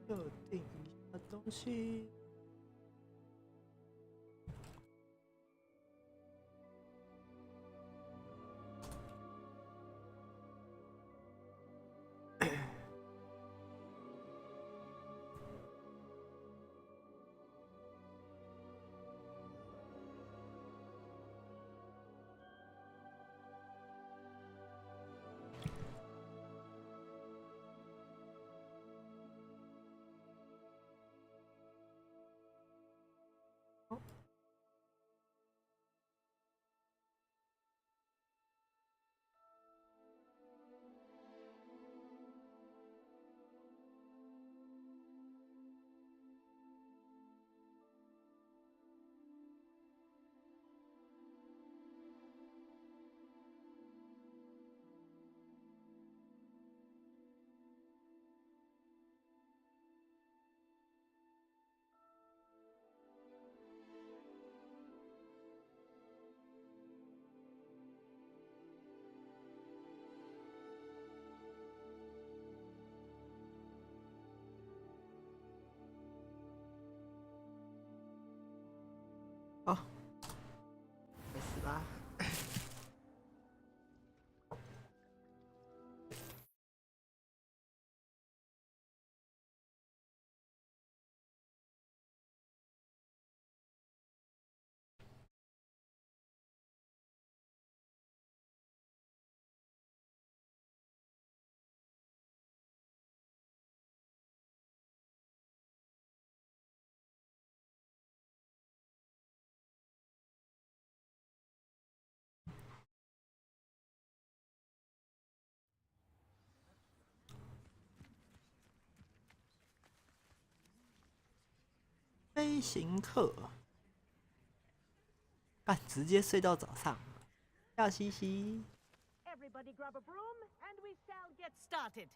设定一下东西。好，开始吧。飞行课，干直接睡到早上，笑嘻嘻。Everybody grab a broom and we shall get started.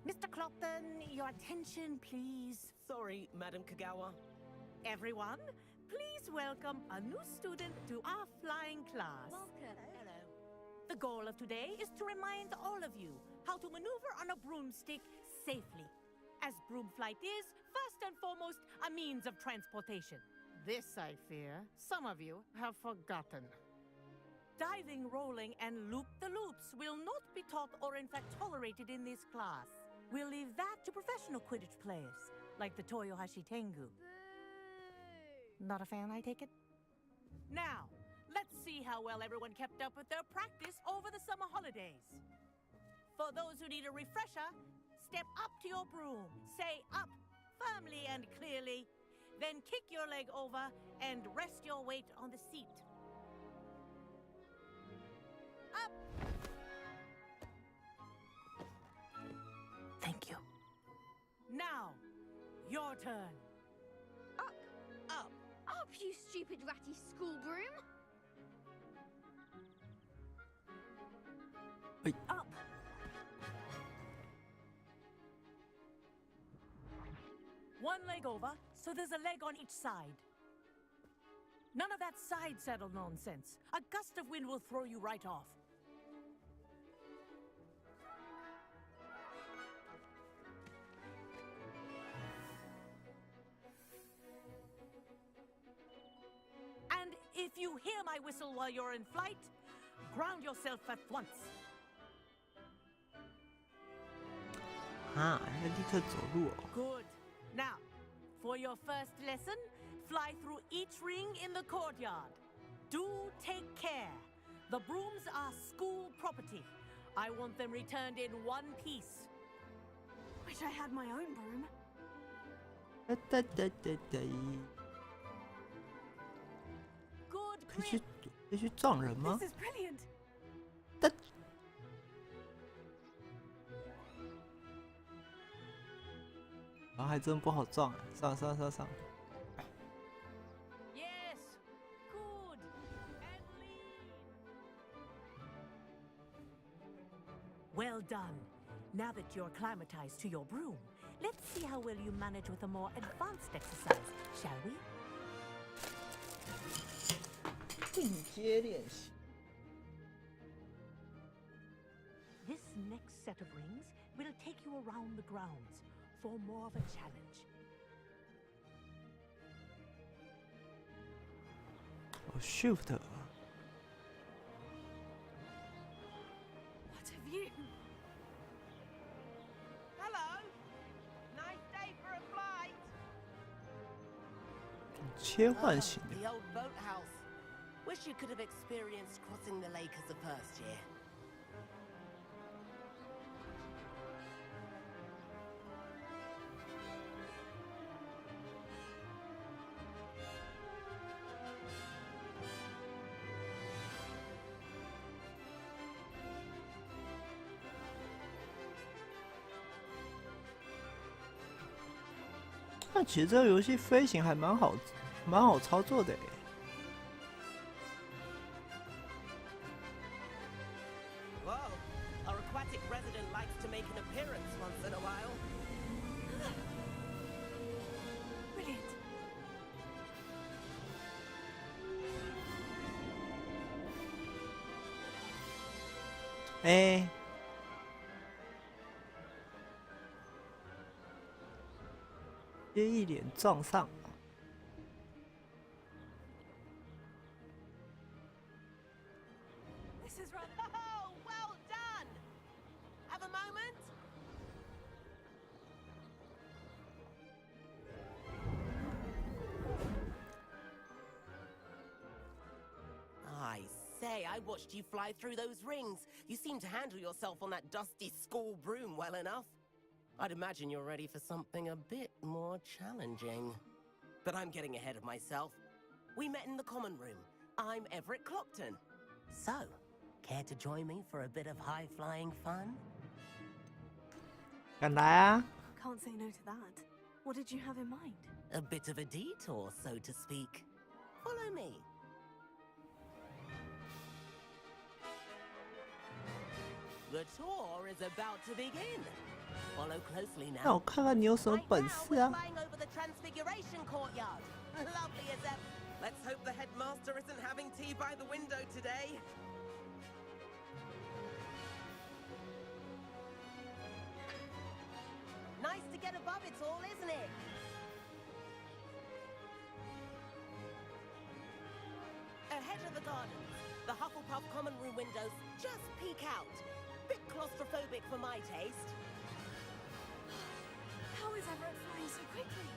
Mr. Clopton, your attention, please. Sorry, Madam Kagawa. Everyone, please welcome a new student to our flying class. Welcome. Hello. The goal of today is to remind all of you how to maneuver on a broomstick safely, as broom flight is, first and foremost, a means of transportation. This, I fear, some of you have forgotten. Diving, rolling, and loop-the-loops will not be taught or in fact tolerated in this class. We'll leave that to professional Quidditch players, like the Toyohashi Tengu. Not a fan, I take it? Now, let's see how well everyone kept up with their practice over the summer holidays. For those who need a refresher, step up to your broom, say up firmly and clearly, then kick your leg over and rest your weight on the seat. Up! Thank you. Now, your turn. Up, Up. up, you stupid ratty school broom! Up. One leg over, so there's a leg on each side. None of that side saddle nonsense. A gust of wind will throw you right off. And if you hear my whistle while you're in flight, ground yourself at once. 啊，要立刻走路哦。 Good. Now, for your first lesson, fly through each ring in the courtyard. Do take care. The brooms are school property. I want them returned in one piece. Wish I had my own broom. 哒哒哒哒哒。 Good 可以 grip. 去撞人吗 This？is brilliant. 哒。还真不好撞啊！上上上上。 Yes, good and lean. Well done. Now that you're acclimatized to your broom, let's see how well you manage with a more advanced exercise, shall we? 进阶练习。 This next set of rings will take you around the grounds for more of a challenge. Oh shoot! What have you? Hello. Nice day for a flight. 切换型的。 The old boathouse. Wish you could have experienced crossing the lake as a first year. 那其实这个游戏飞行还蛮好操作的诶。 Whoa. Our aquatic resident likes to make an appearance once in a while. Brilliant. 哎，接一脸撞上。 This is rather. Oh, well done. Have a moment. I say, I watched you fly through those rings. You seem to handle yourself on that dusty school broom well enough. I'd imagine you're ready for something a bit more challenging. But I'm getting ahead of myself. We met in the common room. I'm Everett Clopton. So, care to join me for a bit of high-flying fun? 敢来啊！ Can't say no to that. What did you have in mind? A bit of a detour, so to speak. Follow me. The tour is about to begin. Follow closely 让我 now. 看看你有什么 Right 本 now, 事 we're 啊！ flying over the Transfiguration courtyard. Lovely as ever. Let's hope the headmaster isn't having tea by the window today. Nice to get above it all, isn't it? Ahead of the gardens, the Hufflepuff common room windows just peek out. Bit claustrophobic for my taste. How is Everett flying so quickly?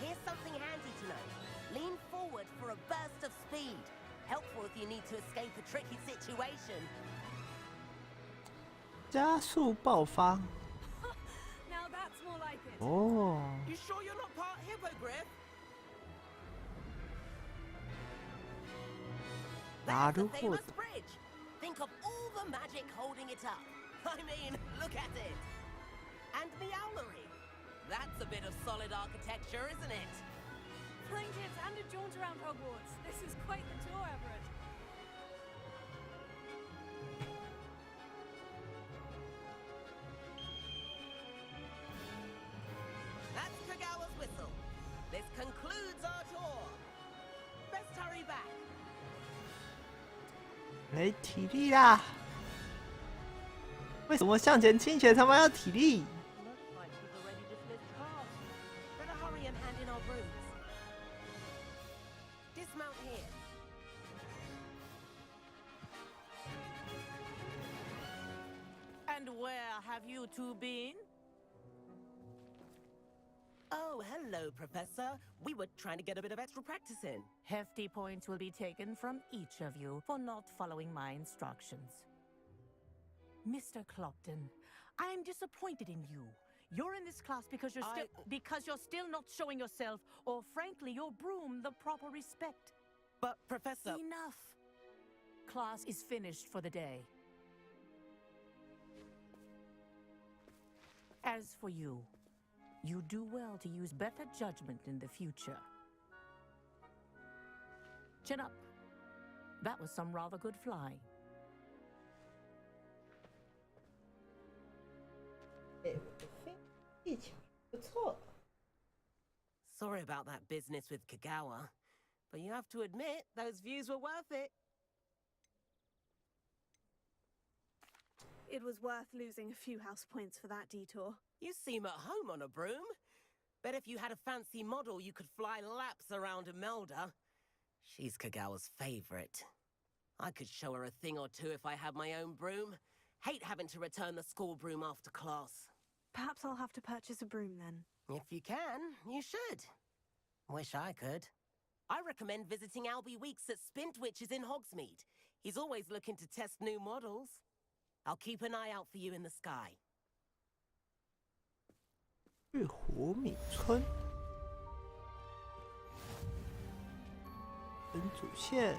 Here's something handy to know. Lean forward for a burst of speed. Helpful if you need to escape a tricky situation. 加速爆发 Now that's more like it. 哦！ You sure you're not part hippogriff? な That's the るほど famous。bridge. Think of all the magic holding it up. I mean, look at it. And the owlery. That's a bit of solid architecture, isn't it? Flying tips and a jaunt around Hogwarts. This is quite the tour, Everett. That's Kagawa's whistle. This concludes our tour. Best hurry back. 没体力啦！为什么向前倾斜他妈要体力？ Looks like we've already dismissed cars. Better hurry and hand in our brooms. Dismount here. And where have you two been? Oh, hello, Professor. We were trying to get a bit of extra practice in. Hefty points will be taken from each of you for not following my instructions. Mr. Clopton, I am disappointed in you. You're in this class because you're still not showing yourself, or frankly, your broom the proper respect. But, Professor... Enough. Class is finished for the day. As for you, You do well to use better judgment in the future. Chin up. That was some rather good flying. 我的飞技巧不错。 Sorry about that business with Kagawa, but you have to admit those views were worth it. It was worth losing a few house points for that detour. You seem at home on a broom. Bet if you had a fancy model, you could fly laps around Imelda. She's Kagawa's favorite. I could show her a thing or two if I had my own broom. Hate having to return the school broom after class. Perhaps I'll have to purchase a broom then. If you can, you should. Wish I could. I recommend visiting Albie Weeks at Spintwitches in Hogsmeade. He's always looking to test new models. I'll keep an eye out for you in the sky. 日湖米村，本主线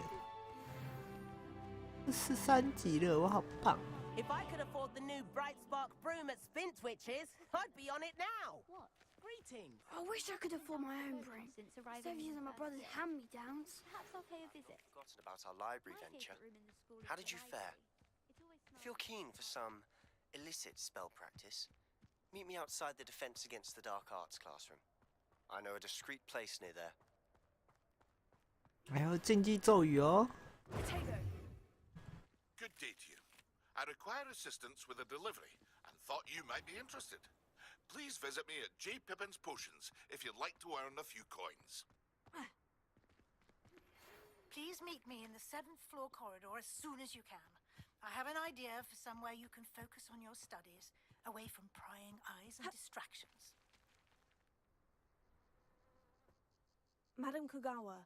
，43级了，我好棒！ If I could afford the new Bright Spark broom at Spintwitches, I'd be on it now. What? Greetings. I wish I could afford my own broom. Since Instead arriving of using my brother's hand-me-downs. Perhaps I'll pay a visit. Forgotten about our library My venture. favourite room in the school is How the did you library. fare? It's always If you're keen for some illicit spell practice, meet me outside the Defense Against the Dark Arts classroom. I know a discreet place near there. 还有禁忌咒语哦。 Potato. Good day to you. I require assistance with a delivery and thought you might be interested. Please visit me at J. Pippin's Potions if you'd like to earn a few coins. Please meet me in the 7th floor corridor as soon as you can. I have an idea for somewhere you can focus on your studies, away from prying eyes and distractions. Madam Kugawa,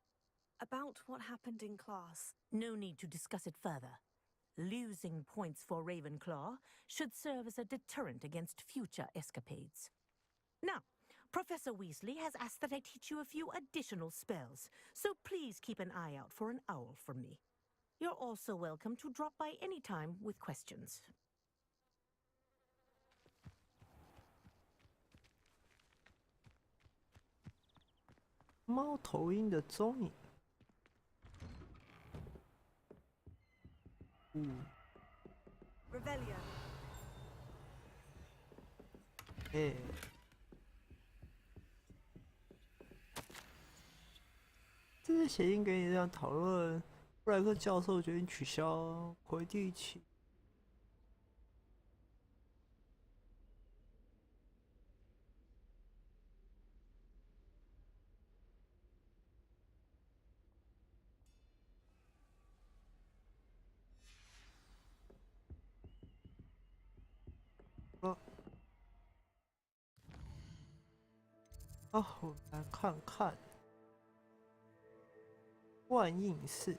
about what happened in class. No need to discuss it further. Losing points for Ravenclaw should serve as a deterrent against future escapades. Now, Professor Weasley has asked that I teach you a few additional spells, so please keep an eye out for an owl from me. You're also welcome to drop by any time with questions. 猫头鹰的踪影。Revelio. 这次写信给你这样讨论，布莱克教授决定取消回第一期。哦，我们来看看万应室。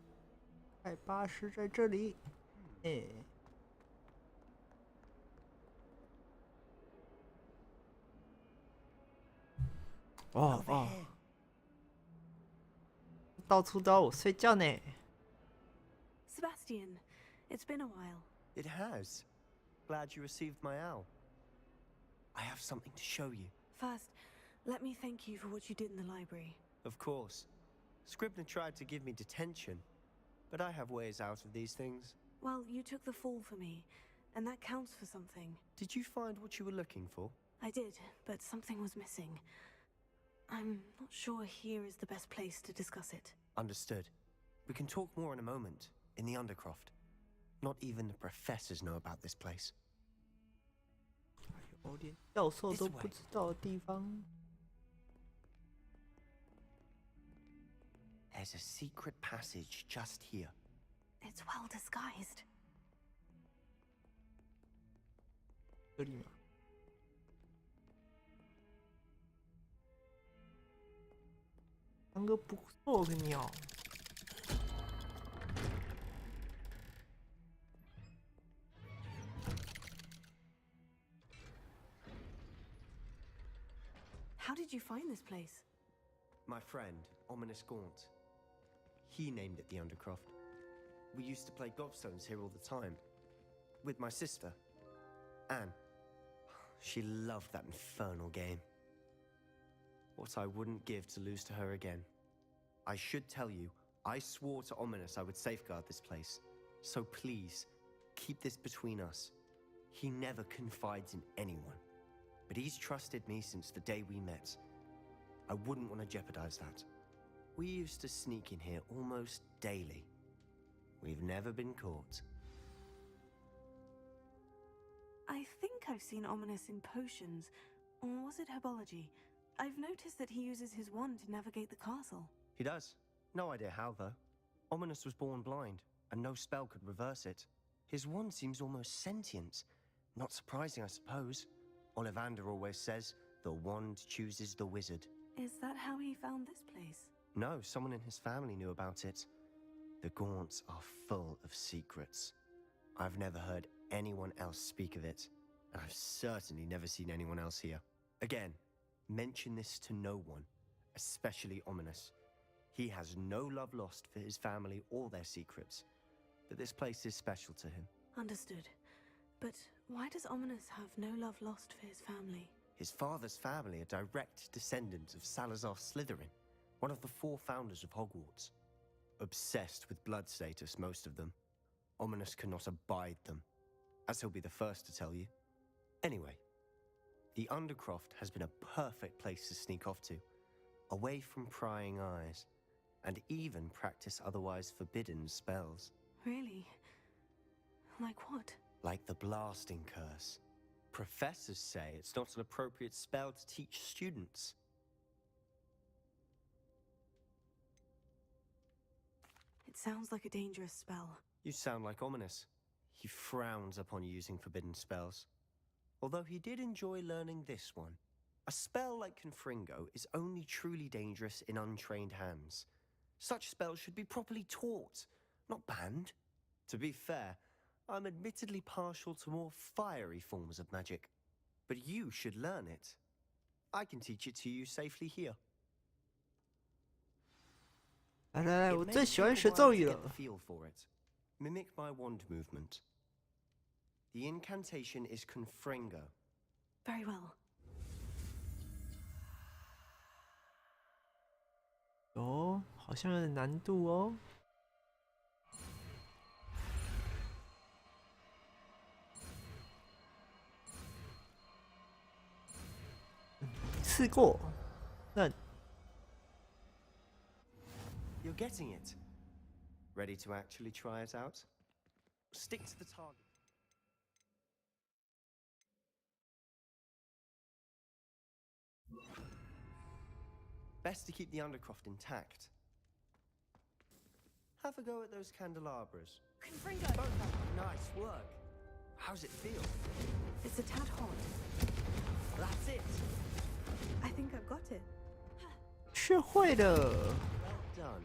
180，180在这里，哦，到处都要我睡觉呢。 Sebastian, it's been a while. It has. Glad you received my owl. I have something to show you. First, let me thank you for what you did in the library. Of course. Scribner tried to give me detention, but I have ways out of these things. Well, you took the fall for me, and that counts for something. Did you find what you were looking for? I did, but something was missing. I'm not sure here is the best place to discuss it. Understood. We can talk more in a moment, in the Undercroft. Not even the professors know about this place. 有连教授都不知道的地方。There's a secret passage just here. It's well disguised. 这里吗？当个不错的鸟。How did you find this place? My friend, Ominous Gaunt. He named it the Undercroft. We used to play gobstones here all the time. With my sister, Anne. She loved that infernal game. What I wouldn't give to lose to her again. I should tell you, I swore to Ominous I would safeguard this place. So please, keep this between us. He never confides in anyone. But he's trusted me since the day we met. I wouldn't want to jeopardize that. We used to sneak in here almost daily. We've never been caught. I think I've seen Ominous in potions. Or was it herbology? I've noticed that he uses his wand to navigate the castle. He does. No idea how, though. Ominous was born blind, and no spell could reverse it. His wand seems almost sentient. Not surprising, I suppose. Ollivander always says, the wand chooses the wizard. Is that how he found this place? No, someone in his family knew about it. The Gaunts are full of secrets. I've never heard anyone else speak of it, and I've certainly never seen anyone else here. Again, mention this to no one, especially Ominous. He has no love lost for his family or their secrets, but this place is special to him. Understood. But why does Ominous have no love lost for his family? His father's family are direct descendants of Salazar Slytherin, one of the 4 founders of Hogwarts. Obsessed with blood status, most of them. Ominous cannot abide them, as he'll be the first to tell you. Anyway, the Undercroft has been a perfect place to sneak off to, away from prying eyes, and even practice otherwise forbidden spells. Really? Like what? Like the blasting curse. Professors say it's not an appropriate spell to teach students. It sounds like a dangerous spell. You sound like Ominous. He frowns upon using forbidden spells. Although he did enjoy learning this one. A spell like Confringo is only truly dangerous in untrained hands. Such spells should be properly taught, not banned. To be fair, I'm admittedly partial to more fiery forms of magic. But you should learn it. I can teach it to you safely here. 来来来， It 我 may 最喜欢 take 学 a while 咒 to 语 get 了 the。feel for it. Mimic my wand movement. The incantation is Confringo. Very well. 哦，好像有点难度哦。试过，那 You're getting it. Ready to actually try it out? Stick to the target. Best to keep the Undercroft intact. Have a go at those candelabras. Confringo! Nice work. How's it feel? It's a tad hot. That's it. I think I've got it. 学会了。 Well done.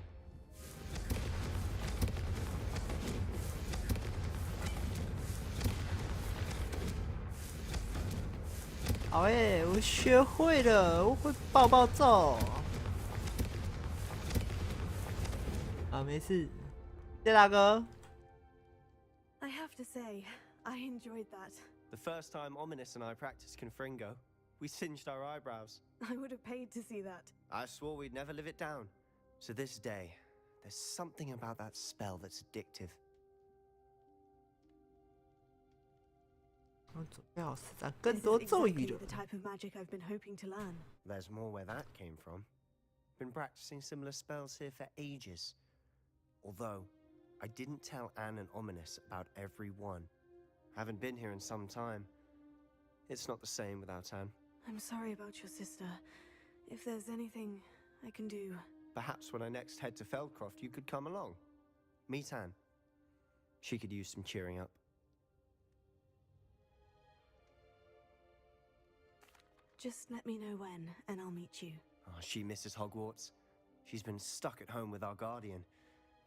好诶，我学会了，我会爆咒。啊，没事，谢大哥。 I have to say, I enjoyed that. The first time Ominous and I practiced Confringo, we singed our eyebrows. I would have paid to see that. I swore we'd never live it down. To this day, there's something about that spell that's addictive. 我准备好施展 This 更 is 多咒语 exactly 了 the。type of magic I've been hoping to learn. There's more where that came from. Been practicing similar spells here for ages. Although, I didn't tell Anne and Ominous about every one. Haven't been here in some time. It's not the same without Anne. I'm sorry about your sister. If there's anything I can do... Perhaps when I next head to Feldcroft, you could come along. Meet Anne. She could use some cheering up. Just let me know when, and I'll meet you. Oh, she misses Hogwarts. She's been stuck at home with our guardian,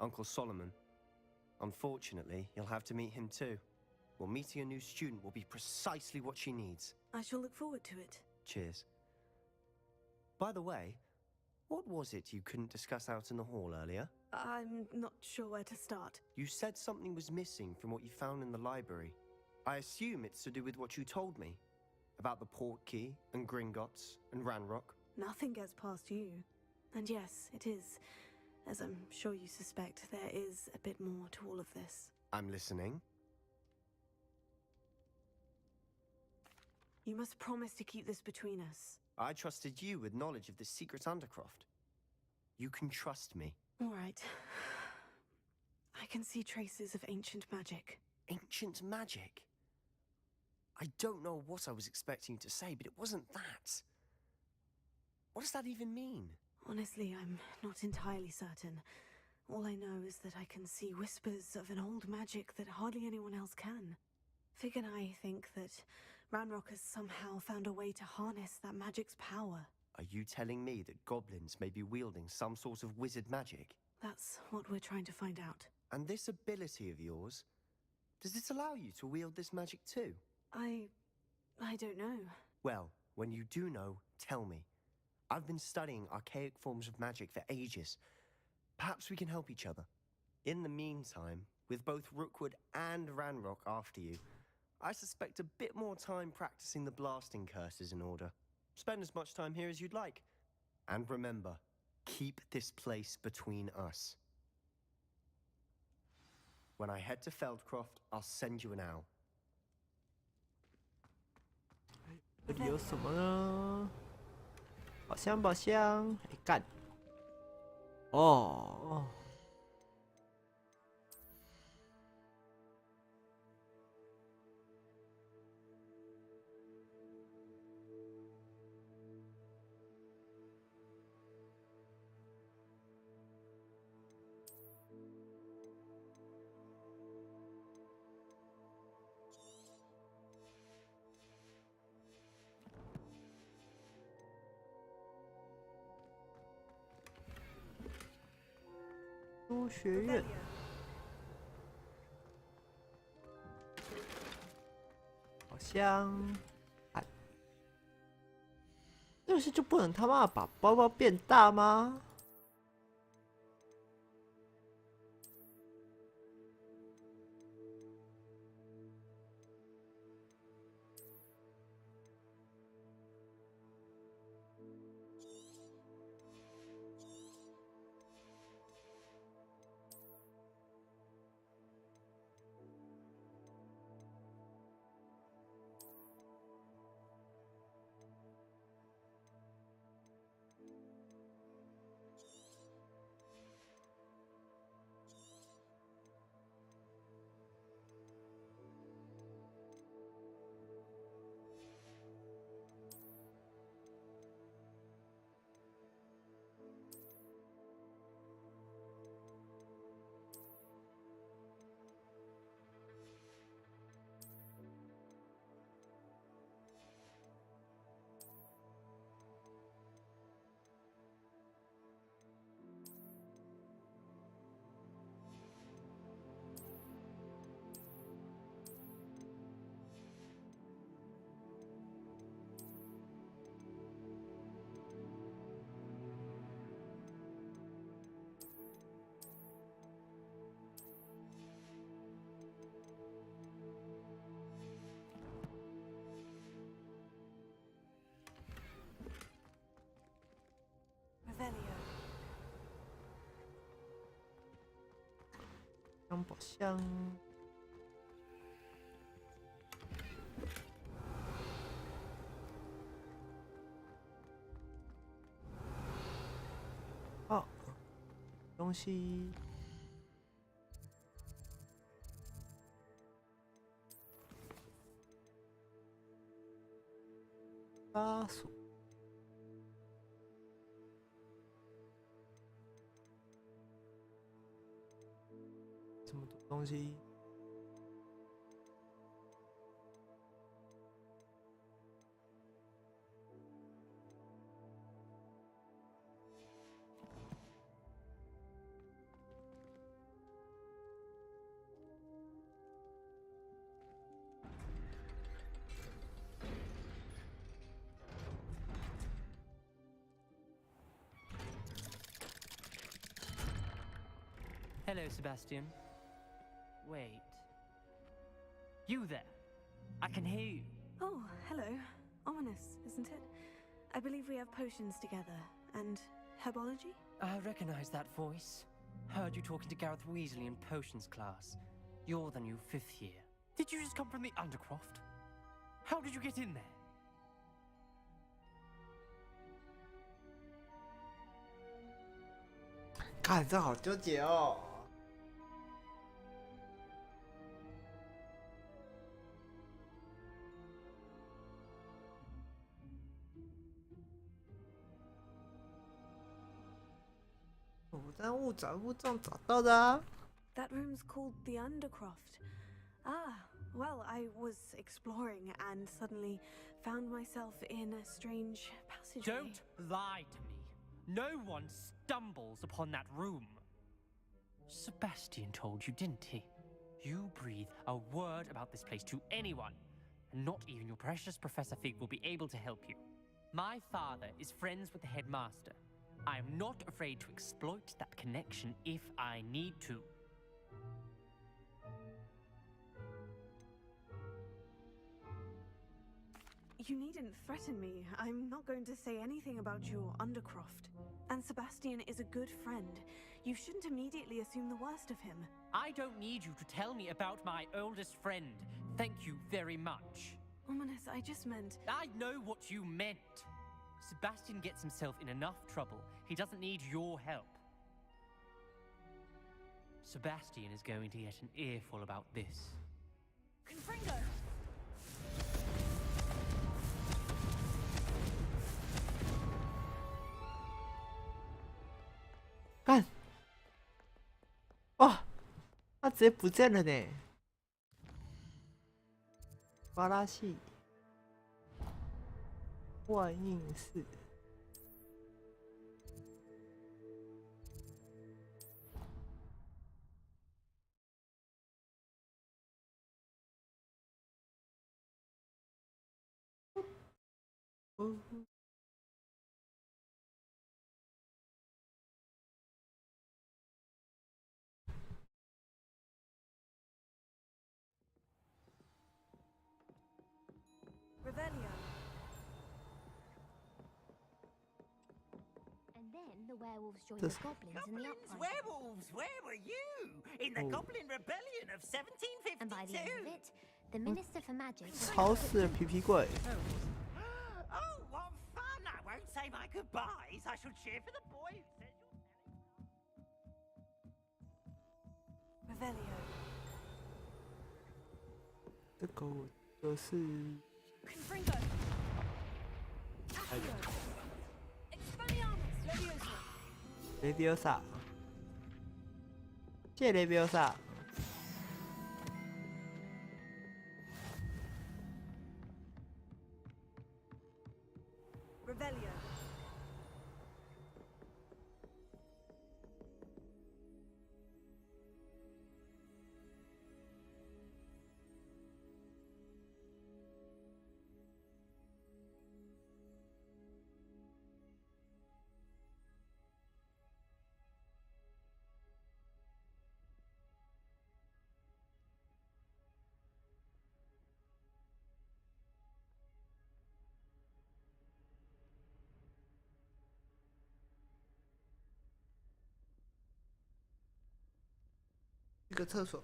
Uncle Solomon. Unfortunately, you'll have to meet him too. Well, meeting a new student will be precisely what she needs. I shall look forward to it. Cheers. By the way, what was it you couldn't discuss out in the hall earlier? I'm not sure where to start. You said something was missing from what you found in the library. I assume it's to do with what you told me. About the Portkey, and Gringotts, and Ranrock. Nothing gets past you. And yes, it is. As I'm sure you suspect, there is a bit more to all of this. I'm listening. You must promise to keep this between us. I trusted you with knowledge of the secret Undercroft. You can trust me. All right. I can see traces of ancient magic. Ancient magic? I don't know what I was expecting you to say, but it wasn't that. What does that even mean? Honestly, I'm not entirely certain. All I know is that I can see whispers of an old magic that hardly anyone else can. Fig and I think that Ranrock has somehow found a way to harness that magic's power. Are you telling me that goblins may be wielding some sort of wizard magic? That's what we're trying to find out. And this ability of yours, does it allow you to wield this magic too? I don't know. Well, when you do know, tell me. I've been studying archaic forms of magic for ages. Perhaps we can help each other. In the meantime, with both Rookwood and Ranrock after you, I suspect a bit more time practicing the blasting curse is in order. Spend as much time here as you'd like. And remember, keep this place between us. When I head to Feldcroft, I'll send you an owl. 这里有什么呢？宝箱，宝箱，哎干！哦，书学院。好像，哎，这个是就不能他妈把包包变大吗？当宝箱。哦，东西。拉锁。这么多东西。Hello, Sebastian. Wait. You there? I can hear you. Oh, hello. Ominous, isn't it? I believe we have potions together. And herbology? I recognize that voice. Heard you talking to Gareth Weasley in potions class. You're the new 5th year. Did you just come from the Undercroft? How did you get in there? 看，这好纠结哦。我在误找误撞找到的啊。That room's called the Undercroft. Ah, well, I was exploring and suddenly found myself in a strange passageway. Don't lie to me. No one stumbles upon that room. Sebastian told you, didn't he? You breathe a word about this place to anyone, and not even your precious Professor Fig will be able to help you. My father is friends with the headmaster. I am not afraid to exploit that connection if I need to. You needn't threaten me. I'm not going to say anything about your Undercroft. And Sebastian is a good friend. You shouldn't immediately assume the worst of him. I don't need you to tell me about my oldest friend. Thank you very much. Ominous, I just meant... I know what you meant. Sebastian gets himself in enough trouble. He doesn't need your help. Sebastian is going to get an earful about this. Confringo! 干！哇，他直接不见了呢！巴拉系万应室。Revelio. And then the werewolves joined This- the goblins in the Goblins, uprising. werewolves, where were you? In the Oh. Goblin Rebellion of And by the end of 1752? it, the Minister for Magic... 超市的皮皮柜。 Oh, what fun! I won't say my goodbyes. I shall cheer for the boy who says you're Revelio. 这个我就是。 Confringo! Accio! Expelliarmus! Leviosa! 雷比欧萨，谢谢雷比欧萨。 Revelio.一个厕所。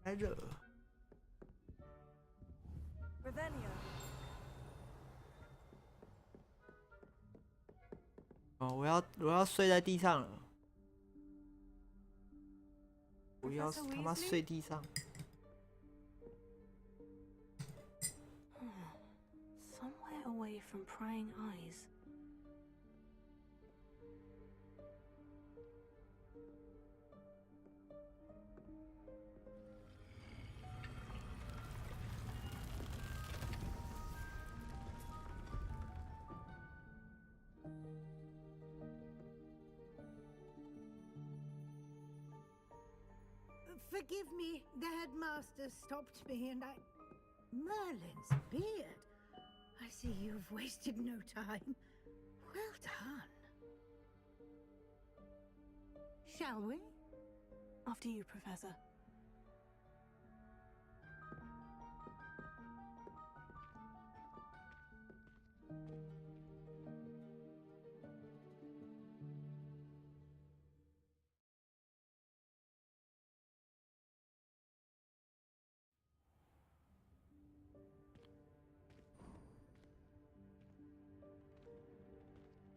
太热。哦，我要睡在地上了。我要他妈睡地上。Somewhere away from prying eyes. Forgive me, the headmaster stopped me and Merlin's beard. I see you've wasted no time. Well done. Shall we? After you, Professor.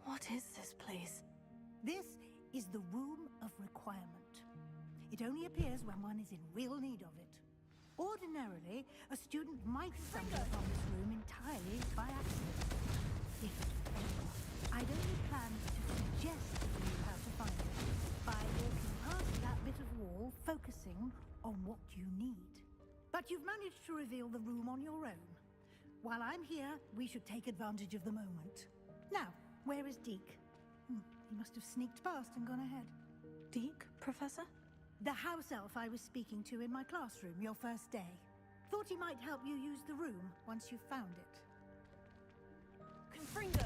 What is this place? This is the Room of Requirement. It only appears when one is in real need of it. Ordinarily, a student might stumble upon this room entirely by accident. If it fails, I'd only plan to suggest to you how to find it by walking past that bit of wall, focusing on what you need. But you've managed to reveal the room on your own. While I'm here, we should take advantage of the moment. Now, where is Deke? He must have sneaked past and gone ahead. Deke, Professor? The house elf I was speaking to in my classroom your first day. Thought he might help you use the room once you found it. Confringo!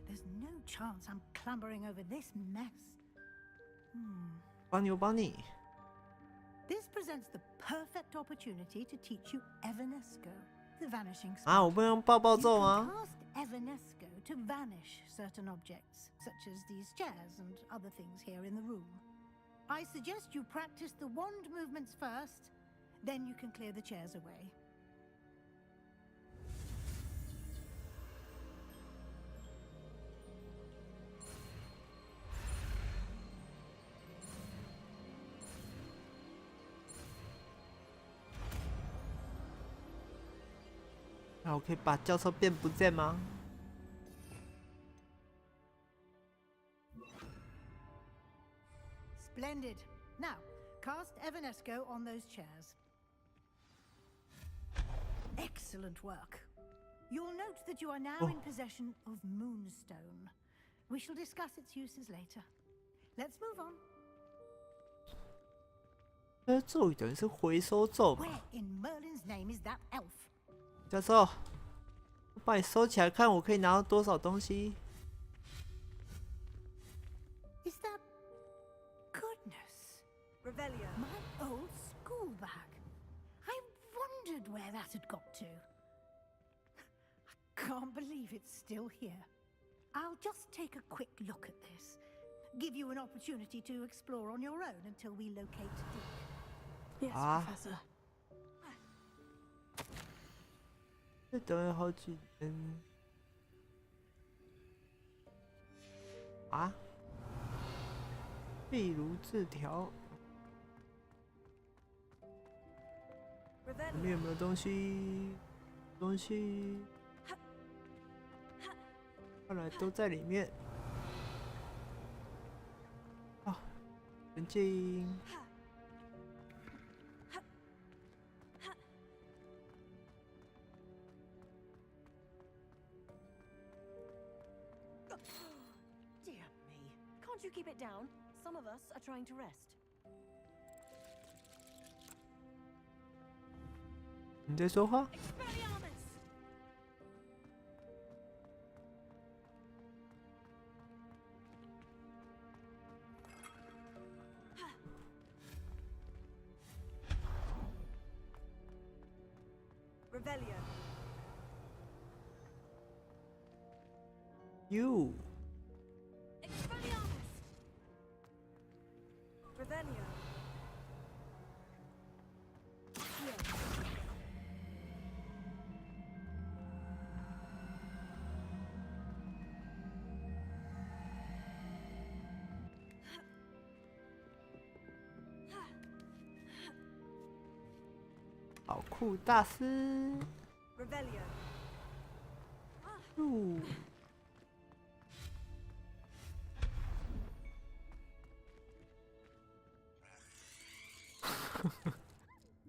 There's no chance I'm clambering over this mess. 帮你。 This presents the perfect opportunity to teach you Evanesco, the vanishing spell. 啊，我不能用抱抱咒吗？ You can cast Evanesco to vanish certain objects, such as these chairs and other things here in the room. I suggest you practice the wand movements first, then you can clear the chairs away. Ah, 那我可以把教授变不见吗？ Splendid. Now, cast Evanesco on those chairs. Excellent work. You'll note that you are now in possession of Moonstone. We shall discuss its uses later. Let's move on. 这咒语等于是回收咒嘛？ Where in Merlin's name is that elf? 教授，我把你收起来，看我可以拿到多少东西。 Is that goodness? Revelio. My old school bag. I wondered where that had got to. I can't believe it's still here. I'll just take a quick look at this. Give you an opportunity to explore on your own until we locate Dick. Yes, Professor. 这等了好几天。啊？壁炉字条。里面有没有东西？东西。看来都在里面。啊，冷静。 Dear me. Can't you keep it down? Some of us are trying to rest. 你在说话？ Revelio. You. Revelio. Here. 好酷大师。Revelio.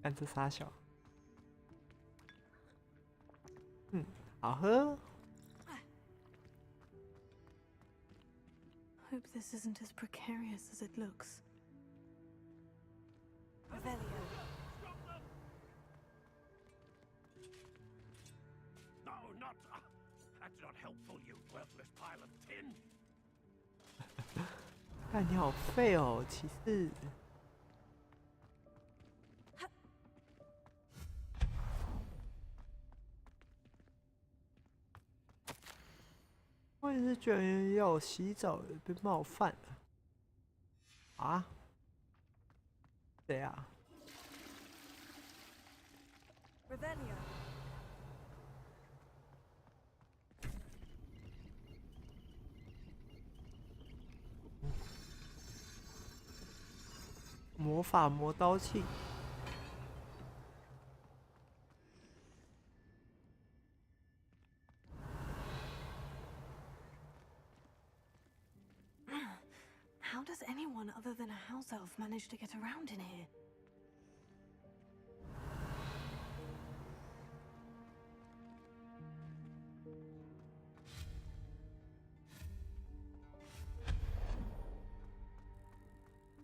看这傻小，好喝。Hope this isn't as precarious as it looks. Revelio. No, not. That's not helpful, you worthless pile of tin. 看你好废哦，骑士。我也是居然要我洗澡，被冒犯了。啊？谁啊？ Revelio. 魔法磨刀器。How does anyone other than a house elf manage to get around in here?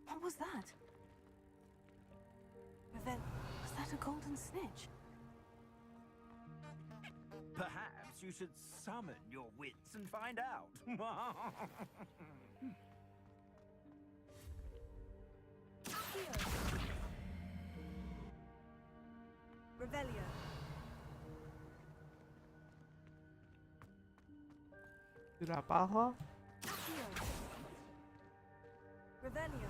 What was that? Was that a golden snitch? Perhaps you should summon your wits and find out. Revelio. 是喇叭花。Revelio.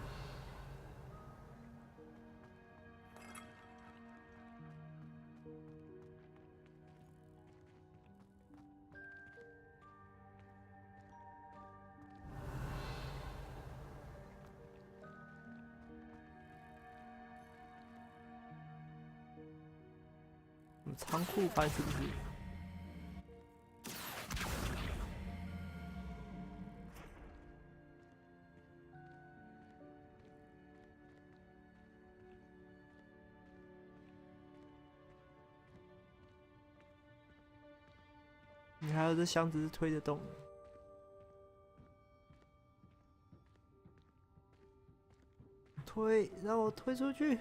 什么仓库班是不是？你还有这箱子是推得动的。推，让我推出去。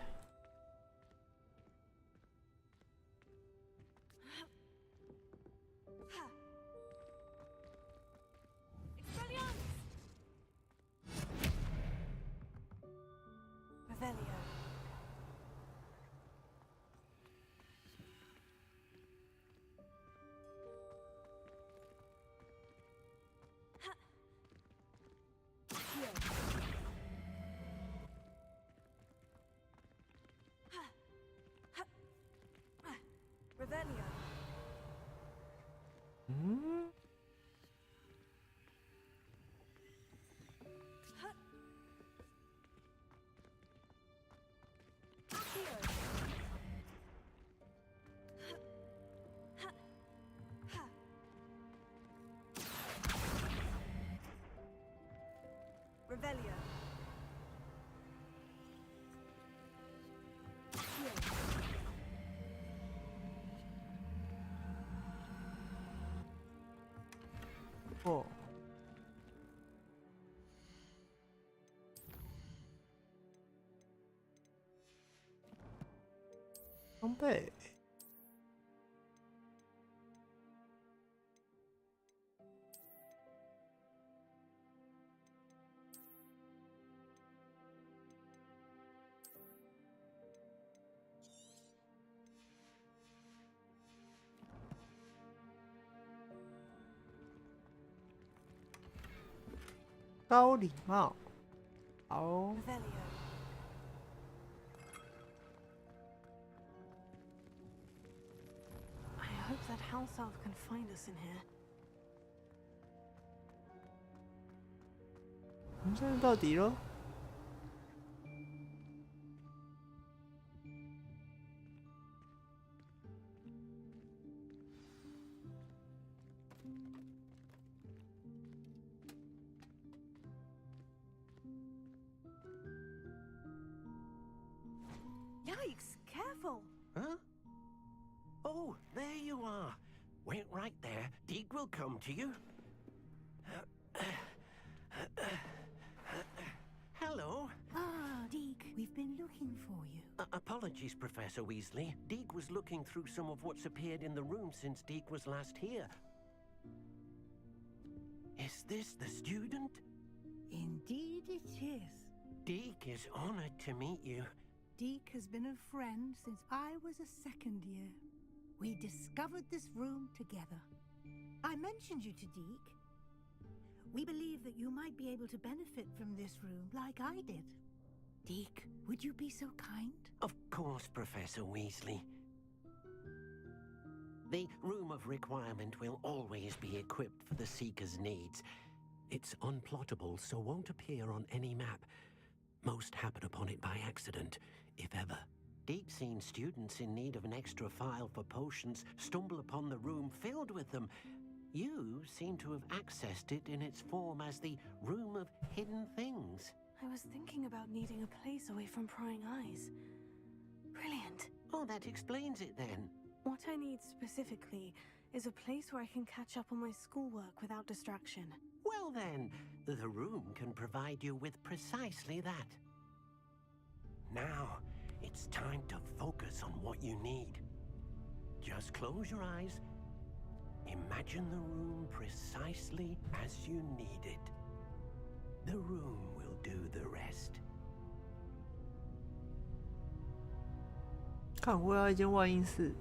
Revelio. Revelio. 嗯。 Revelio. Oh. 装备。高礼貌，好。Revelio. hope that house elf can find us in here. 我们真的到底咯。Yikes! Careful! Huh? Oh, there you are. Wait right there. Deke will come to you. Hello. Ah, Deke, we've been looking for you. Apologies, Professor Weasley. Deke was looking through some of what's appeared in the room since Deke was last here. Is this the student? Indeed it is. Deke is honored to meet you. Deke has been a friend since I was a second year. We discovered this room together. I mentioned you to Deke. We believe that you might be able to benefit from this room like I did. Deke, would you be so kind? Of course, Professor Weasley. The Room of Requirement will always be equipped for the Seeker's needs. It's unplottable, so won't appear on any map. Most happen upon it by accident, if ever. Deke's seen students in need of an extra file for potions stumble upon the room filled with them. You seem to have accessed it in its form as the Room of Hidden Things. I was thinking about needing a place away from prying eyes. Brilliant. Oh, that explains it then. What I need specifically is a place where I can catch up on my schoolwork without distraction. Well then, the room can provide you with precisely that. Now, it's time to focus on what you need. Just close your eyes. Imagine the room precisely as you need it. The room will do the rest. 看，我要一间万应室。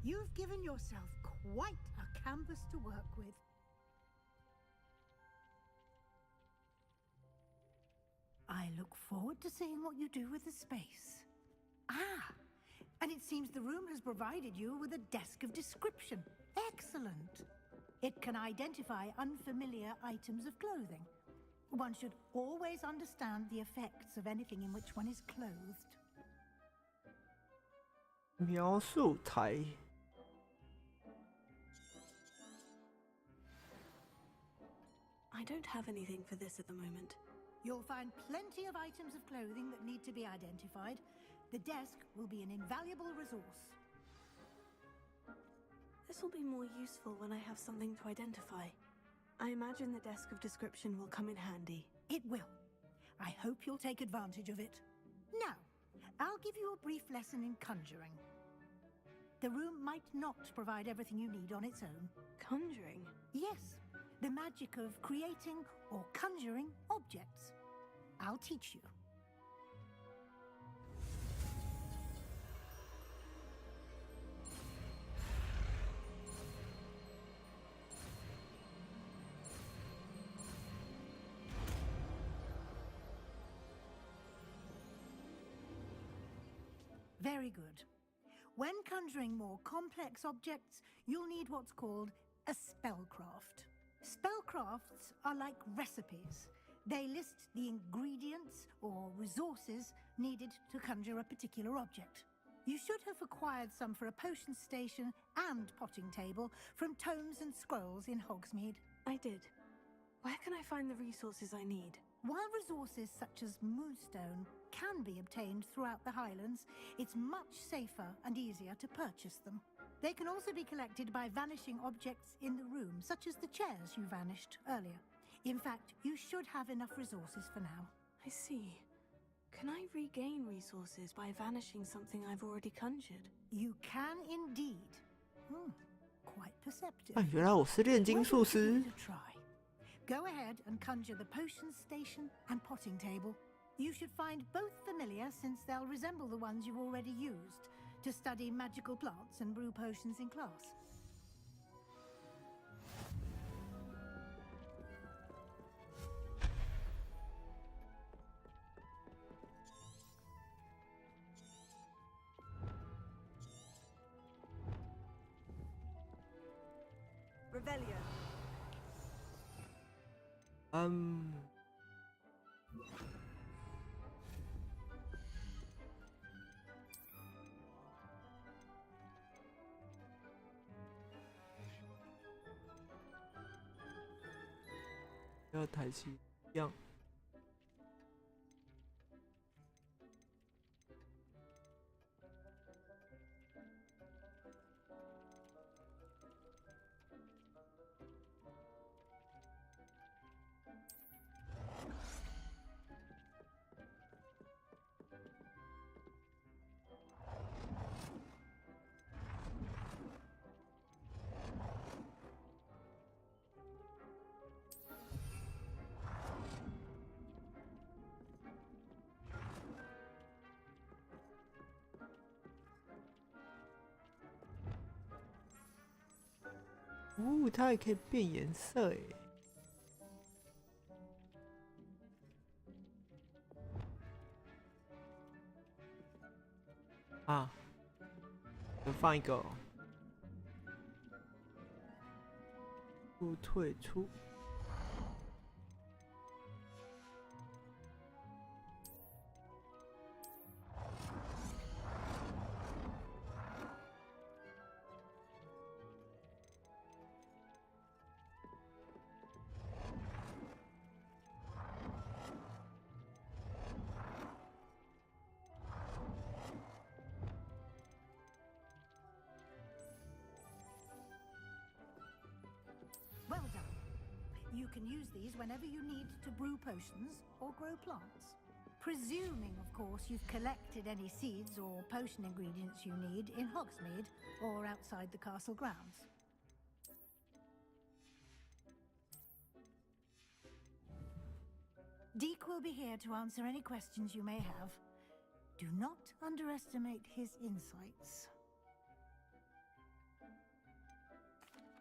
You've given yourself quite a canvas to work with. I look forward to seeing what you do with the space. Ah, and it seems the room has provided you with a desk of description. Excellent. It can identify unfamiliar items of clothing. One should always understand the effects of anything in which one is clothed. 描述台。I don't have anything for this at the moment. You'll find plenty of items of clothing that need to be identified. The desk will be an invaluable resource. This will be more useful when I have something to identify. I imagine the desk of description will come in handy. It will. I hope you'll take advantage of it. Now, I'll give you a brief lesson in conjuring. The room might not provide everything you need on its own. Conjuring? Yes, the magic of creating or conjuring objects. I'll teach you. Very good. When conjuring more complex objects, you'll need what's called a spellcraft. Spellcrafts are like recipes. They list the ingredients or resources needed to conjure a particular object. You should have acquired some for a potion station and potting table from tomes and scrolls in Hogsmeade. I did. Where can I find the resources I need? While resources such as Moonstone can be obtained throughout the Highlands, it's much safer and easier to purchase them. They can also be collected by vanishing objects in the room, such as the chairs you vanished earlier. In fact, you should have enough resources for now. I see. Can I regain resources by vanishing something I've already conjured? You can indeed. Quite perceptive. 原来我是炼金术师。 Go ahead and conjure the potions station and potting table. You should find both familiar since they'll resemble the ones you've already used to study magical plants and brew potions in class. Revelio. 要抬起一样。它还可以变颜色诶。啊，能放一个哦。不退出。Well done. You can use these whenever you need to brew potions or grow plants. Presuming, of course, you've collected any seeds or potion ingredients you need in Hogsmeade or outside the castle grounds. Deke will be here to answer any questions you may have. Do not underestimate his insights.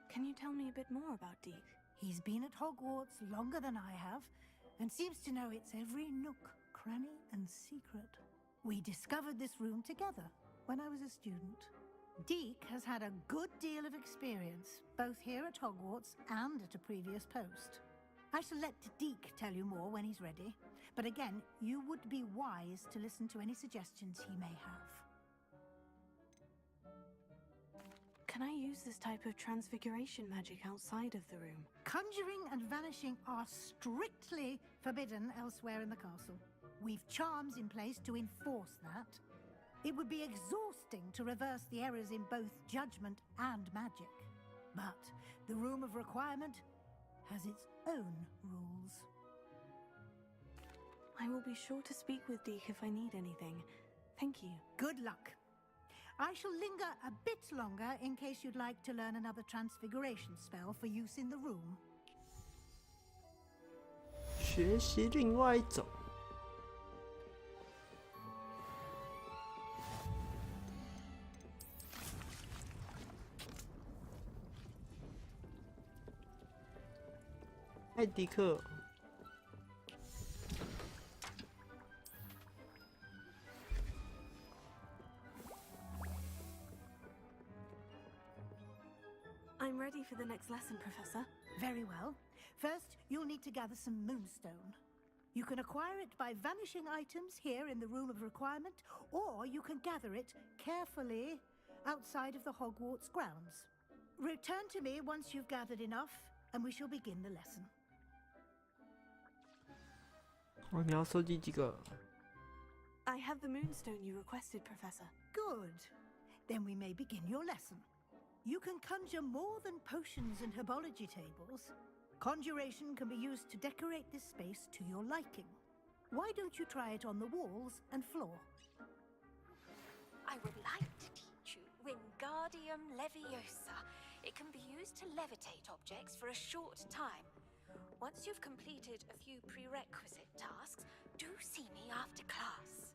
Can you tell me a bit more about Deke? He's been at Hogwarts longer than I have, and seems to know its every nook, cranny, and secret. We discovered this room together when I was a student. Deke has had a good deal of experience, both here at Hogwarts and at a previous post. I shall let Deke tell you more when he's ready, but again, you would be wise to listen to any suggestions he may have. Can I use this type of transfiguration magic outside of the room? Conjuring and vanishing are strictly forbidden elsewhere in the castle. We've charms in place to enforce that. It would be exhausting to reverse the errors in both judgment and magic. But the Room of Requirement has its own rules. I will be sure to speak with Deke if I need anything. Thank you. Good luck. I shall linger a bit longer in case you'd like to learn another transfiguration spell for use in the room. 学习另外一种。艾迪克。I'm ready for the next lesson, Professor. Very well. First, you'll need to gather some moonstone. You can acquire it by vanishing items here in the Room of Requirement, or you can gather it carefully outside of the Hogwarts grounds. Return to me once you've gathered enough, and we shall begin the lesson. 你要收集几个？ I have the moonstone you requested, Professor. Good. Then we may begin your lesson. You can conjure more than potions and herbology tables. Conjuration can be used to decorate this space to your liking. Why don't you try it on the walls and floor? I would like to teach you Wingardium Leviosa. It can be used to levitate objects for a short time. Once you've completed a few prerequisite tasks, do see me after class.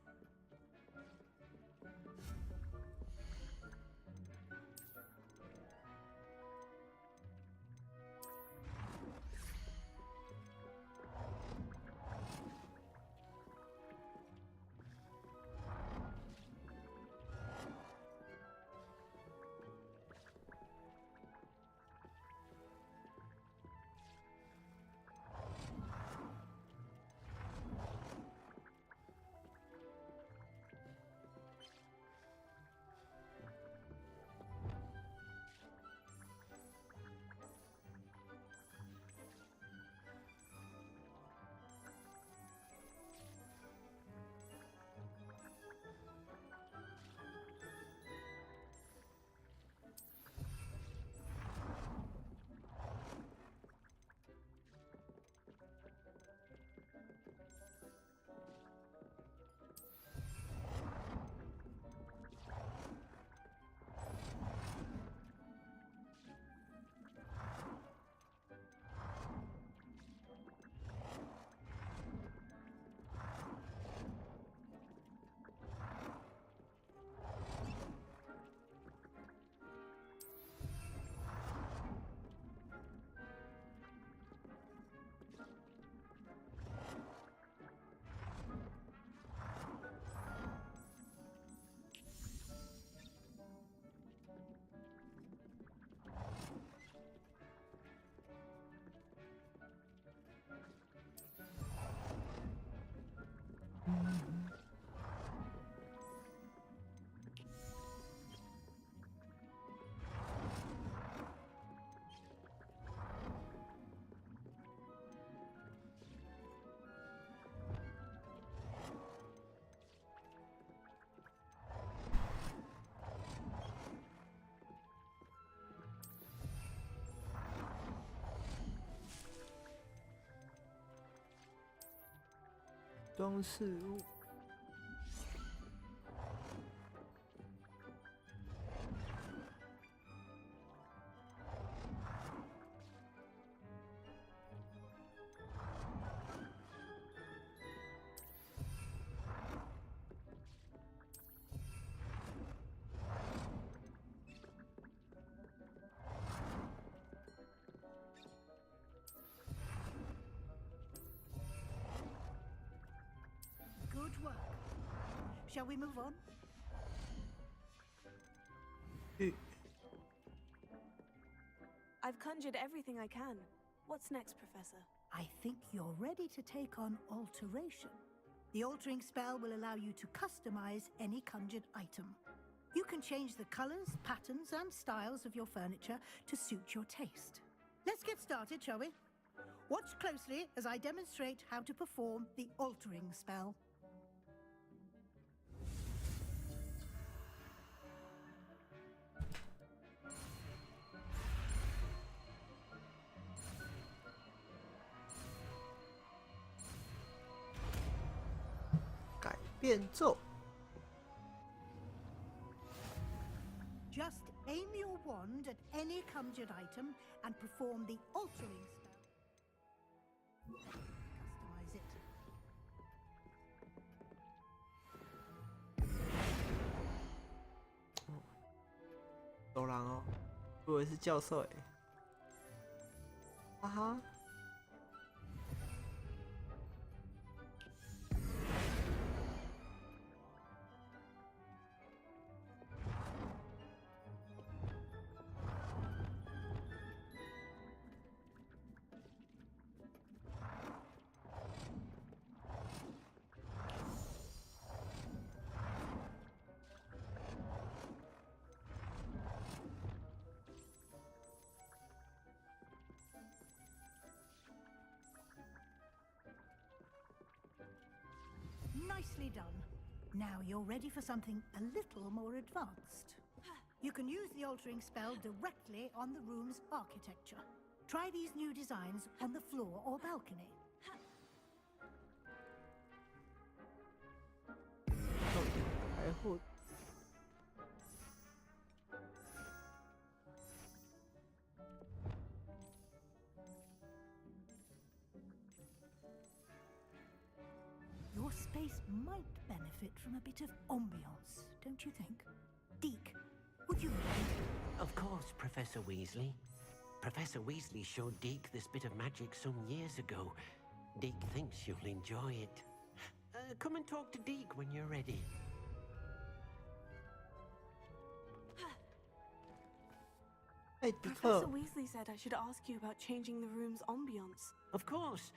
装饰物。Good work. Shall we move on? I've conjured everything I can. What's next, Professor? I think you're ready to take on alteration. The altering spell will allow you to customize any conjured item. You can change the colors, patterns, and styles of your furniture to suit your taste. Let's get started, shall we? Watch closely as I demonstrate how to perform the altering spell. Just aim your wand at any conjured item and perform the altering spell. Customize it. 走廊哦，我以为是教授哎，哈哈。Nicely done. Now you're ready for something a little more advanced. You can use the altering spell directly on the room's architecture. Try these new designs on the floor or balcony. 货。Your space might benefit from a bit of ambiance, don't you think? Deke, would you mind? Of course, Professor Weasley. Professor Weasley showed Deke this bit of magic some years ago. Deke thinks you'll enjoy it. Come and talk to Deke when you're ready. Hey, Professor Weasley said I should ask you about changing the room's ambiance. Of course.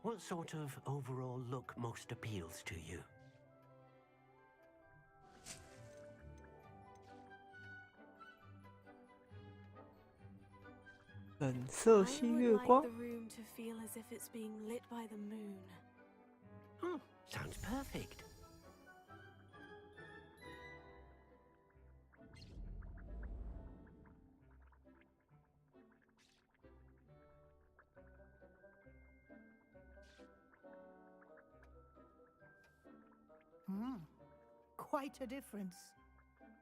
What sort of overall look most appeals to you? 冷色系月光。 I would like the room to feel as if it's being lit by the moon. Sounds perfect. Quite a difference.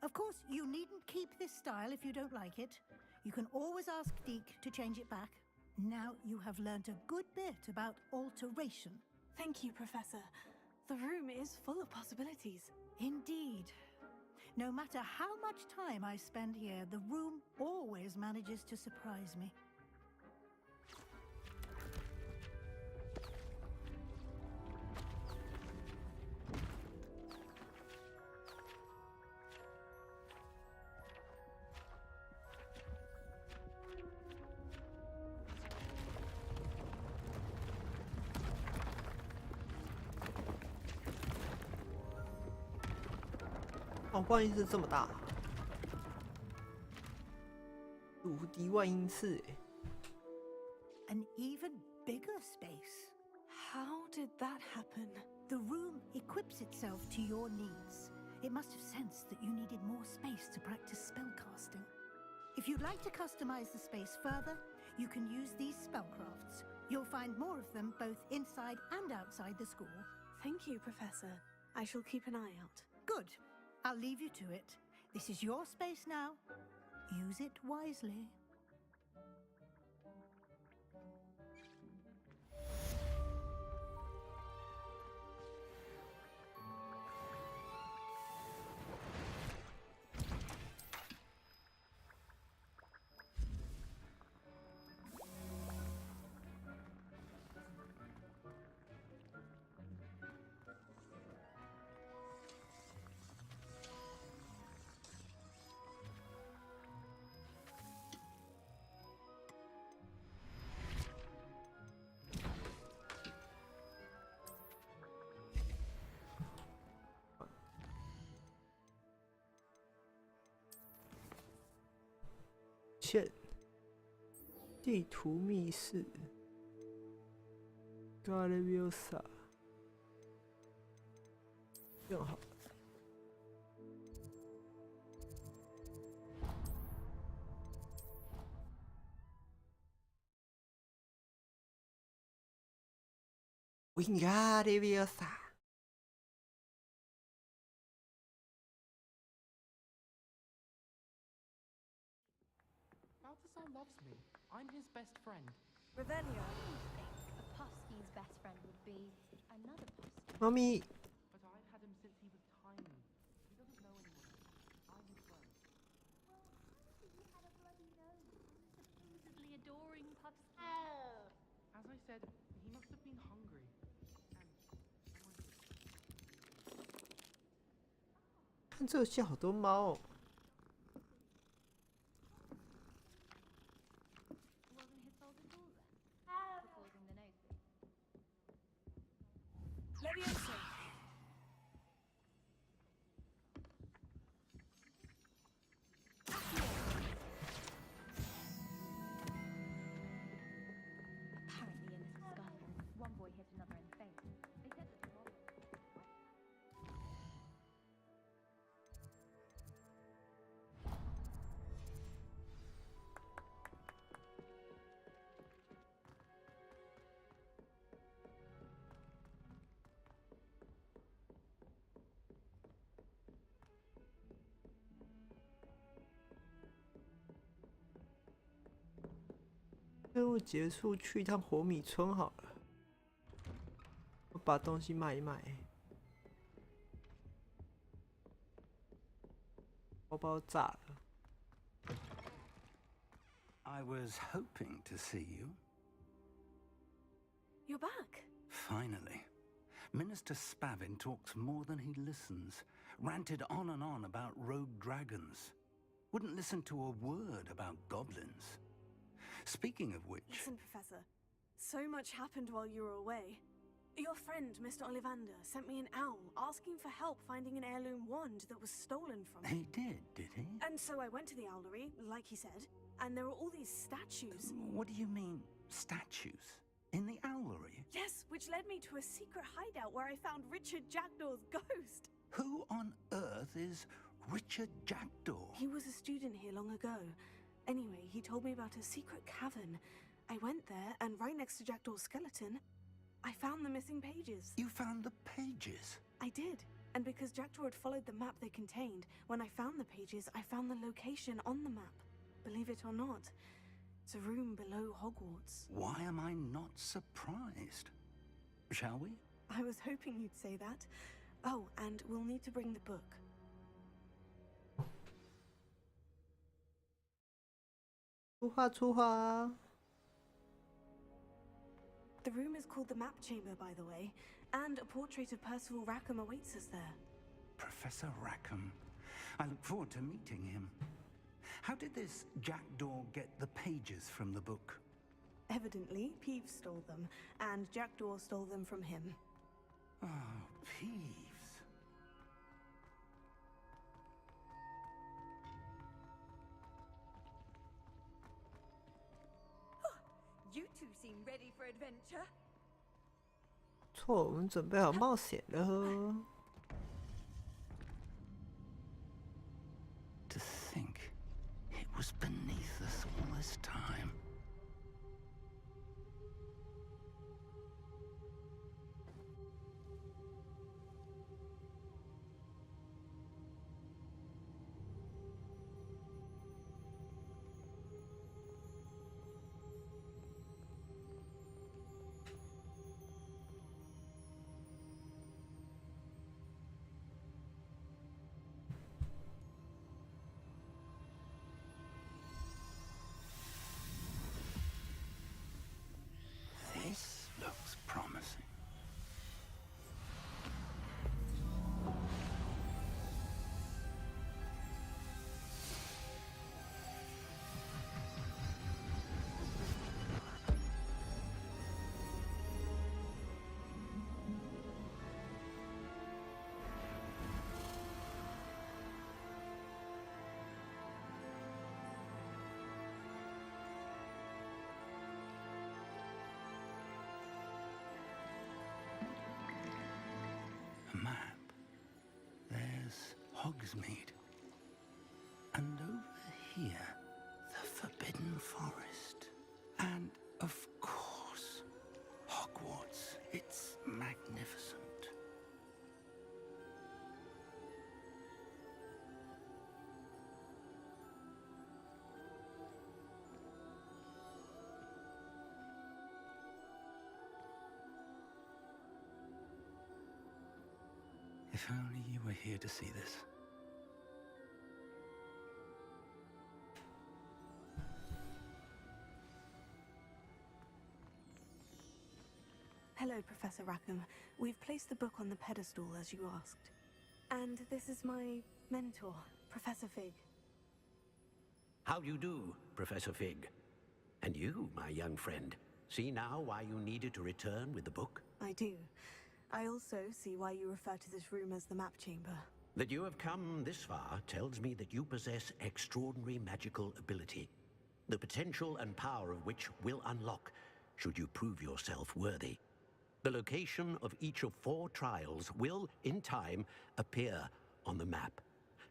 Of course, you needn't keep this style if you don't like it. You can always ask Deke to change it back. Now you have learnt a good bit about alteration. Thank you, Professor. The room is full of possibilities. Indeed. No matter how much time I spend here, the room always manages to surprise me. 哦，万英是这么大，无敌万英次哎。 An even bigger space. How did that happen? The room equips itself to your needs. It must have sensed that you needed more space to practice spellcasting. If you'd like to customize the space further, you can use these spellcrafts. You'll find more of them both inside and outside the school. Thank you, Professor. I shall keep an eye out. Good. I'll leave you to it. This is your space now. Use it wisely.地图密室 ，Galeviosa， 更好。Galeviosa。 loves me. I'm his best friend. Revelio. A Pusky's best friend would be another Pusky. Mommy. But I've had him since he was tiny. He doesn't know anyone. I'm his friend. Well, he had a bloody nose. Supposedly adoring Pusky. As I said, he must have been hungry. And 看这些好多猫哦。 Apparently in this scuffle, one boy hit another in the face. They said that the mob... 任务结束，去一趟火米村好了。我把东西卖一卖。包包炸了。I was hoping to see you. You're back. Finally. Minister Spavin talks more than he listens. Ranted on and on about rogue dragons. Wouldn't listen to a word about goblins. Speaking of which... Listen, Professor. So much happened while you were away. Your friend, Mr. Ollivander, sent me an owl asking for help finding an heirloom wand that was stolen from him. He did he? And so I went to the owlery, like he said, and there were all these statues. What do you mean, statues? In the owlery? Yes, which led me to a secret hideout where I found Richard Jackdaw's ghost. Who on earth is Richard Jackdaw? He was a student here long ago. Anyway, he told me about a secret cavern. I went there, and right next to Jackdaw's skeleton, I found the missing pages. You found the pages? I did. And because Jackdaw had followed the map they contained, when I found the pages, I found the location on the map. Believe it or not, it's a room below Hogwarts. Why am I not surprised? Shall we? I was hoping you'd say that. Oh, and we'll need to bring the book.出发。 The room is called the Map Chamber, by the way, and a portrait of Percival Rackham awaits us there. Professor Rackham. I look forward to meeting him. How did this Jackdaw get the pages from the book? Evidently, Peeves stole them, and Jackdaw stole them from him. Oh, Peeves. You two seem ready for adventure. 错，我们准备好冒险了。To think it was beneath us all this time. This looks promising. Map. There's Hogsmeade. And over here, the Forbidden Forest. And, of course, Hogwarts. It's magnificent. If only you were here to see this. Hello, Professor Rackham. We've placed the book on the pedestal as you asked. And this is my mentor, Professor Fig. How do you do, Professor Fig? And you, my young friend, see now why you needed to return with the book? I do. I also see why you refer to this room as the Map Chamber. That you have come this far tells me that you possess extraordinary magical ability, the potential and power of which will unlock should you prove yourself worthy. The location of each of 4 trials will, in time, appear on the map.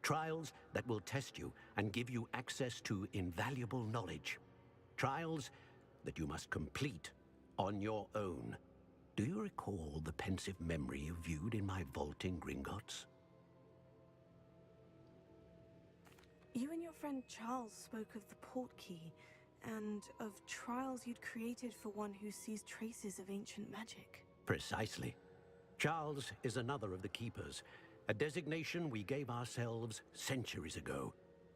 Trials that will test you and give you access to invaluable knowledge. Trials that you must complete on your own. Do you recall the pensive memory you viewed in my vault in Gringotts? You and your friend Charles spoke of the port key, and of trials you'd created for one who sees traces of ancient magic. Precisely. Charles is another of the Keepers, a designation we gave ourselves centuries ago,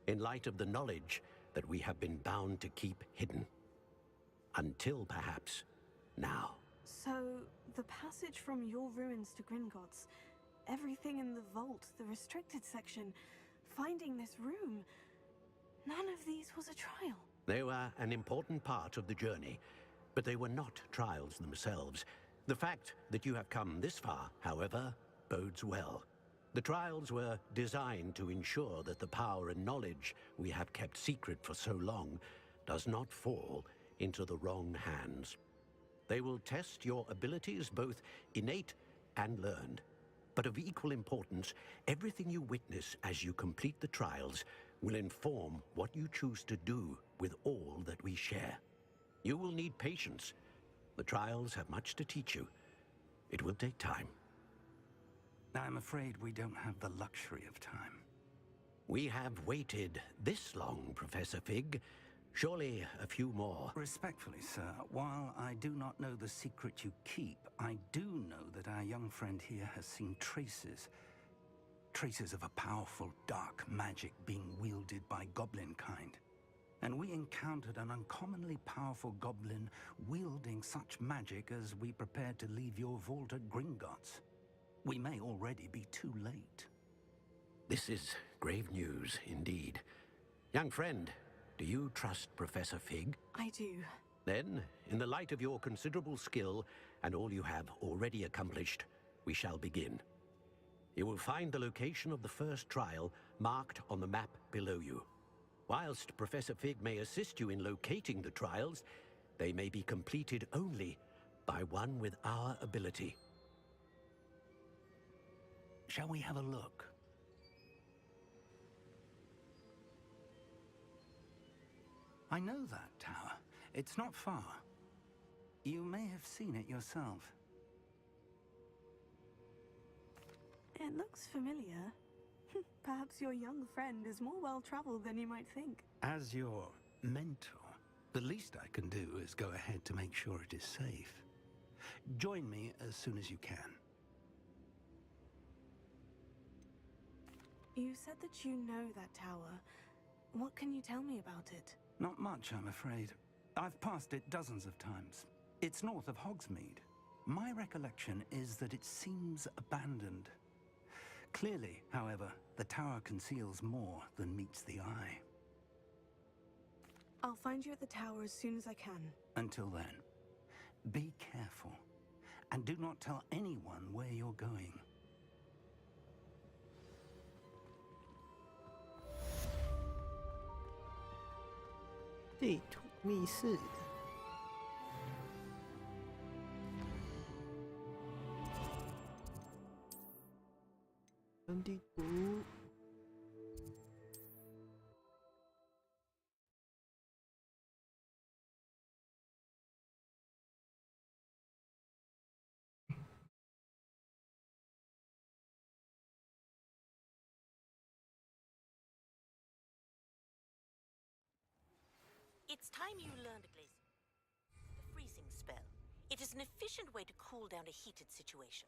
in light of the knowledge that we have been bound to keep hidden. Until perhaps now. So, the passage from your ruins to Gringotts, everything in the vault, the restricted section, finding this room, none of these was a trial. They were an important part of the journey, but they were not trials themselves. The fact that you have come this far, however, bodes well. The trials were designed to ensure that the power and knowledge we have kept secret for so long does not fall into the wrong hands. They will test your abilities, both innate and learned. But of equal importance, everything you witness as you complete the trials will inform what you choose to do with all that we share. You will need patience. The trials have much to teach you. It will take time. I'm afraid we don't have the luxury of time. We have waited this long, Professor Fig. Surely a few more. Respectfully, sir, while I do not know the secret you keep, I do know that our young friend here has seen traces of a powerful dark magic being wielded by goblin kind. And we encountered an uncommonly powerful goblin wielding such magic as we prepared to leave your vault at Gringotts. We may already be too late. This is grave news indeed. Young friend, do you trust Professor Fig? I do. Then, in the light of your considerable skill and all you have already accomplished, we shall begin. You will find the location of the first trial marked on the map below you. Whilst Professor Fig may assist you in locating the trials, they may be completed only by one with our ability. Shall we have a look? I know that tower. It's not far. You may have seen it yourself. It looks familiar. Perhaps your young friend is more well-traveled than you might think. As your mentor, the least I can do is go ahead to make sure it is safe. Join me as soon as you can. You said that you know that tower. What can you tell me about it? Not much, I'm afraid. I've passed it dozens of times. It's north of Hogsmeade. My recollection is that it seems abandoned. Clearly, however, the tower conceals more than meets the eye. I'll find you at the tower as soon as I can. Until then, be careful, and do not tell anyone where you're going.地图密室。跟地图。It's time you learned the freezing spell. It is an efficient way to cool down a heated situation.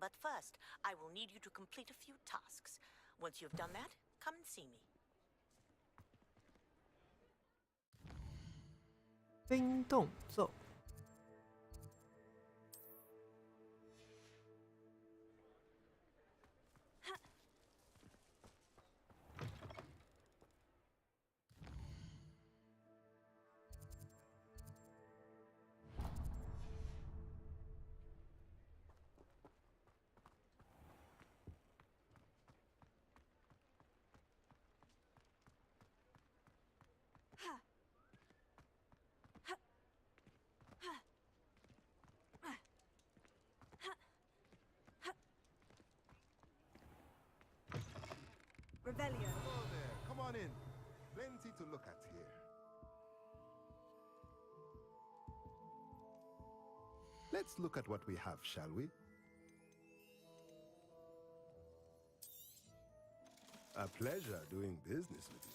But first, I will need you to complete a few tasks. Once you've done that, come and see me. 冰冻咒。Revelio. Hello there. Come on in. Plenty to look at here. Let's look at what we have, shall we? A pleasure doing business with you.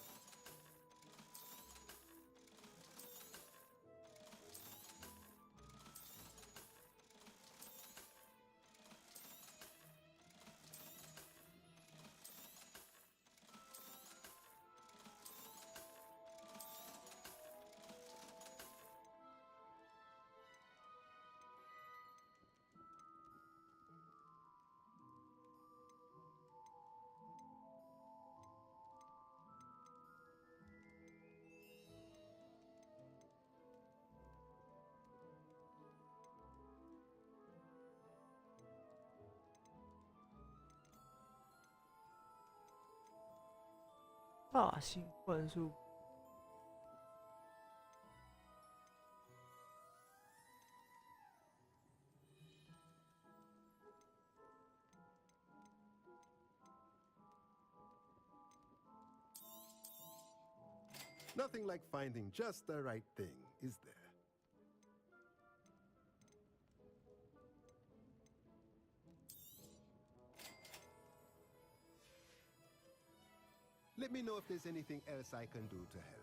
大型幻术。Nothing like finding just the right thing, is there? Let me know if there's anything else I can do to help.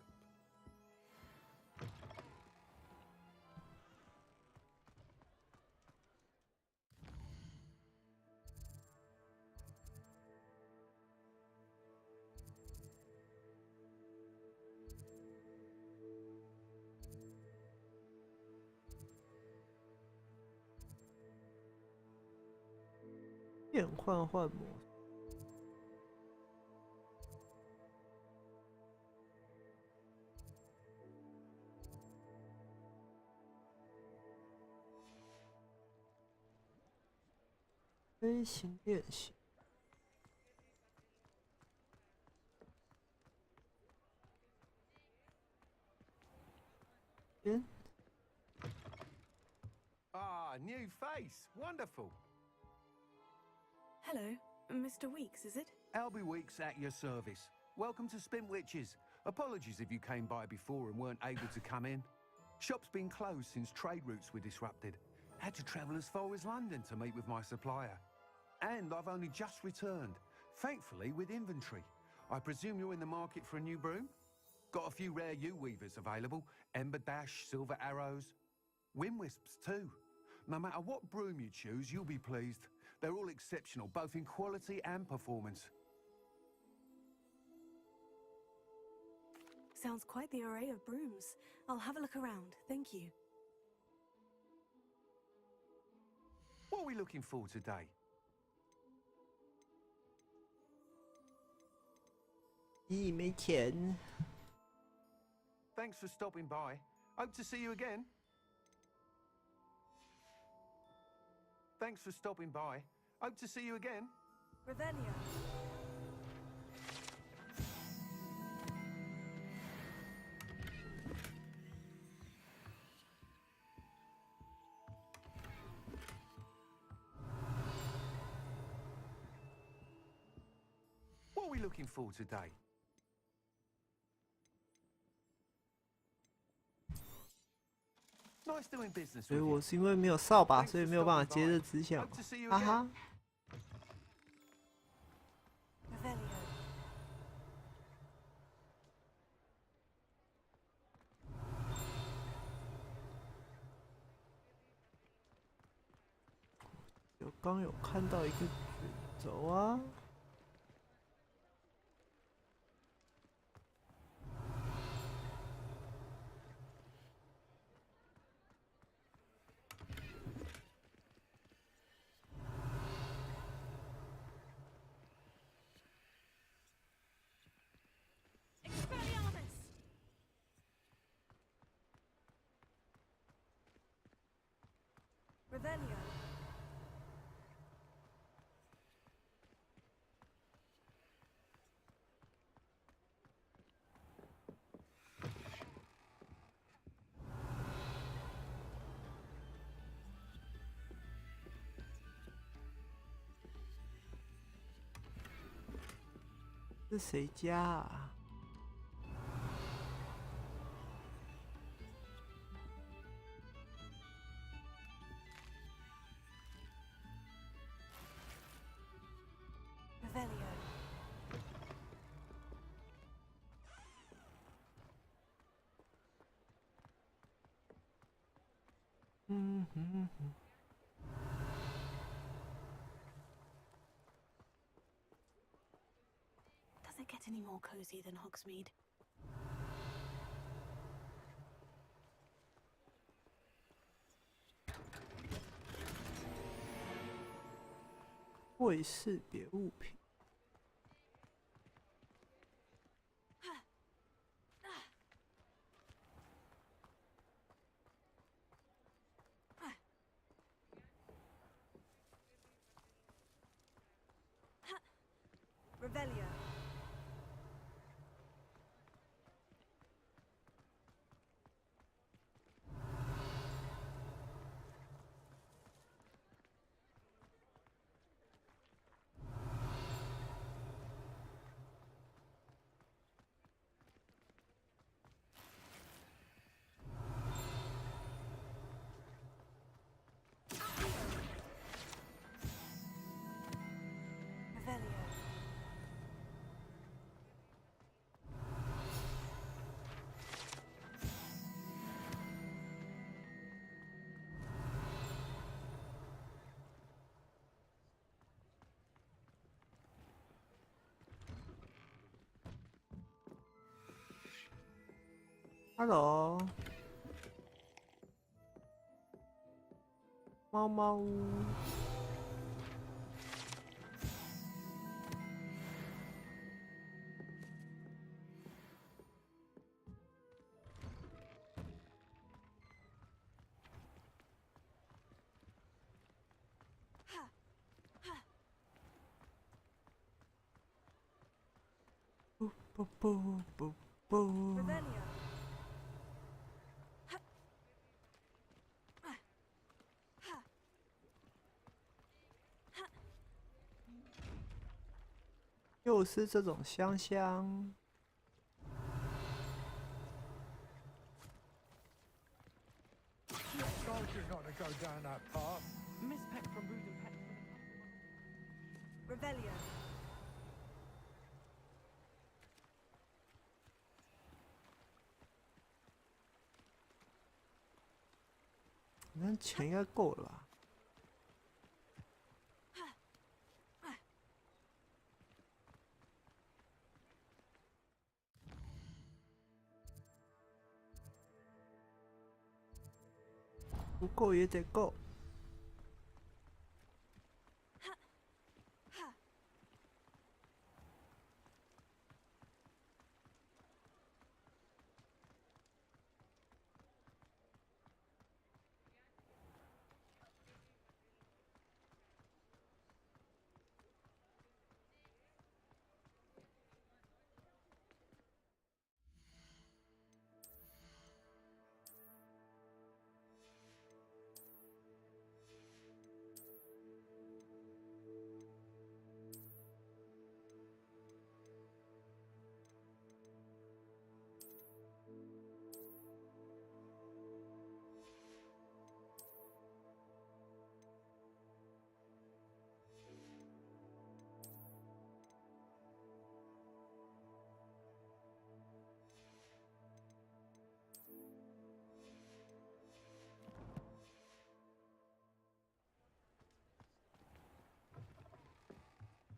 变换模式。飞行练习。Ah, new face. Wonderful. Hello, Mr. Weeks, is it? Albie Weeks at your service. Welcome to Spintwitches. Apologies if you came by before and weren't able to come in. Shop's been closed since trade routes were disrupted. Had to travel as far as London to meet with my supplier. And I've only just returned, thankfully with inventory. I presume you're in the market for a new broom? Got a few rare U-weavers available. Ember Dash, Silver Arrows. Wind Wisps too. No matter what broom you choose, you'll be pleased. They're all exceptional, both in quality and performance. Sounds quite the array of brooms. I'll have a look around, thank you. What are we looking for today? Thanks for stopping by. Hope to see you again. Thanks for stopping by. Hope to see you again. Revelio. What are we looking for today? Nice doing business 所以 with 我 you. 是因为没有扫把，所以没有办法接着只想，哈哈。 刚有看到一个卷轴啊。 Revelio. Revelio 是谁家啊？ Does it get any more cozy than Hogsmeade? 会识别物品。 Revelio. Hello， 猫猫屋。不不不不。 又是这种香香。Revelio. 那钱应该够了吧？ 不够也得够。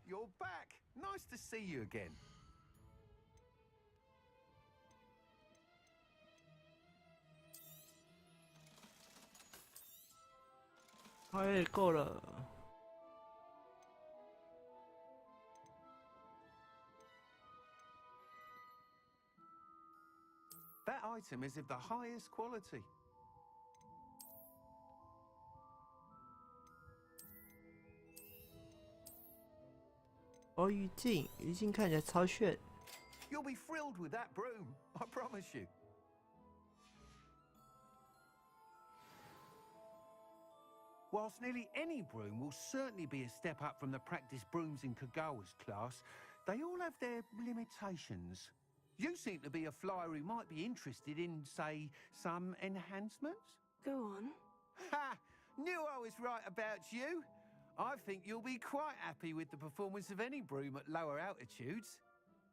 You're back. Nice to see you again. 哎，够了。 That item is of the highest quality. 哦，鱼镜，鱼镜看起来超炫。 You'll be thrilled with that broom, I promise you. Whilst nearly any broom will certainly be a step up from the practice brooms in Kagawa's class, they all have their limitations. You seem to be a flyer who might be interested in, say, some enhancements? Go on. Ha! Knew I was right about you. I think you'll be quite happy with the performance of any broom at lower altitudes.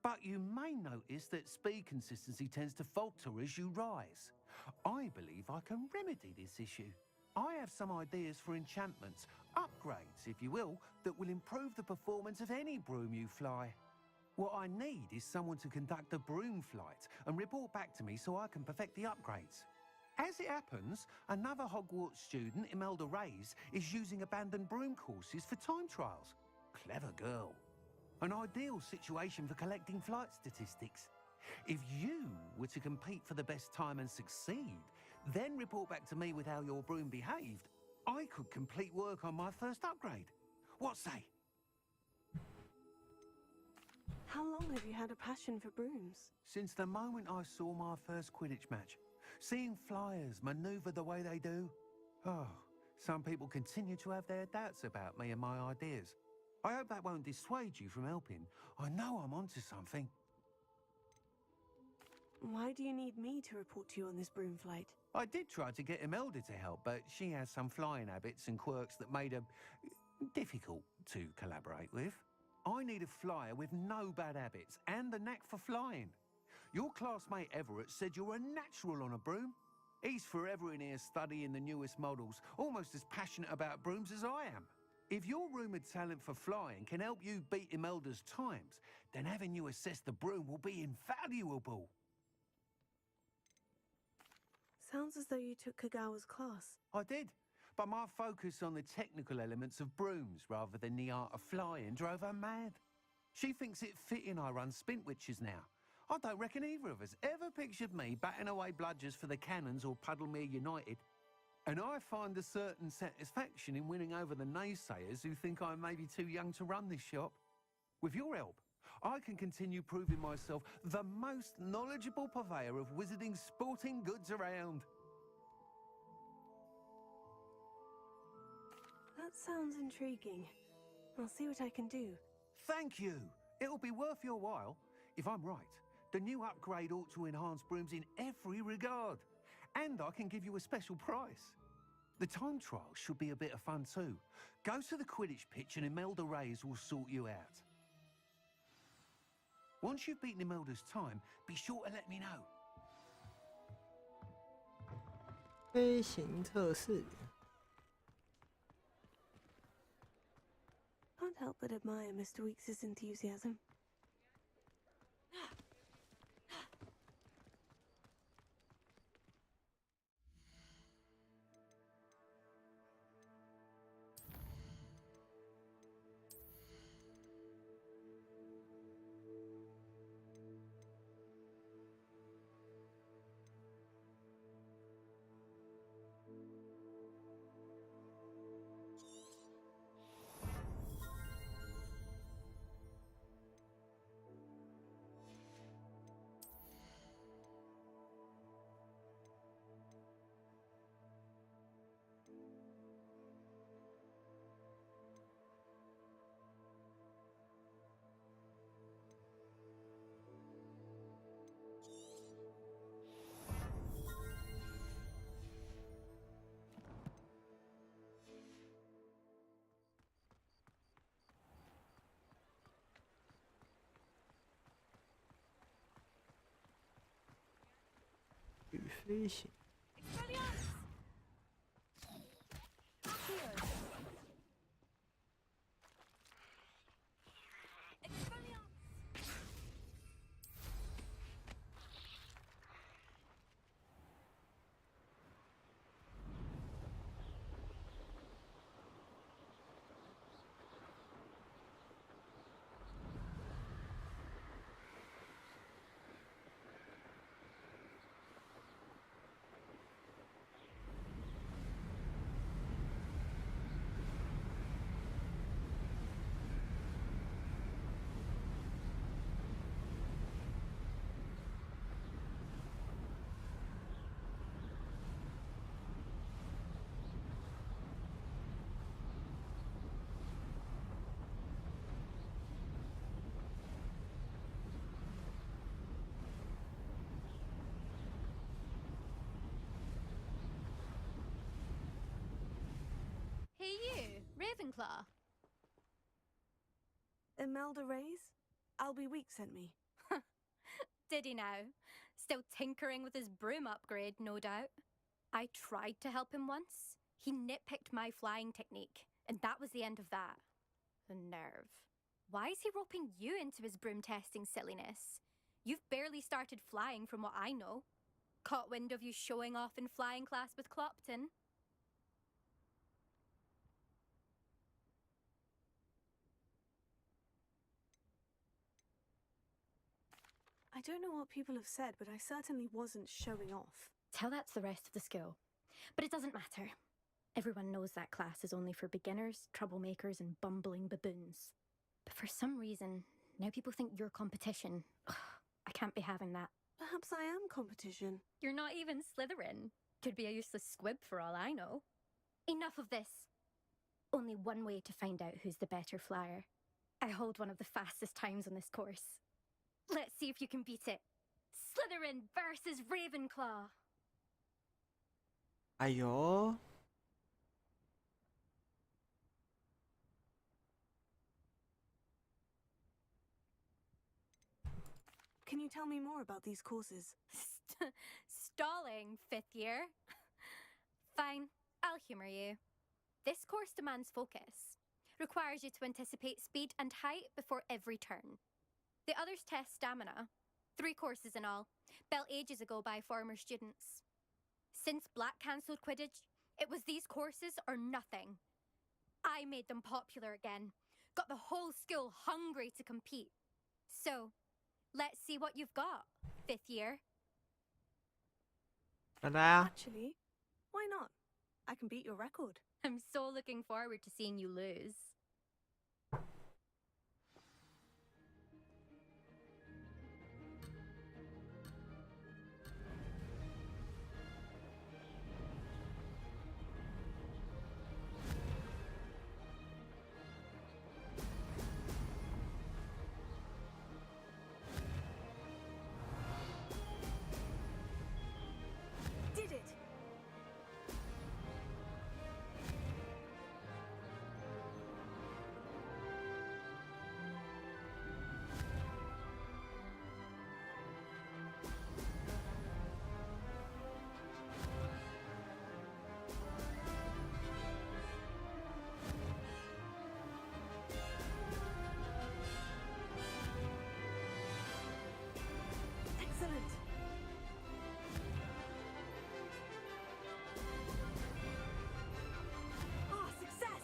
But you may notice that speed consistency tends to falter as you rise. I believe I can remedy this issue. I have some ideas for enchantments, upgrades, if you will, that will improve the performance of any broom you fly. What I need is someone to conduct a broom flight and report back to me so I can perfect the upgrades. As it happens, another Hogwarts student, Imelda Reyes, is using abandoned broom courses for time trials. Clever girl. An ideal situation for collecting flight statistics. If you were to compete for the best time and succeed, then report back to me with how your broom behaved, I could complete work on my first upgrade. What say? How long have you had a passion for brooms? Since the moment I saw my first Quidditch match. Seeing flyers maneuver the way they do. Oh, some people continue to have their doubts about me and my ideas. I hope that won't dissuade you from helping. I know I'm onto something. Why do you need me to report to you on this broom flight? I did try to get Imelda to help, but she has some flying habits and quirks that made her difficult to collaborate with. I need a flyer with no bad habits and the knack for flying. Your classmate Everett said you're a natural on a broom. He's forever in here studying the newest models, almost as passionate about brooms as I am. If your rumoured talent for flying can help you beat Imelda's times, then having you assess the broom will be invaluable. Sounds as though you took Kagawa's class. I did, but my focus on the technical elements of brooms rather than the art of flying drove her mad. She thinks it fitting I run Spintwitches now. I don't reckon either of us ever pictured me batting away bludgers for the Cannons or Puddlemere United. And I find a certain satisfaction in winning over the naysayers who think I may be too young to run this shop. With your help, I can continue proving myself the most knowledgeable purveyor of wizarding sporting goods around. That sounds intriguing. I'll see what I can do. Thank you. It'll be worth your while. If I'm right, the new upgrade ought to enhance brooms in every regard. And I can give you a special price. The time trial should be a bit of fun too. Go to the Quidditch pitch and Imelda Reyes will sort you out. Once you've beaten Imelda's time, be sure to let me know. 飞行测试。 Can't help but admire Mr. Weeks' enthusiasm.飞行。 Hey you, Ravenclaw. Imelda Reyes? Albie Weeks sent me. Did he now? Still tinkering with his broom upgrade, no doubt. I tried to help him once. He nitpicked my flying technique, and that was the end of that. The nerve. Why is he roping you into his broom testing silliness? You've barely started flying from what I know. Caught wind of you showing off in flying class with Clopton. I don't know what people have said, but I certainly wasn't showing off. Tell that to the rest of the school. But it doesn't matter. Everyone knows that class is only for beginners, troublemakers, and bumbling baboons. But for some reason, now people think you're competition. I can't be having that. Perhaps I am competition. You're not even Slytherin. Could be a useless squib for all I know. Enough of this. Only one way to find out who's the better flyer. I hold one of the fastest times on this course. Let's see if you can beat it. Slytherin versus Ravenclaw. 哎呦！ Can you tell me more about these courses? Stalling, 5th year. Fine, I'll humor you. This course demands focus. Requires you to anticipate speed and height before every turn. The others test stamina. 3 courses in all, built ages ago by former students. Since Black cancelled Quidditch, it was these courses or nothing. I made them popular again, got the whole school hungry to compete. So, let's see what you've got, 5th year. Actually, why not? I can beat your record. I'm so looking forward to seeing you lose. Did it! Excellent! Ah, success!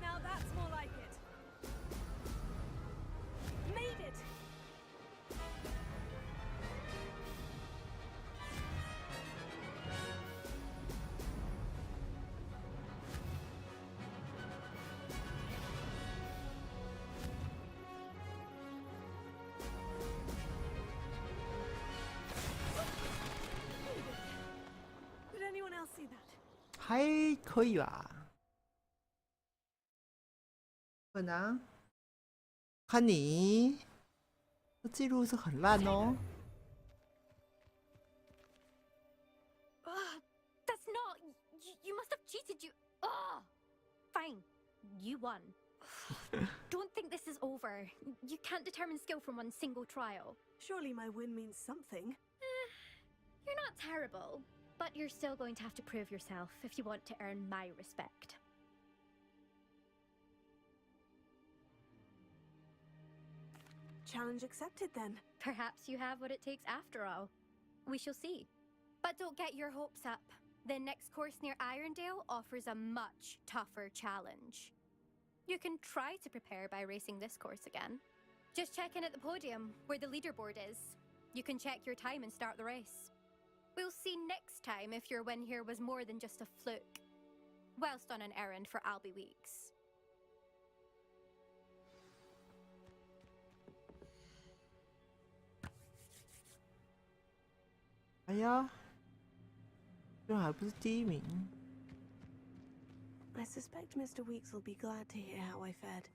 Now that's more like it. Made it! Did anyone else see that? 还可以吧。可能看你，这记录是很烂哦。 That's not. You must have cheated. Fine. You won. Don't think this is over. You can't determine skill from one single trial. Surely my win means something. You're not terrible, but you're still going to have to prove yourself if you want to earn my respect. Challenge accepted then. Perhaps you have what it takes after all. We shall see. But don't get your hopes up. The next course near Irondale offers a much tougher challenge. You can try to prepare by racing this course again. Just check in at the podium, where the leaderboard is. You can check your time and start the race. We'll see next time if your win here was more than just a fluke. Whilst on an errand for Albie Weeks. 哎呀，居然还不是第一名。 I suspect Mr. Weeks will be glad to hear how I fared.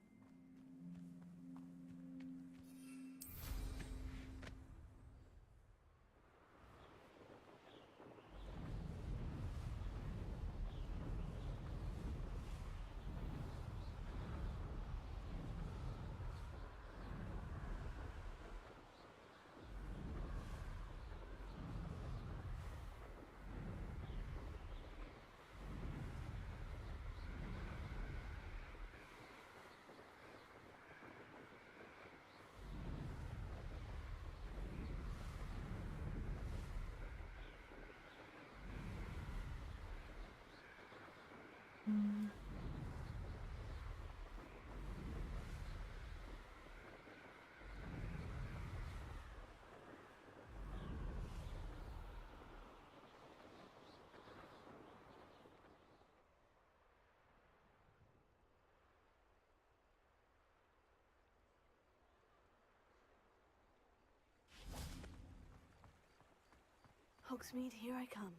Hogsmeade, here I come.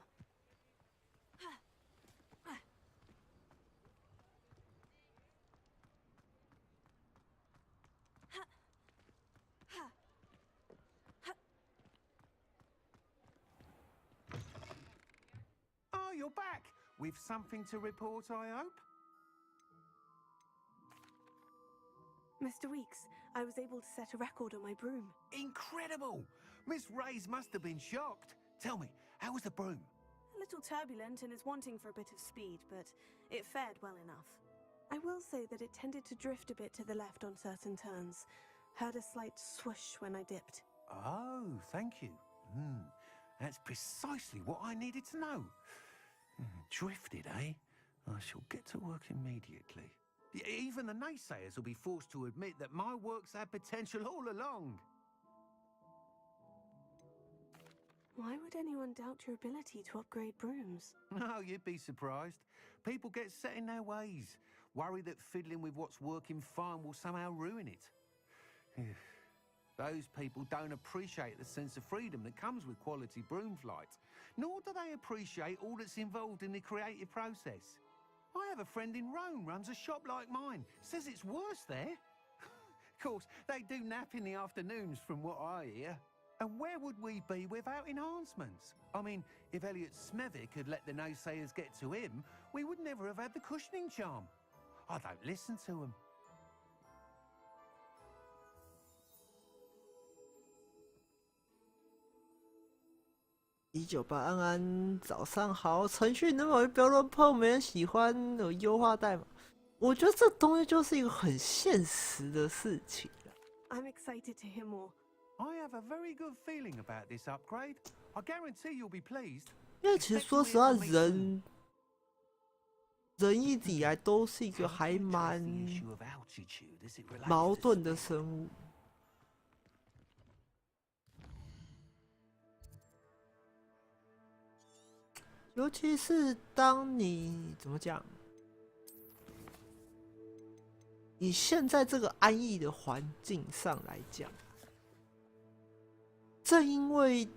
Oh, you're back! With something to report, I hope? Mr. Weeks, I was able to set a record on my broom. Incredible! Miss Reyes must have been shocked. Tell me, how was the broom? A little turbulent and is wanting for a bit of speed, but it fared well enough. I will say that it tended to drift a bit to the left on certain turns. Heard a slight swoosh when I dipped. Oh, thank you. That's precisely what I needed to know. Drifted, eh? I shall get to work immediately. Even the naysayers will be forced to admit that my work's had potential all along. Why would anyone doubt your ability to upgrade brooms? No, you'd be surprised. People get set in their ways, worry that fiddling with what's working fine will somehow ruin it. Those people don't appreciate the sense of freedom that comes with quality broom flight, nor do they appreciate all that's involved in the creative process. I have a friend in Rome runs a shop like mine, says it's worse there. Of course, they do nap in the afternoons from what I hear. And where would we be without enhancements? I mean, if Elliot Smethwick had let the naysayers get to him, we would never have had the cushioning charm. I don't listen to them. 198安安，早上好。程序能否不要乱碰？没人喜欢，有优化代码。我觉得这东西就是一个很现实的事情。I'm excited to hear more. I have a very good feeling about this upgrade. I guarantee you'll be pleased. 因为其实说实话，人一直以来都是一个还蛮矛盾的生物。尤其是当你怎么讲，以现在这个安逸的环境上来讲，正因为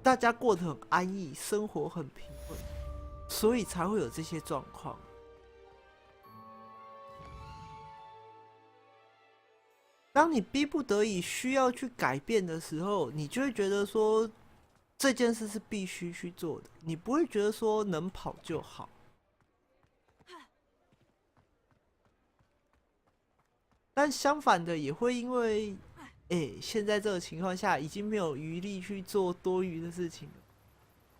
大家过得很安逸，生活很平稳，所以才会有这些状况。当你逼不得已需要去改变的时候，你就会觉得说这件事是必须去做的，你不会觉得说能跑就好。但相反的，也会因为现在这个情况下已经没有余力去做多余的事情了，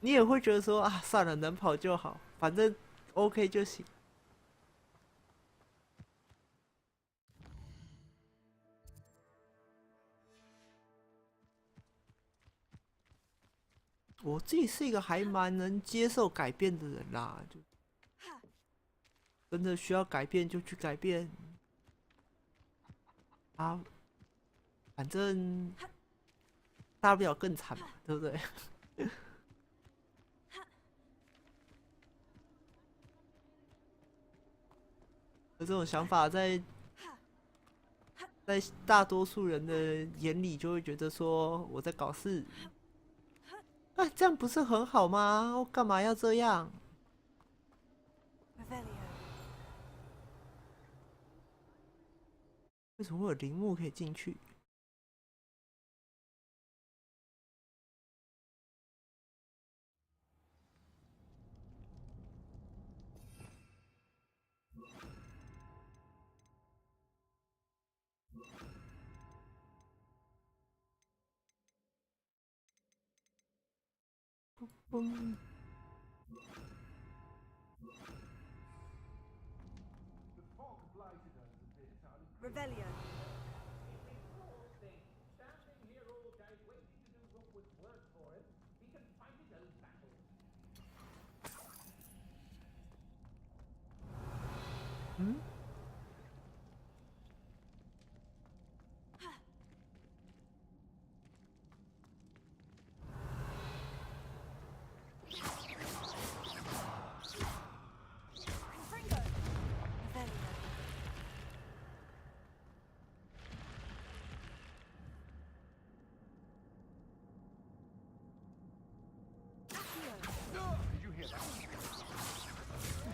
你也会觉得说啊，算了，能跑就好，反正 OK 就行。我自己是一个还蛮能接受改变的人啦，就真的需要改变就去改变啊，反正大不了更惨嘛，对不对？有这种想法在大多数人的眼里，就会觉得说我在搞事。哎，这样不是很好吗？我干嘛要这样？为什么会有陵墓可以进去？Revelio.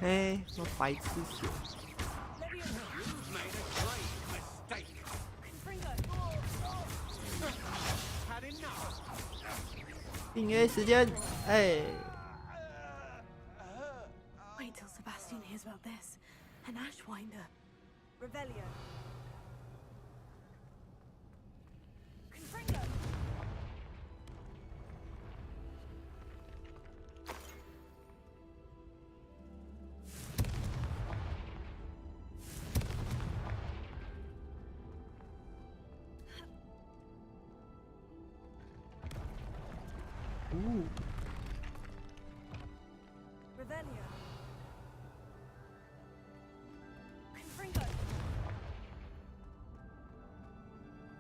哎，我白痴血！定 A 时间，哎。Wait till Sebastian hears about this. An Ashwinder. Revelio. Revelio. Confringo.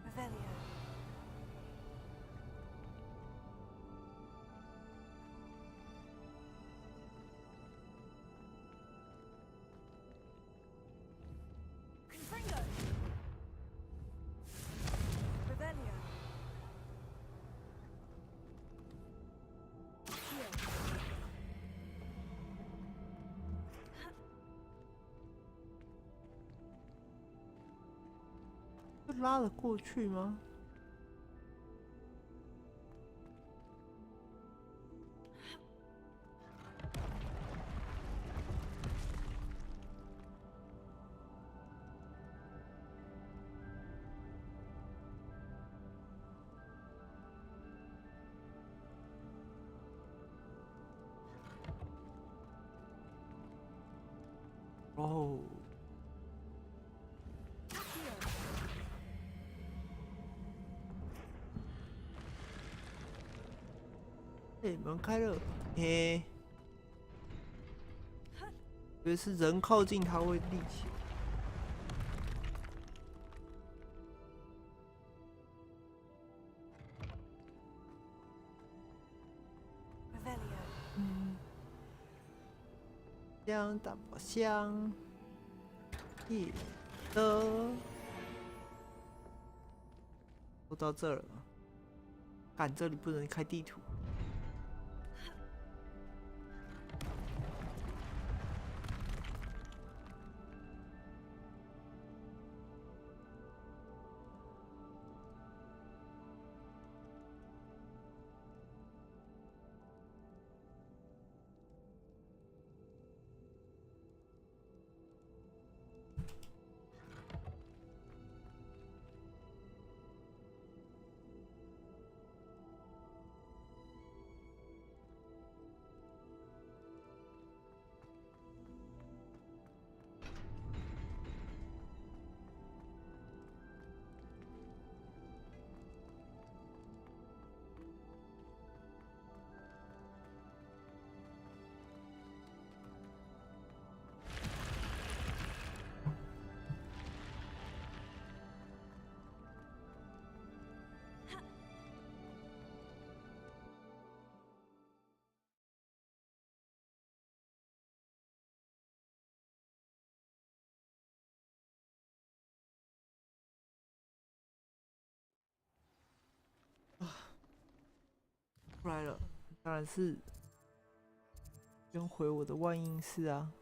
Revelio. Confringo. Revelio. Heal. 拉得过去吗？哦。门开了，以为是人靠近它会立起。香大宝箱，的，都到这了，赶这里不能开地图。出来了，当然是先回我的万应室啊。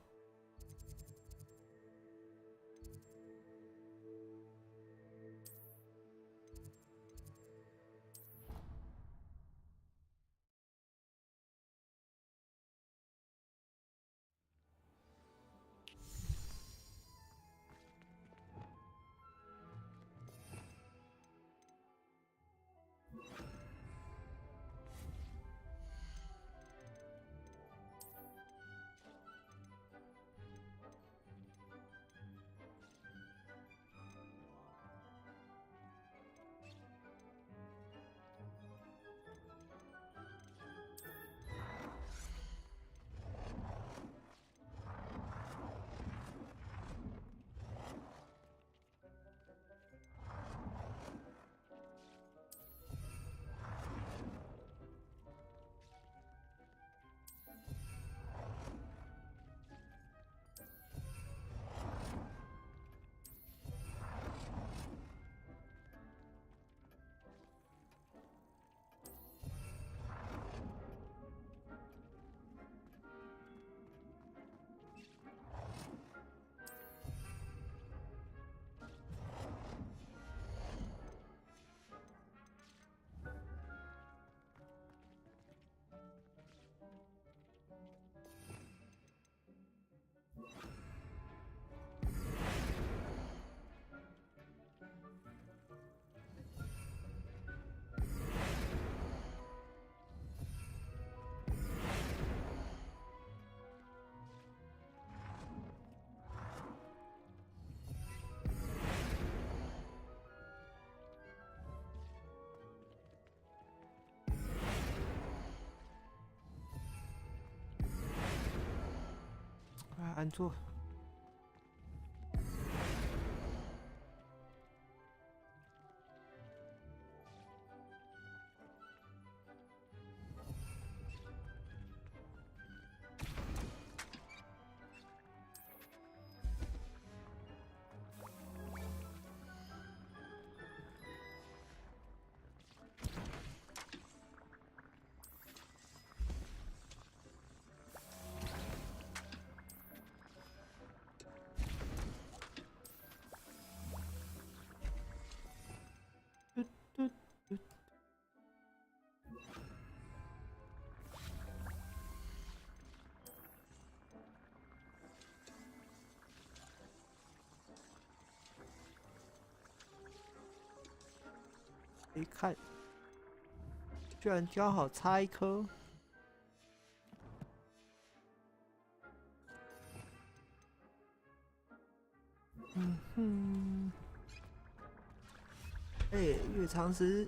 按错。一看，居然刚好差一颗。嗯哼，越长时。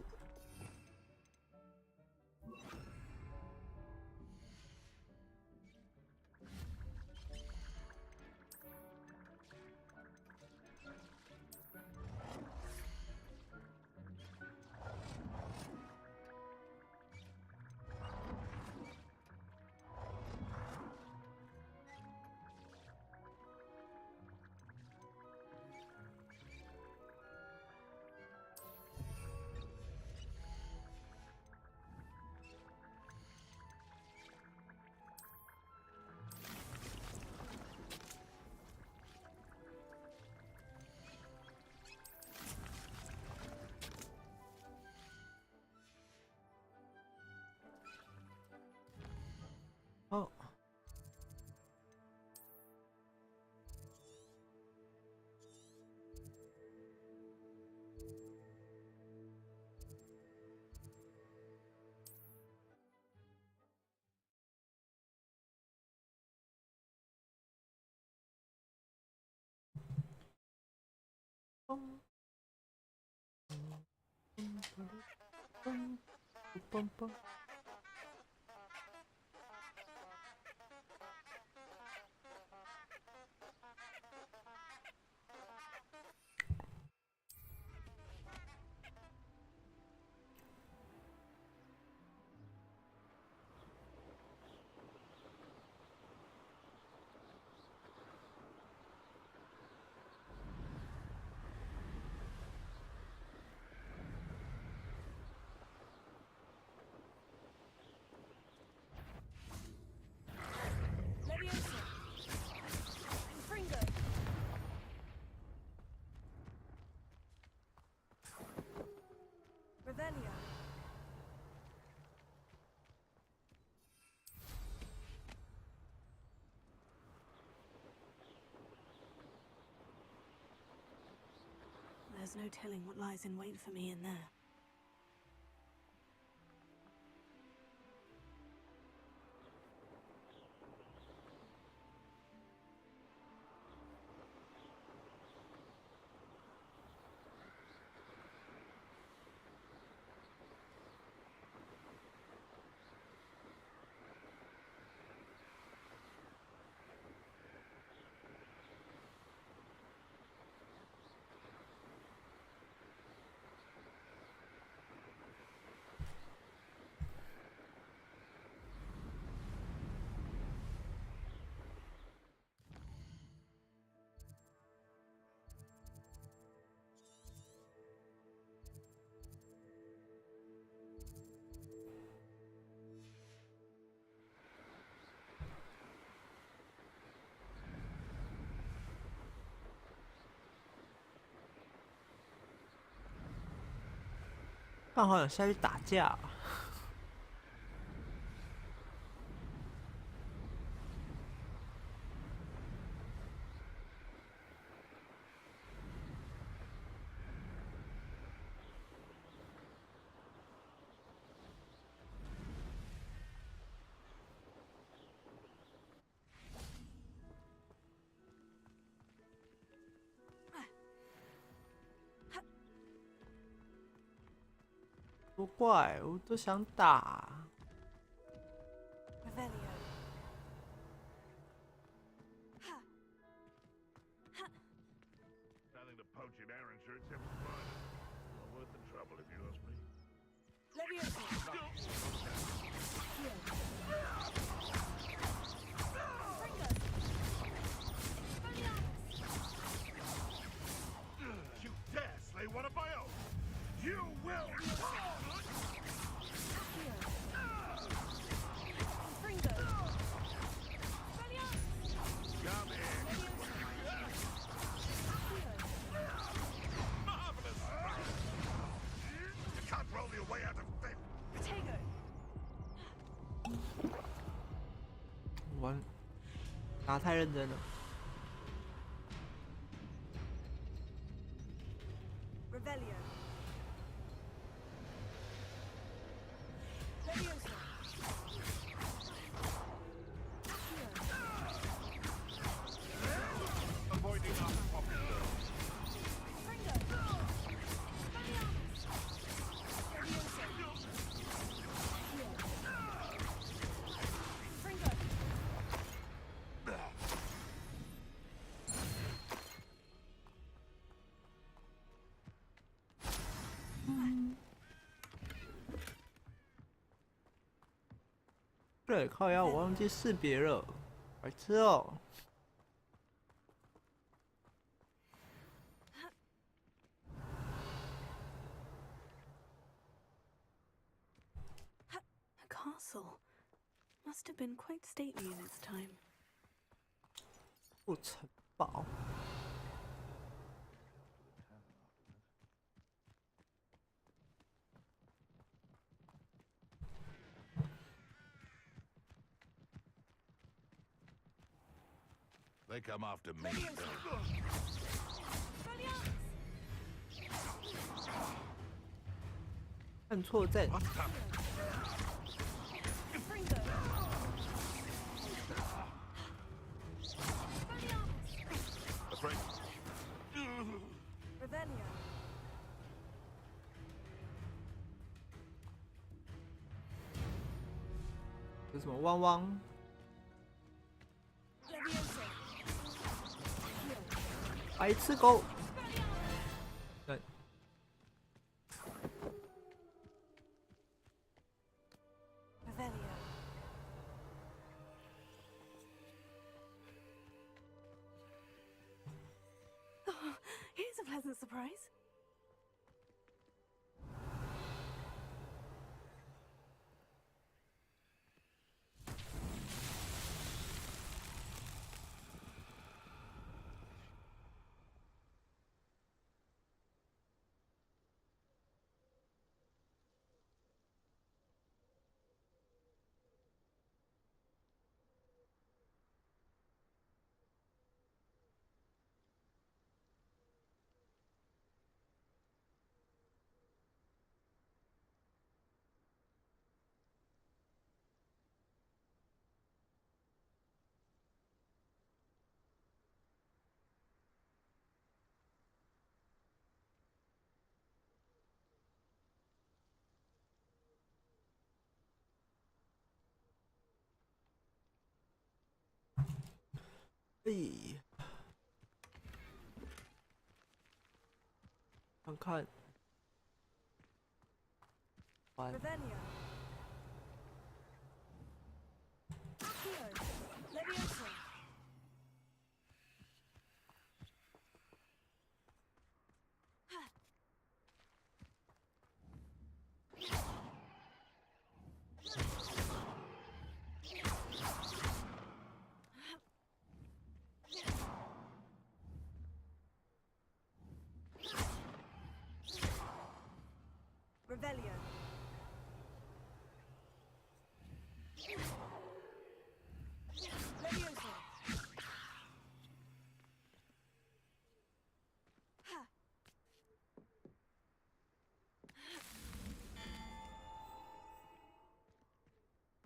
哦，嘣。There's no telling what lies in wait for me in there. 但好想下去打架。不怪，我都想打。You dare slay one of my own! You will! Marvelous! You can't roll your way out of this! 玩打太认真了。Revelio. Avoiding unpopular. There. 对，靠腰，我忘记识别了，白痴哦。A castle must have been quite stately in its time. 不城堡。They come after me. 按错键。 Afraid. Revelio. 有什么汪汪？ 白痴狗。对。 Revelio. Oh, here's a pleasant surprise.哎，看看，完。 Revelio. Accio. Leviosa. Revelio. Leviosa. Ha.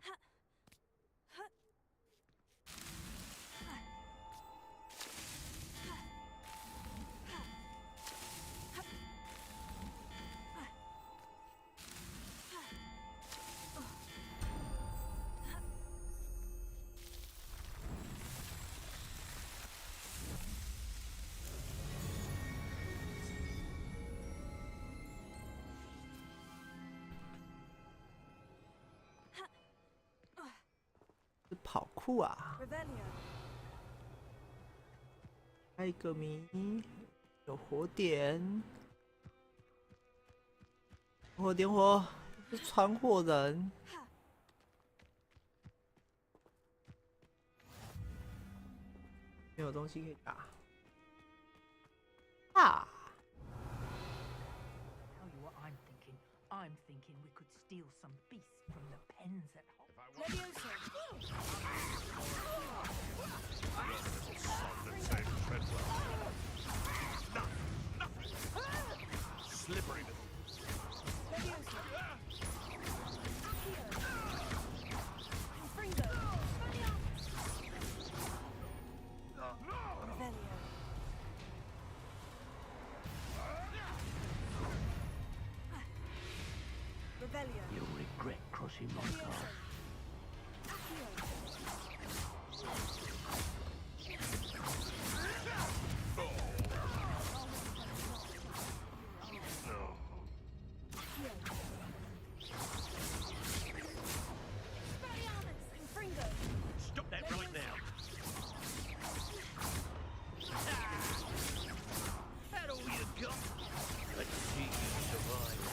Ha. Ha. 跑酷啊！开一个谜，有火点，火点火，是传火人。没有东西可以打。啊！ Tell you what I'm thinking. I'm thinking we could steal some beasts from the pens at home. Slippery. You'll regret crossing my path. Stop that right now. That all you got? Let's see you survive.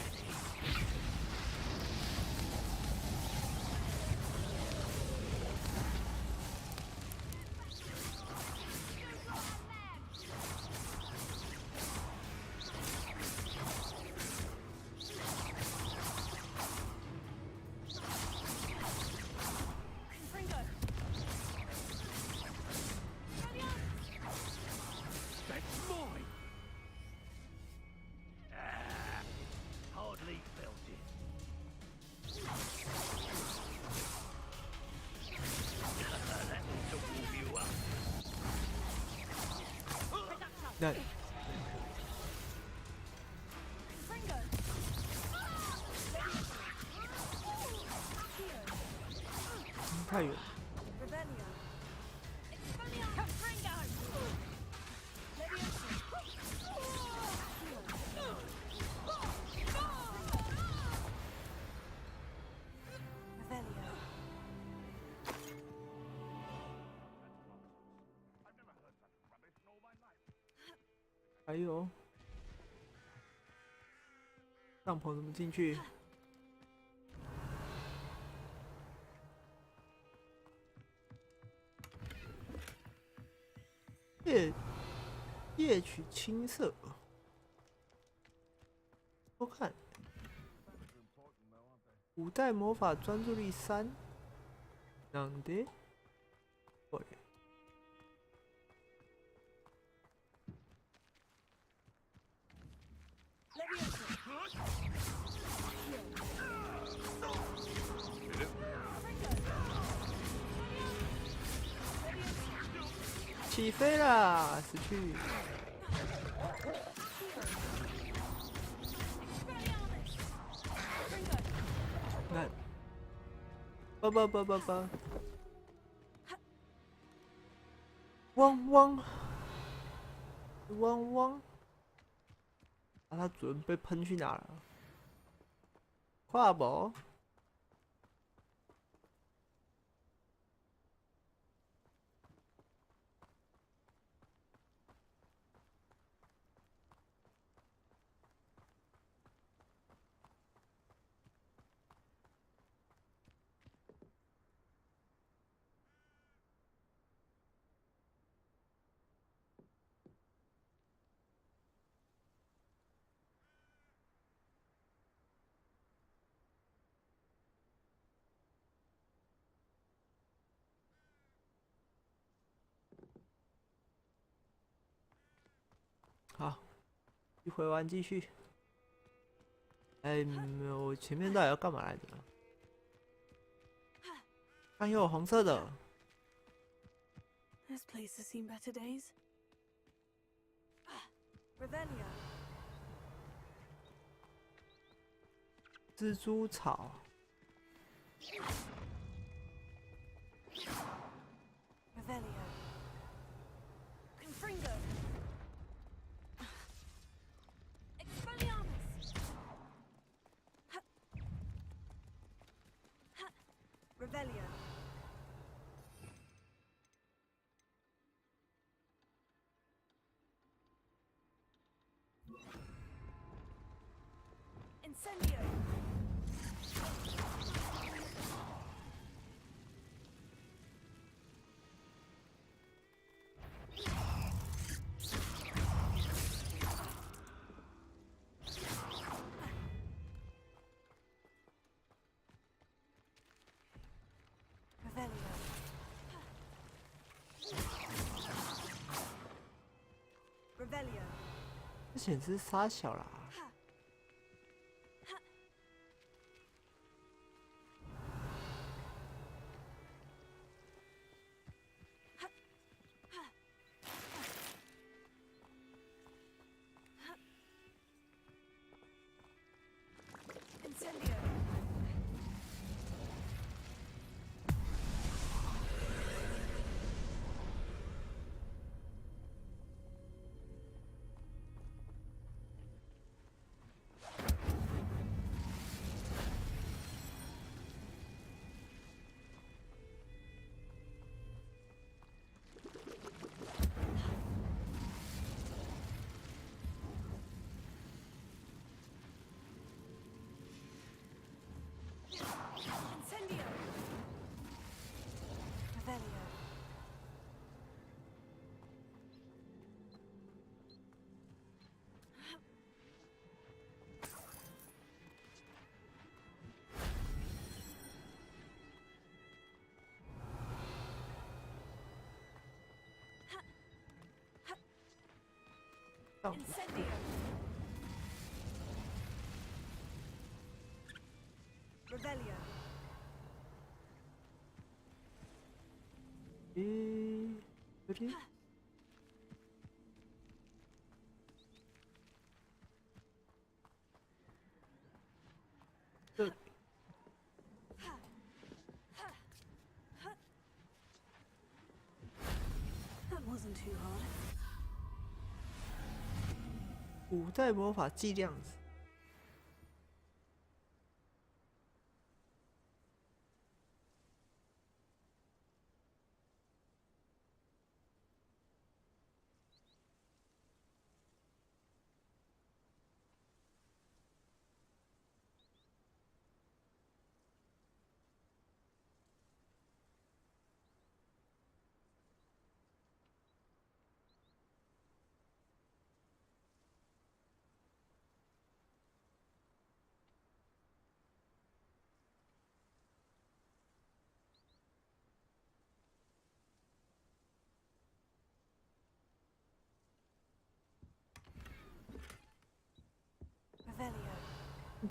That's mine! Hardly felt it. That ought to warm you up. No. 太远。还有帐篷怎么进去？夜曲青色，多看。古代魔法专注力3，なんで？これ。起飞啦！死去！那，吧！汪！啊，他主人被喷去哪了？跨不？好，一回完继续。我前面到底要干嘛来着？看又有红色的。This place has seen better days. Revelio. 蜘蛛草。Revelio. Confringo. Revelio. Incendio. Revelio. 这简直是傻小啦！ Incendio. Incendio. Revelio. Incendio. Revelio. 有点。这 That wasn't too hard. 古代魔法剂量子。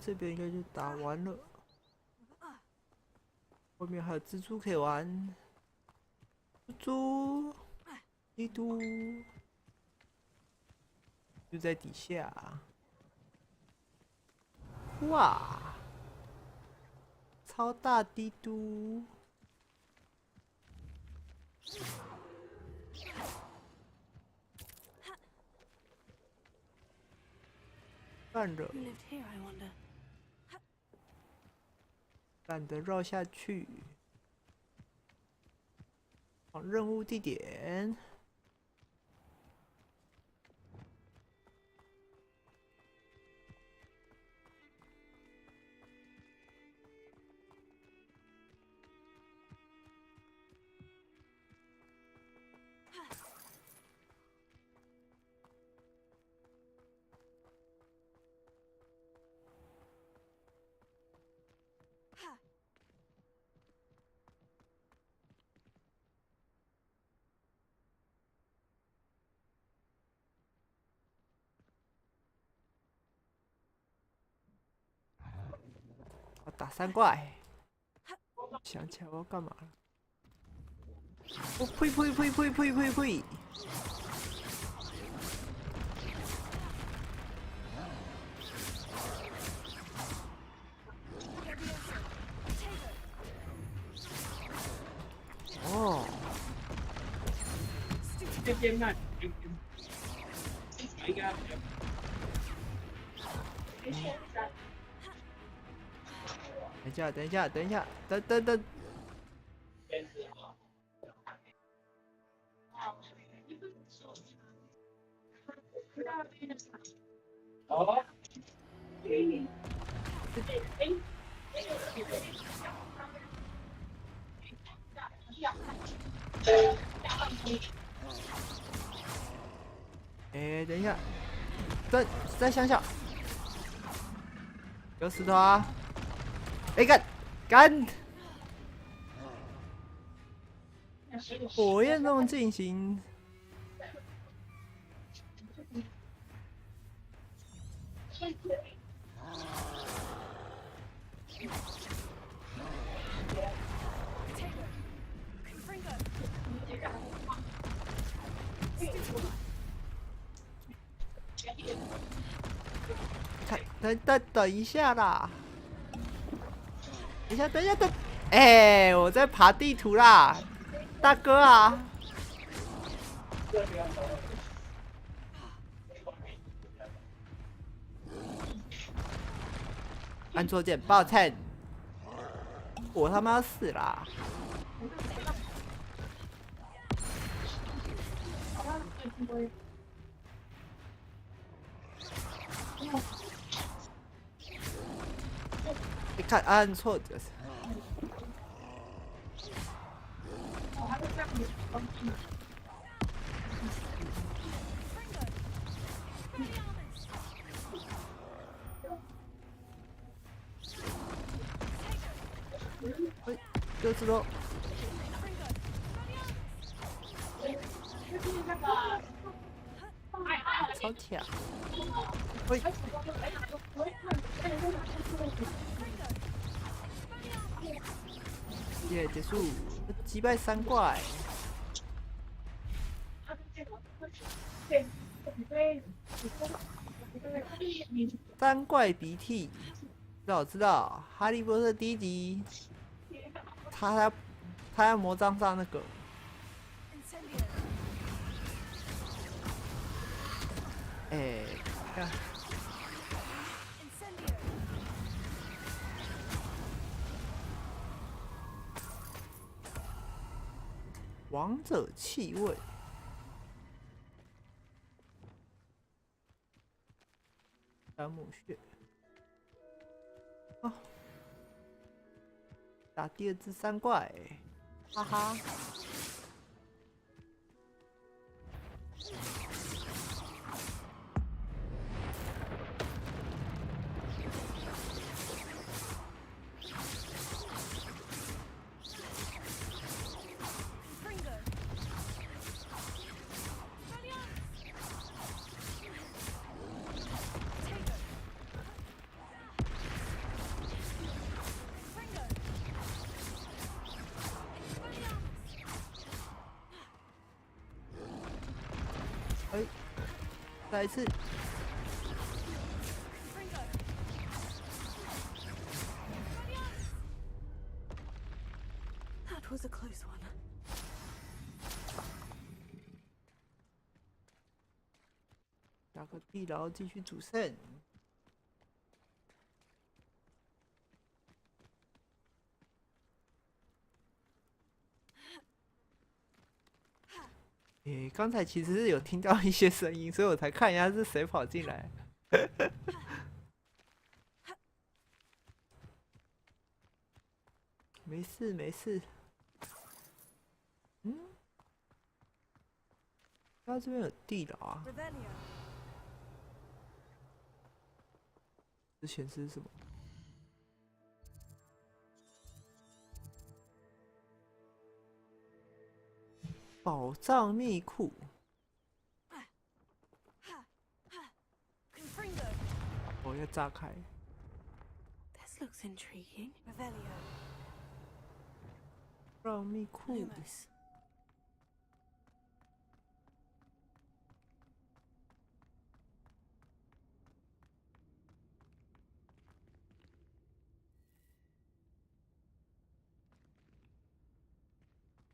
这边应该就打完了，后面还有蜘蛛可以玩。蜘蛛，滴嘟，就在底下。哇，超大滴嘟！慢着。 懒得绕下去，往任务地点。我打3怪，想起来我要干嘛了？我呸呸呸呸呸呸呸！哦，这边慢，应该。 等一下，等一下，等一下，等。哦。哎，等一下，再想想，有石头啊！哎，干！火焰中进行。等一下啦！等一下，哎，我在爬地图啦，大哥啊！按错键，抱歉，我他妈要死啦！你看，按错键。哎，就是咯。超强！喂！耶，结束，击败3怪。3怪鼻涕，知道，哈利波特第1集，他在魔杖上那个。哎，看。王者气味。山姆穴。哦，打第2只3怪，哈哈。哎，再一次。That was a close one. 打个地牢继续主胜。诶，刚才其实是有听到一些声音，所以我才看一下是谁跑进来。没事没事。嗯，他这边有地牢啊。这显示是什么？宝藏密库。我要炸开。This looks intriguing. Revelio. 宝藏密库。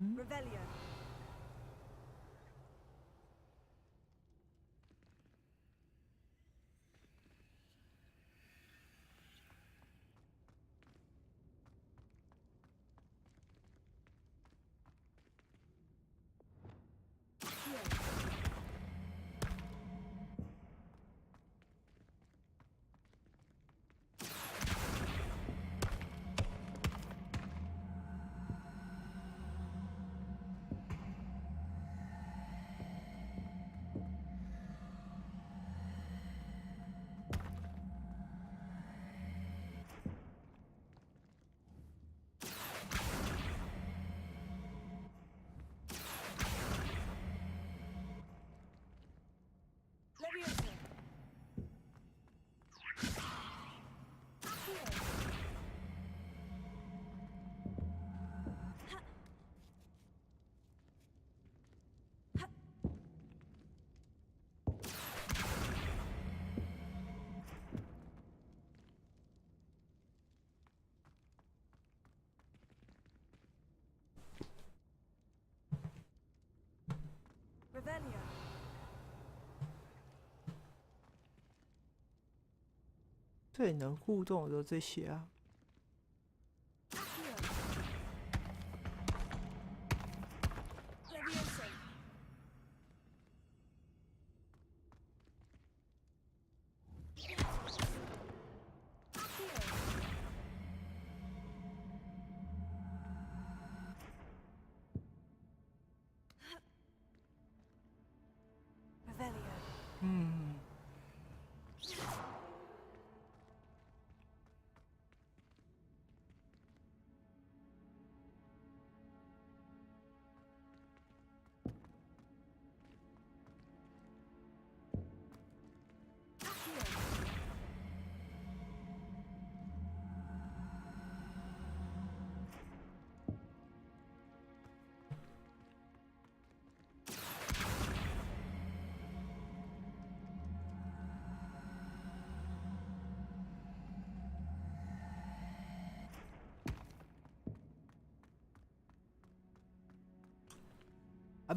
Revelio. 对，能互动的都这些啊。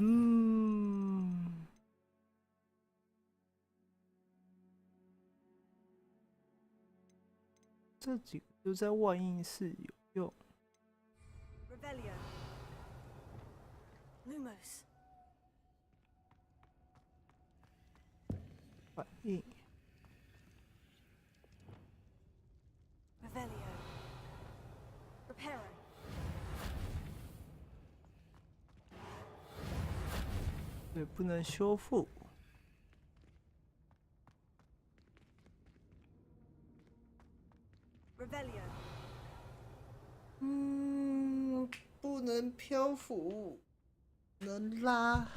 嗯。这几个就在万应室有用。Revelio. Lumos. 反应。Revelio. Reparo. 对，不能修复。Revelio. 不能漂浮，能拉。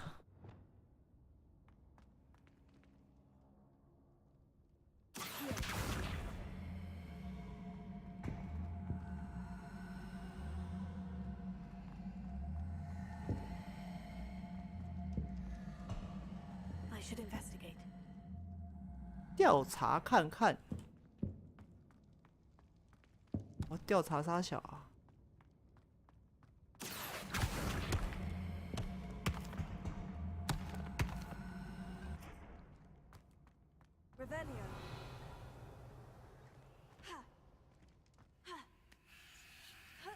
I should investigate. 调查看看。我调查啥小啊？ Revelio. Ha. Ha. Ha.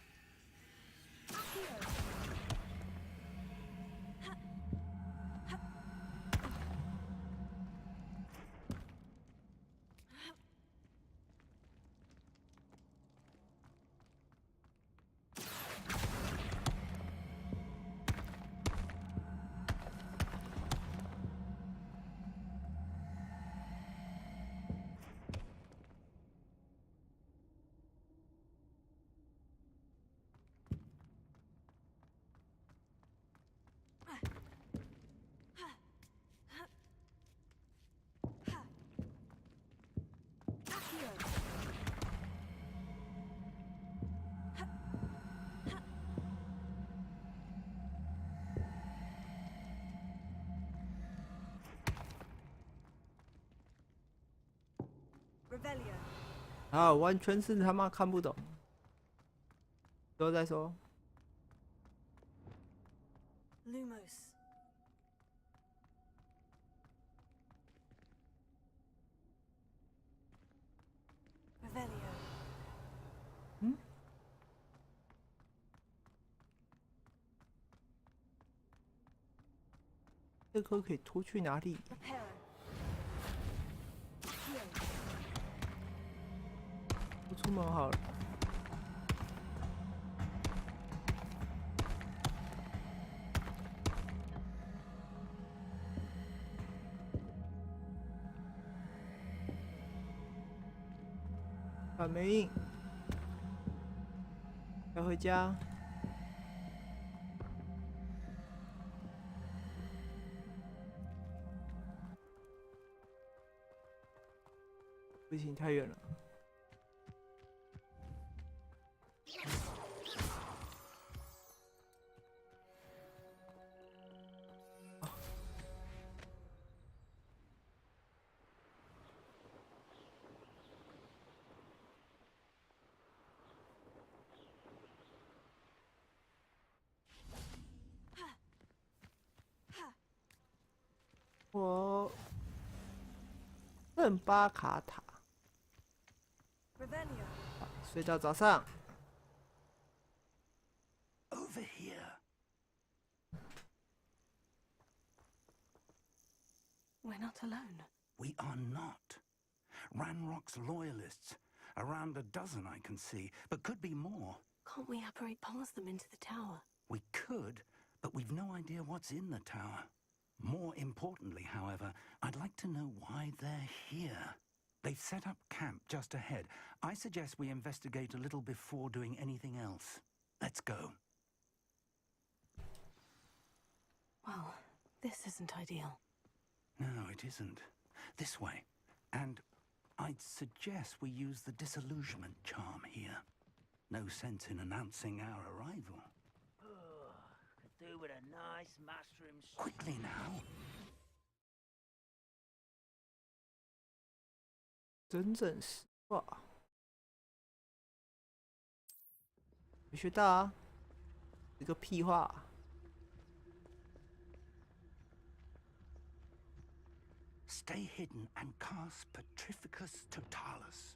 Accio. Ha. Ha. Revelio. 啊，完全是他妈看不懂。之后再说。 Lumos. Revelio. 这颗可以拖去哪里？ Reparo. 我出门好了。反没印，要回家。不行，太远了。 我圣巴卡塔， Revelio. 睡到早上。 Over here. We're not alone. We are not. Ranrock's loyalists. Around a dozen I can see, but could be more. Can't we apparate past them into the tower? We could, but we've no idea what's in the tower. More importantly, however, I'd like to know why they're here. They've set up camp just ahead. I suggest we investigate a little before doing anything else. Let's go. Well, this isn't ideal. No, it isn't. This way. And I'd suggest we use the disillusionment charm here. No sense in announcing our arrival. Could do with a nice mushroom soup. Quickly now. 整整实话，没学到啊！这个屁话。 Stay hidden and cast Petrificus Totalis.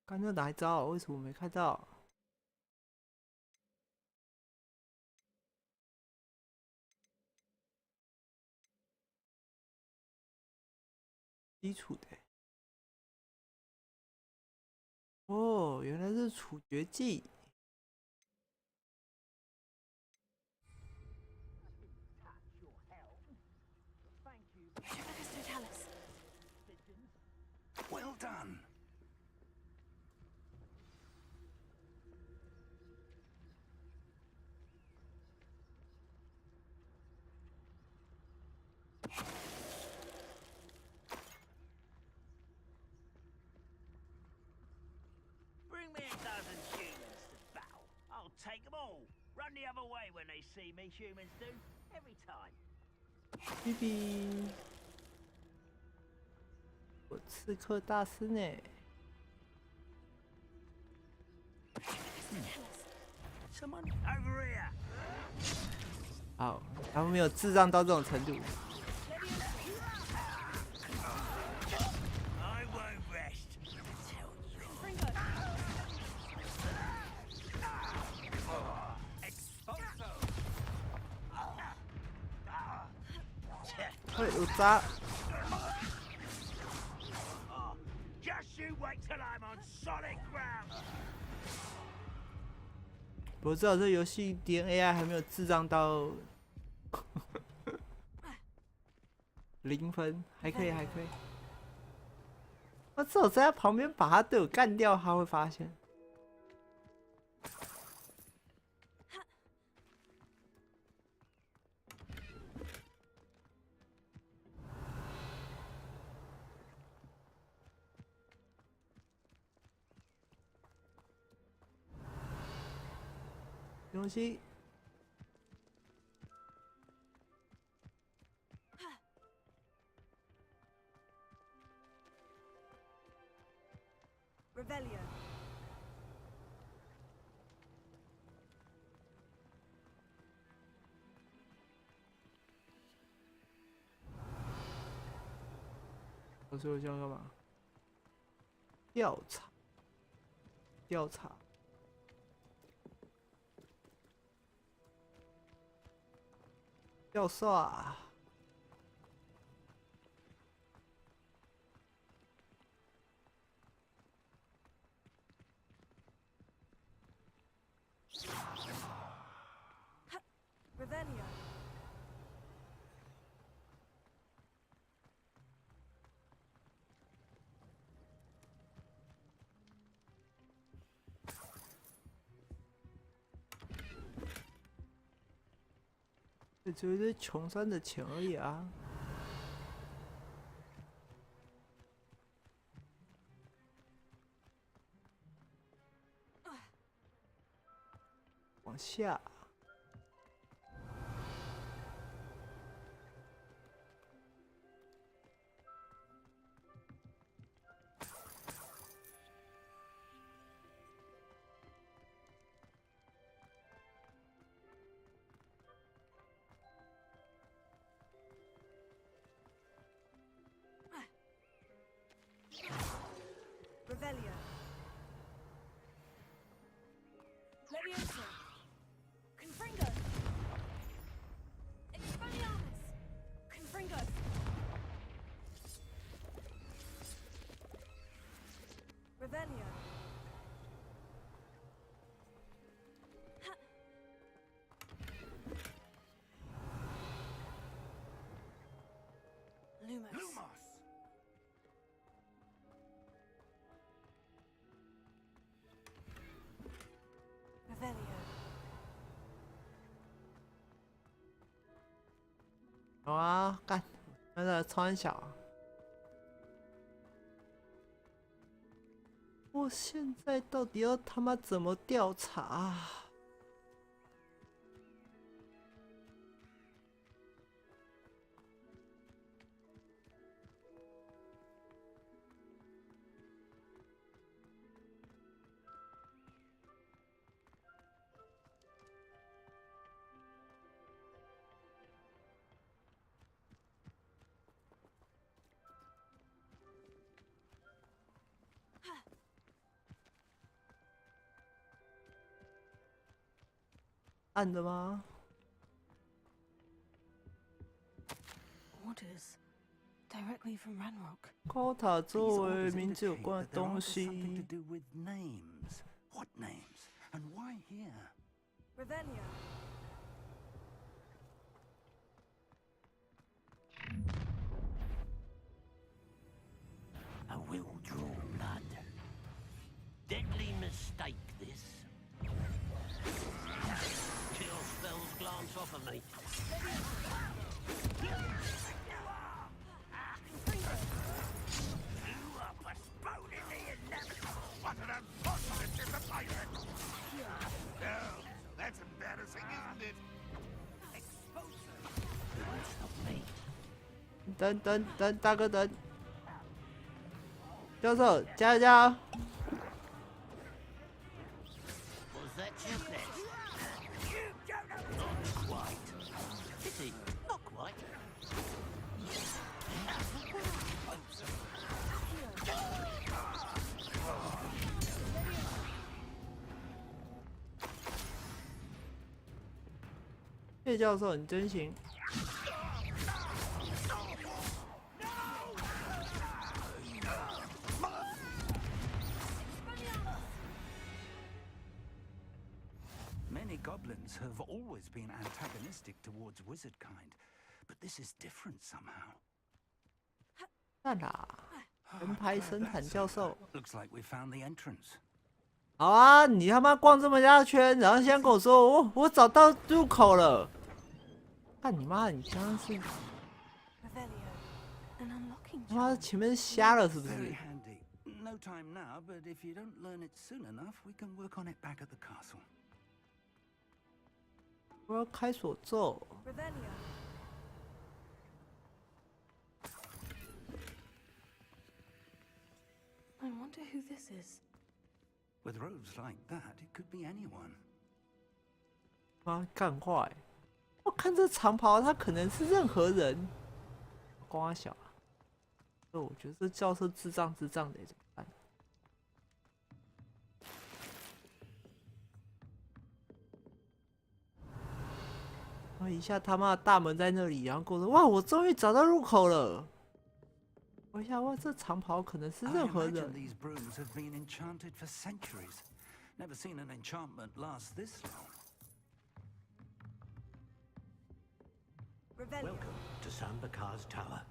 刚才哪一招？为什么没看到？基础的。哦，原来是处决技。 Well done. Bring me a dozen humans to battle. I'll take them all. Run the other way when they see me, humans do. Every time. 比比，我刺客大师呢？Someone over here. 好，他们没有智障到这种程度。 哎，有渣！ Just you wait till I'm on solid ground. 我知道这游戏连 AI 还没有智障到0分，还可以，还可以。我只有在他旁边把他队友干掉，他会发现。 东西。Revelio. 我说我想干嘛？调查。调查。 要刷。Revelio. 这只是穷酸的钱而已啊！往下。Revelio. Leviosa. Confringo. Expelliarmus. Confringo. Revelio. Lumos. Lumos! Revelio. 好啊，干，那个超小啊！我现在到底要他妈怎么调查啊？暗的吗？ Orders directly from Ranrock. 高塔周围名字有关的东西。 Something to do with names. What names? And why here? Revelio. A well-drawn blood. Deadly mistake, this. Chill spells glance off of me. You are postponing the inevitable. What an unfortunate disappointment. No, that's embarrassing, isn't it? Exposure. Stop me. 等，大哥等。教授，加油加油！ Was that chocolate? Not quite. Pity, not quite. 叶教授，你真行！ Many goblins have always been antagonistic towards wizard kind, but this is different somehow. 赞啦，人牌神坦教授。 Looks like we found the entrance. 好啊，你他妈逛这么大圈，然后现在跟我说我找到入口了。干你妈！你刚刚是他妈前面瞎了是不是？ Very handy. No time now, but if you don't learn it soon enough, we can work on it back at the castle. 我要开锁咒。 I wonder who this is. With robes like that, it could be anyone. 妈干坏！我看这长袍，他可能是任何人。瓜小啊！这我觉得这教授智障的，怎么办？我一下他妈的大门在那里，然后跟我说：“哇，我终于找到入口了。”我一下，哇，这长袍可能是任何 I imagine 人。 these brooms have been enchanted for centuries. Never seen an enchantment last this long. Welcome to Sambakar's Tower.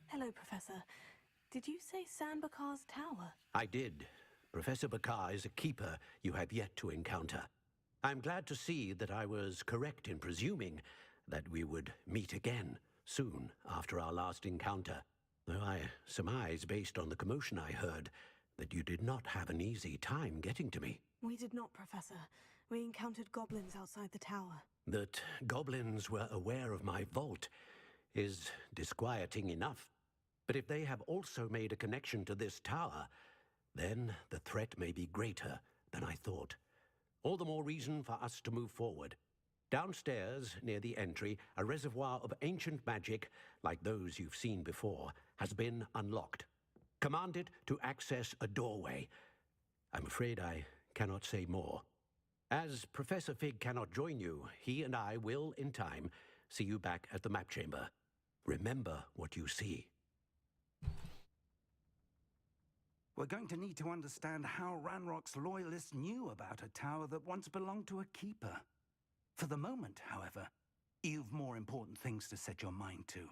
Hello, Professor. Did you say Sambakar's Tower? I did. Professor Bakar is a keeper you have yet to encounter. I'm glad to see that I was correct in presuming that we would meet again soon after our last encounter, though I surmise, based on the commotion I heard, that you did not have an easy time getting to me. We did not, Professor. We encountered goblins outside the tower. That goblins were aware of my vault is disquieting enough. But if they have also made a connection to this tower, then the threat may be greater than I thought. All the more reason for us to move forward. Downstairs, near the entry, a reservoir of ancient magic, like those you've seen before, has been unlocked. Commanded to access a doorway. I'm afraid I cannot say more. As Professor Fig cannot join you, he and I will, in time, see you back at the map chamber. Remember what you see. We're going to need to understand how Ranrock's loyalists knew about a tower that once belonged to a keeper. For the moment, however, you've more important things to set your mind to.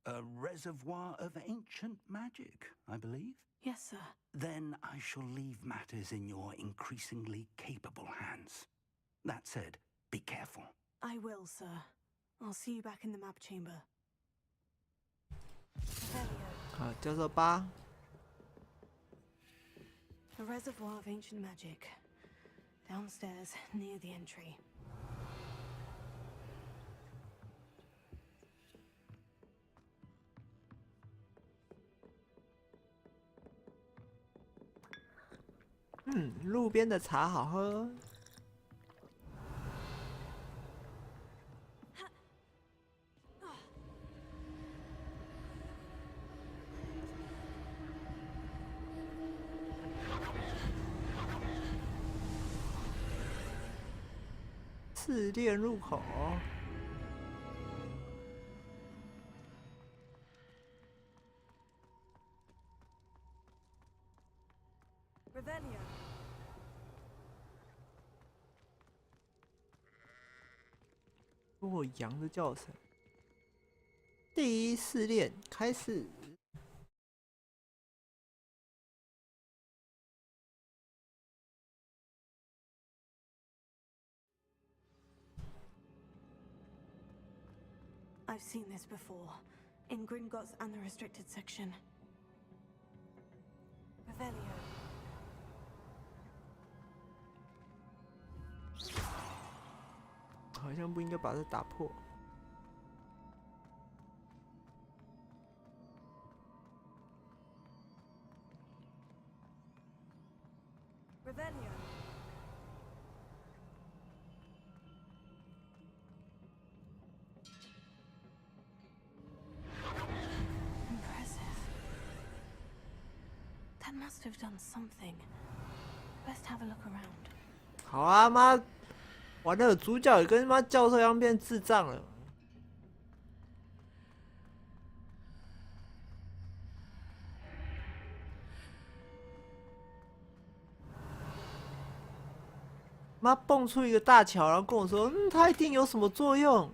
A reservoir of ancient magic, I believe? Yes, sir. Then I shall leave matters in your increasingly capable hands. That said, be careful. I will, sir. I'll see you back in the map chamber. 好，叫做8。A reservoir of ancient magic. Downstairs, near the entry. 路边的茶好喝。试炼入口。Revelio. 哦，羊的叫声。第一试炼开始。I've seen this before, in Gringotts and the restricted section. Revelio. 好像不应该把这打破。Revelio. Impressive. That must have done something. Best have a look around. 好啊，妈！完了，主角也跟他妈教授一样变智障了。妈蹦出一个大桥，然后跟我说，它一定有什么作用。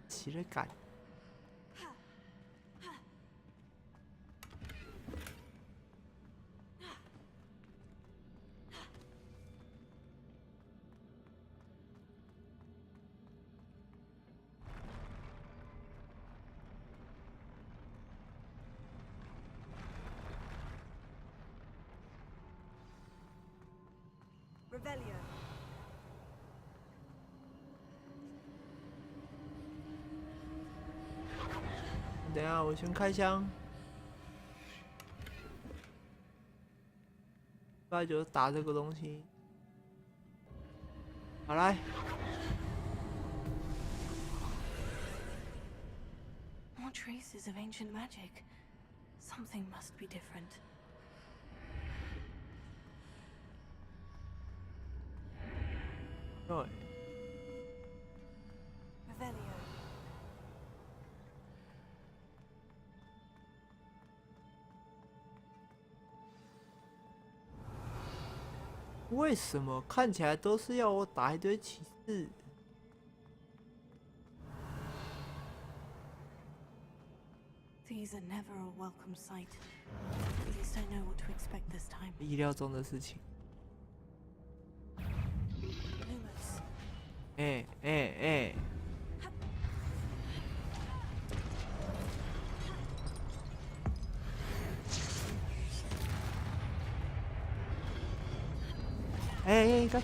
起了感。Revelio. 等一下，我先开枪。大概就是打这个东西。好来。More traces of ancient magic. Something must be different. 对。Revelio. 为什么看起来都是要我打一堆骑士？ These are never a welcome sight. At least I know what to expect this time. 意料中的事情。哎哎哎！哎，该。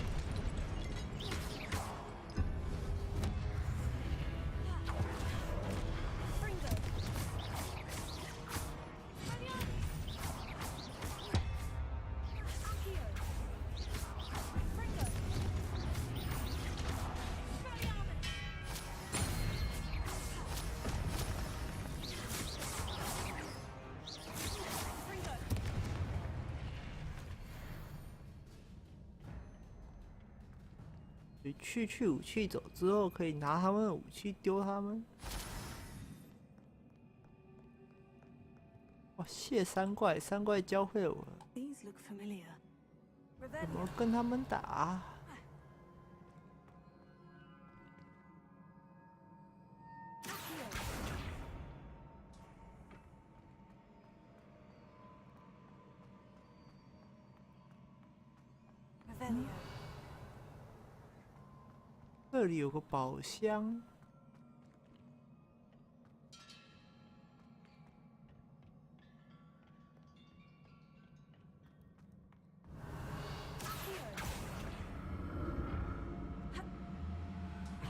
去武器走之后，可以拿他们的武器丢他们。哇，谢三怪，三怪教会我了 These look familiar. 怎么跟他们打。这里有个宝箱。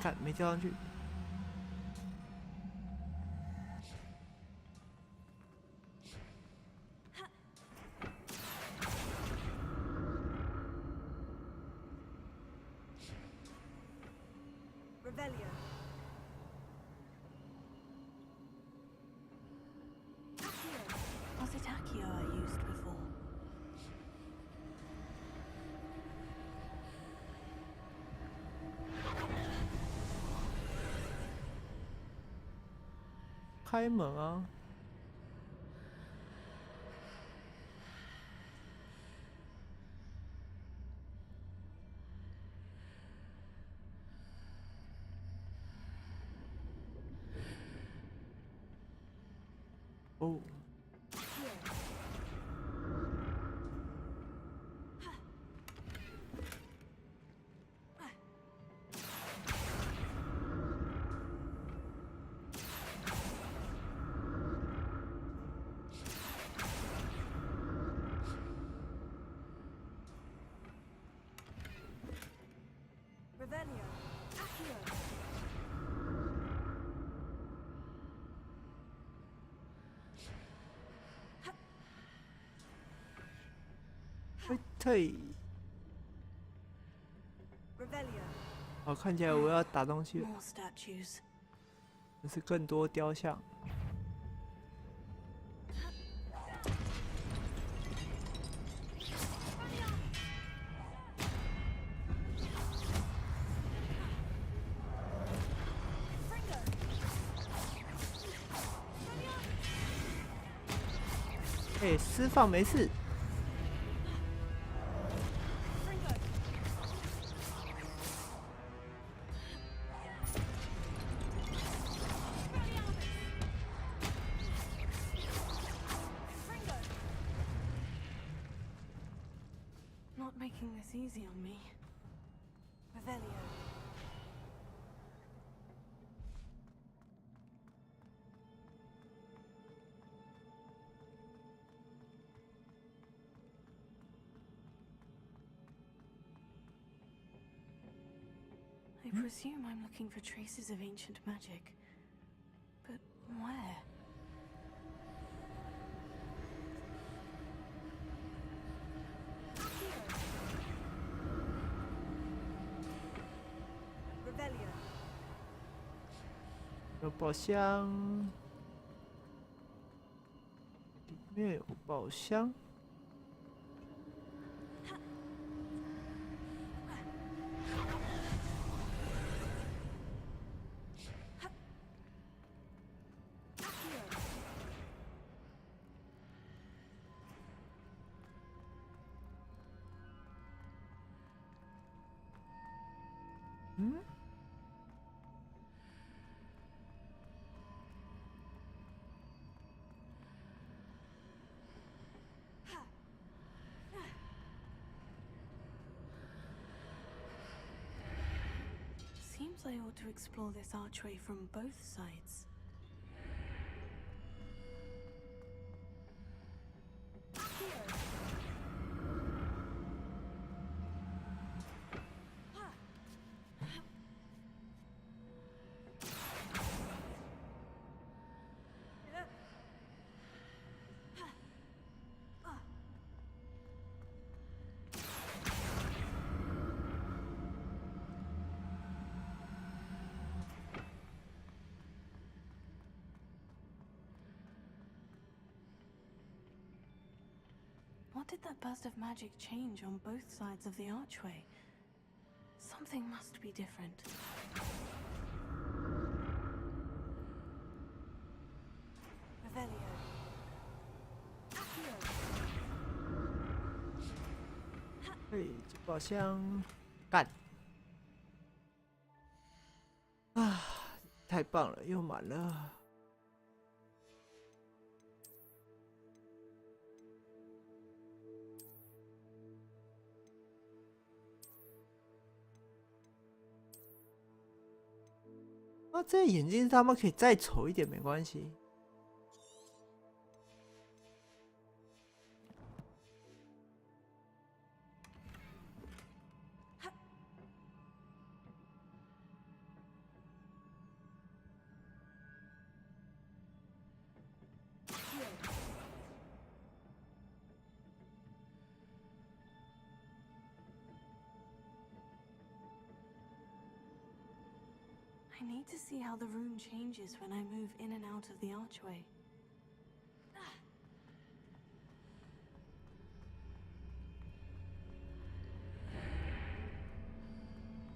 看，没跳上去。Revelio. Was it Accio I used before? 开门啊！哦。Revelio. Accio. 退。 Revelio. 好，看起来我要打东西了。 More statues. 这是更多雕像。哎，释放没事。 Not making this easy on me. Revelio. I presume I'm looking for traces of ancient magic. But where? Revelio. 有宝箱，里面有宝箱。 嗯？Seems I ought to explore this archway from both sides. What did that burst of magic change on both sides of the archway? Something must be different. Revelio. Accio. 嘿，这宝箱干啊！太棒了，又满了。啊，这眼睛他们可以再丑一点，没关系。I need to see how the room changes when I move in and out of the archway.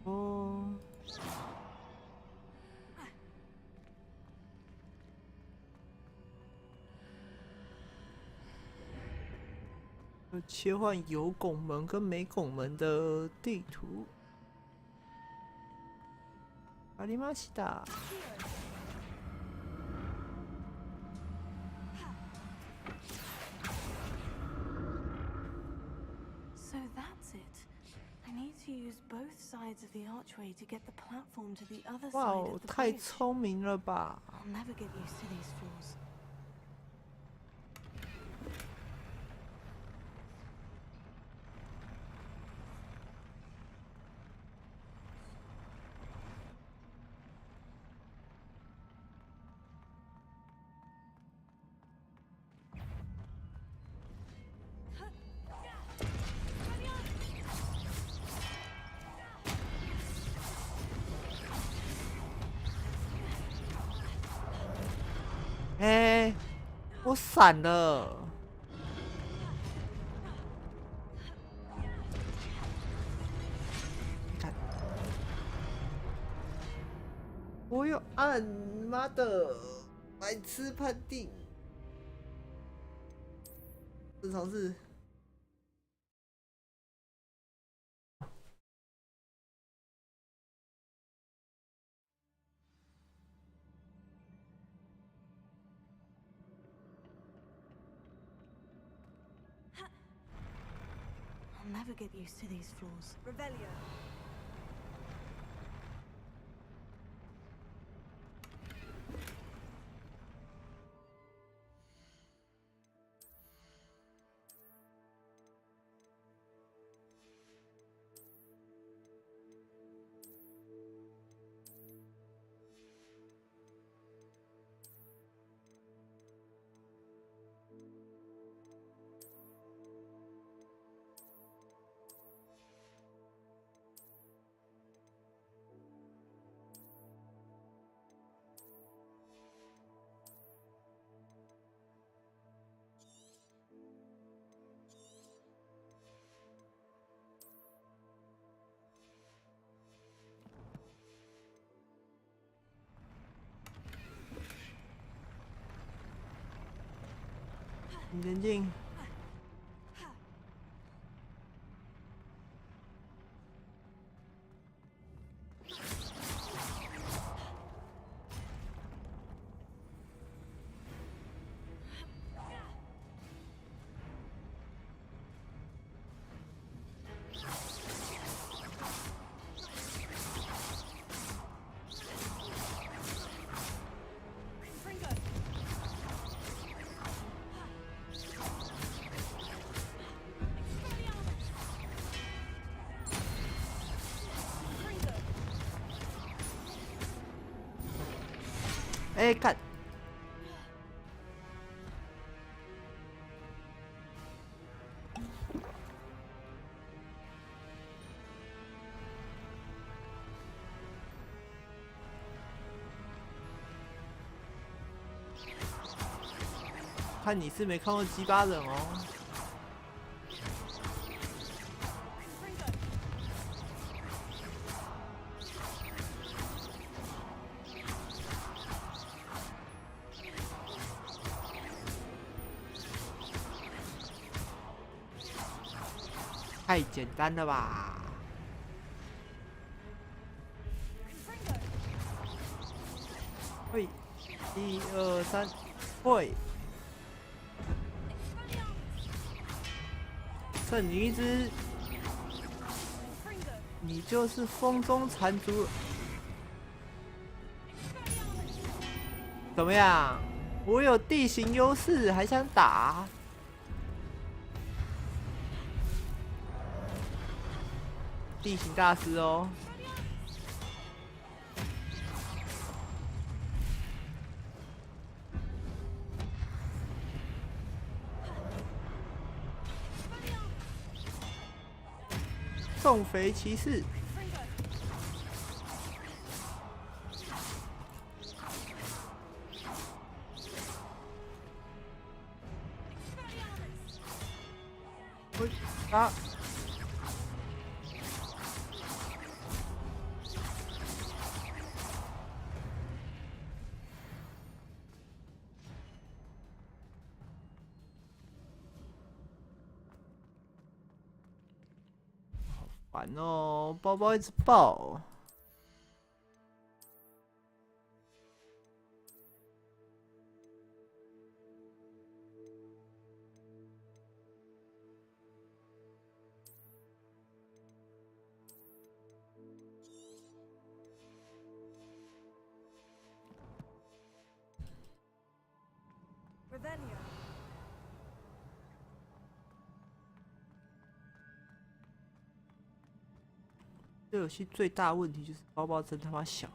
Oh. 切换有拱门跟没拱门的地图。ありました。So that's it. I need to use both sides of the archway to get the platform to the other 哇 side 哦， of the 太 bridge. 聪明了吧！ I'll never get used to these floors.哎，我闪了。看，我有按，妈的，白痴判定，正常是。I'll never get used to these floors. Revelio.前进。哎，看，看你是没看过鸡巴人哦。太简单了吧！会，1、2、3，会。剩你一只，你就是风中残烛了。怎么样？我有地形优势，还想打？地形大师哦。重肥骑士，打！烦哦，包包一直爆。这游戏最大问题就是包包真他妈小。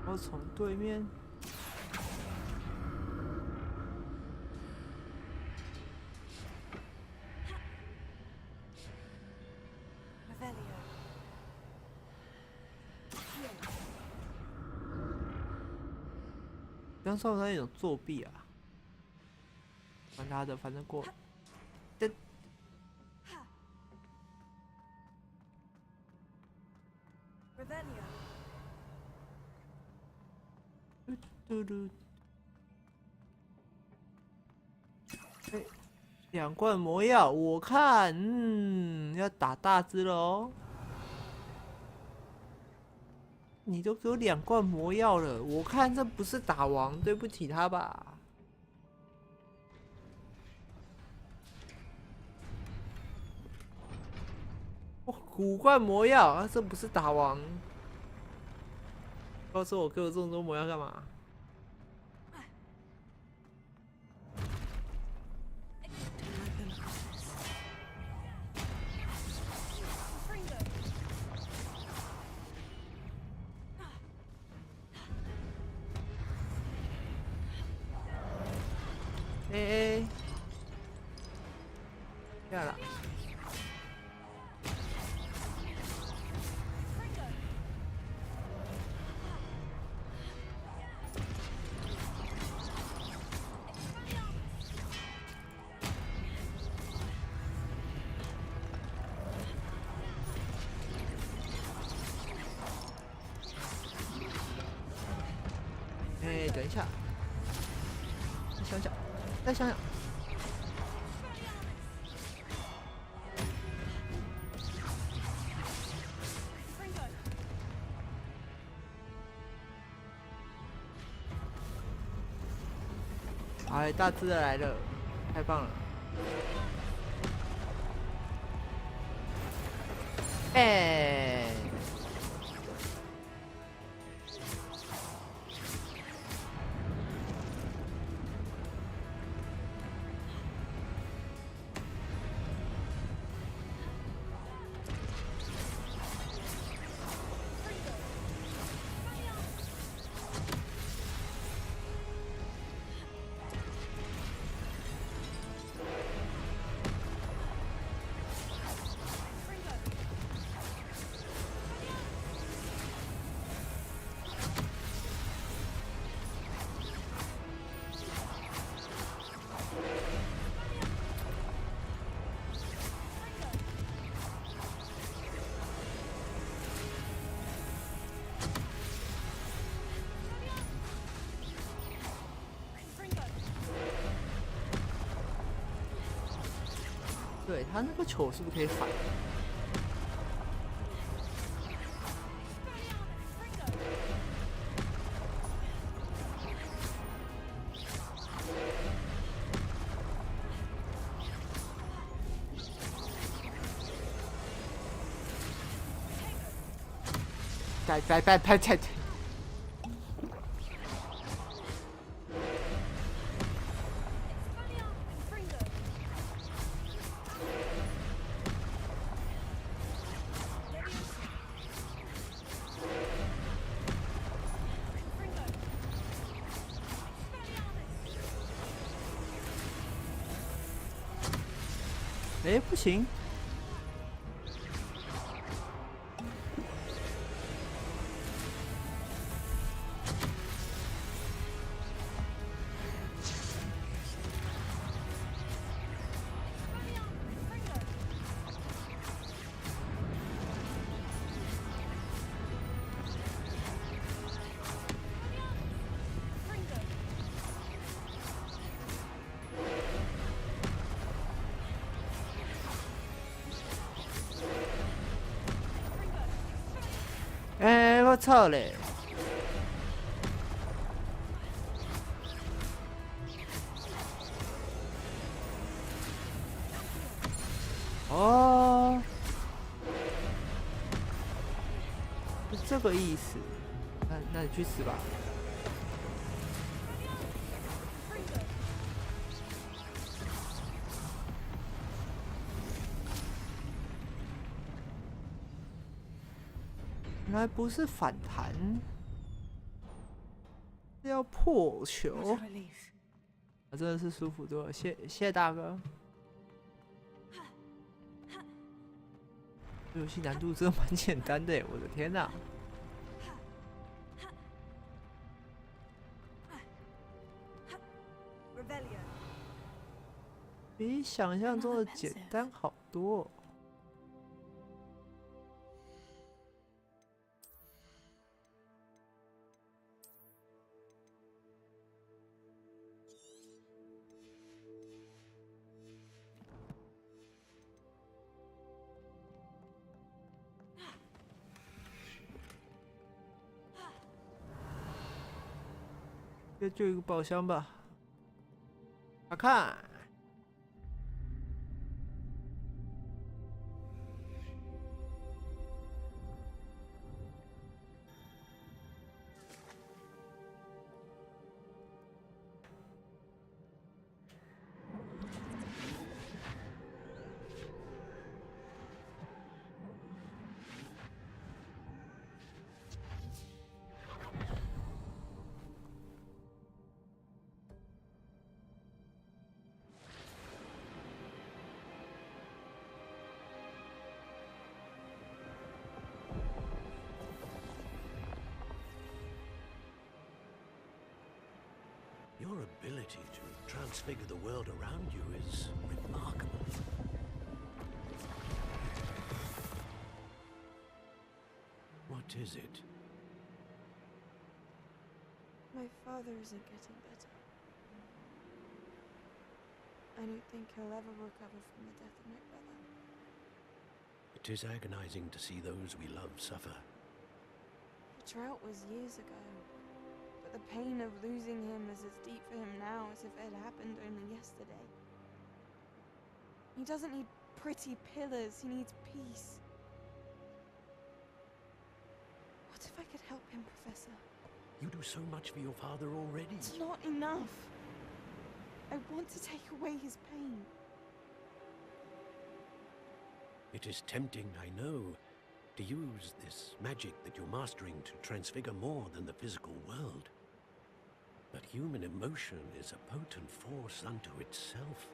我从对面。刚说他那种作弊啊，管他的，反正过。嘟嘟，哎，2罐魔药，我看，要打大只了哦。你都给我2罐魔药了，我看这不是打王，对不起他吧。哦，5罐魔药啊，这不是打王。告诉我给我这么多魔药干嘛？哎，下了。哎，等一下，想想。再想想，哎，大只的来了，太棒了！哎，他那个球是不是可以反？拍！哎，不行。哎，我操嘞！哦，是这个意思。那你去死吧！原来不是反弹，是要破球。真的是舒服多了，谢谢大哥。这游戏难度真的蛮简单的耶，我的天哪！比想象中的简单好多哦。就一个宝箱吧，打开。Your ability to transfigure the world around you is remarkable. What is it? My father isn't getting better. I don't think he'll ever recover from the death of my brother. It is agonizing to see those we love suffer. The drought was years ago. But the pain of losing him is as deep for him now as if it had happened only yesterday. He doesn't need pretty pillars, he needs peace. What if I could help him, Professor? You do so much for your father already. It's not enough. I want to take away his pain. It is tempting, I know, to use this magic that you're mastering to transfigure more than the physical world. But human emotion is a potent force unto itself.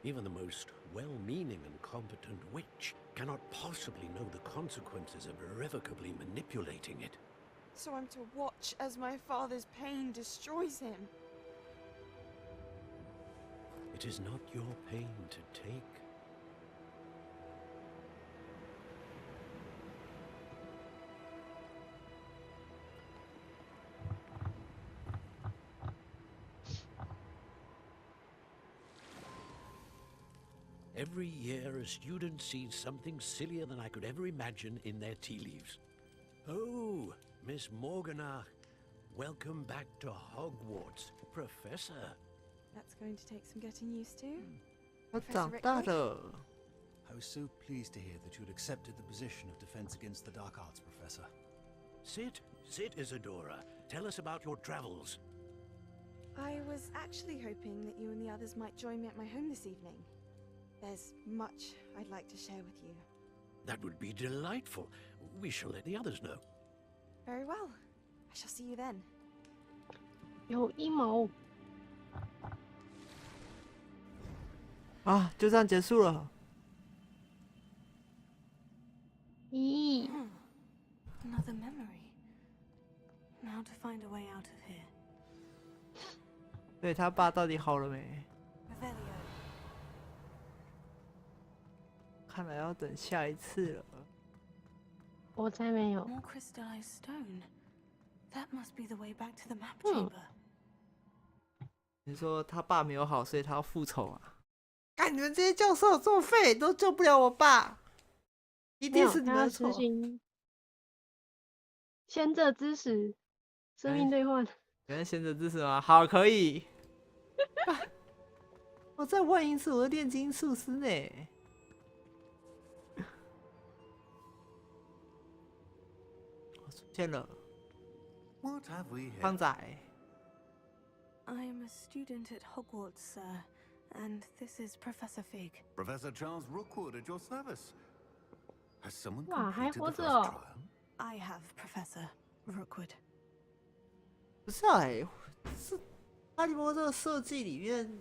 Even the most well-meaning and competent witch cannot possibly know the consequences of irrevocably manipulating it. So I'm to watch as my father's pain destroys him. It is not your pain to take. Every year, a student sees something sillier than I could ever imagine in their tea leaves. Oh, Miss Morganach, welcome back to Hogwarts, Professor. That's going to take some getting used to. 他长大了。 I was so pleased to hear that you had accepted the position of Defense Against the Dark Arts, Professor. Sit, Isadora. Tell us about your travels. I was actually hoping that you and the others might join me at my home this evening. There's much I'd like to share with you. That would be delightful. We shall let the others know. Very well. I shall see you then. 有阴谋啊，就这样结束了。咦， Another memory. Now to find a way out of here. 对他爸到底好了没？ Revelio. 看来要等下一次了。我才没有。 More crystallized stone. That must be the way back to the map chamber. 你说他爸没有好，所以他要复仇啊？干，你们这些教授这么废，都救不了我爸，一定是你们的错。贤者之石，生命兑换。原来贤者之石吗？好，可以。我再问一次，我的炼金术师呢？我出现了。 What have we here? 胖仔。 I'm a student at Hogwarts, sir, and this is Professor Fig. Professor Charles Rookwood at your service. Has someone 哇，还 completed 活 the 着 first 哦！ trial? I have Professor Rookwood. 不是啊、是哈利波特设计里面，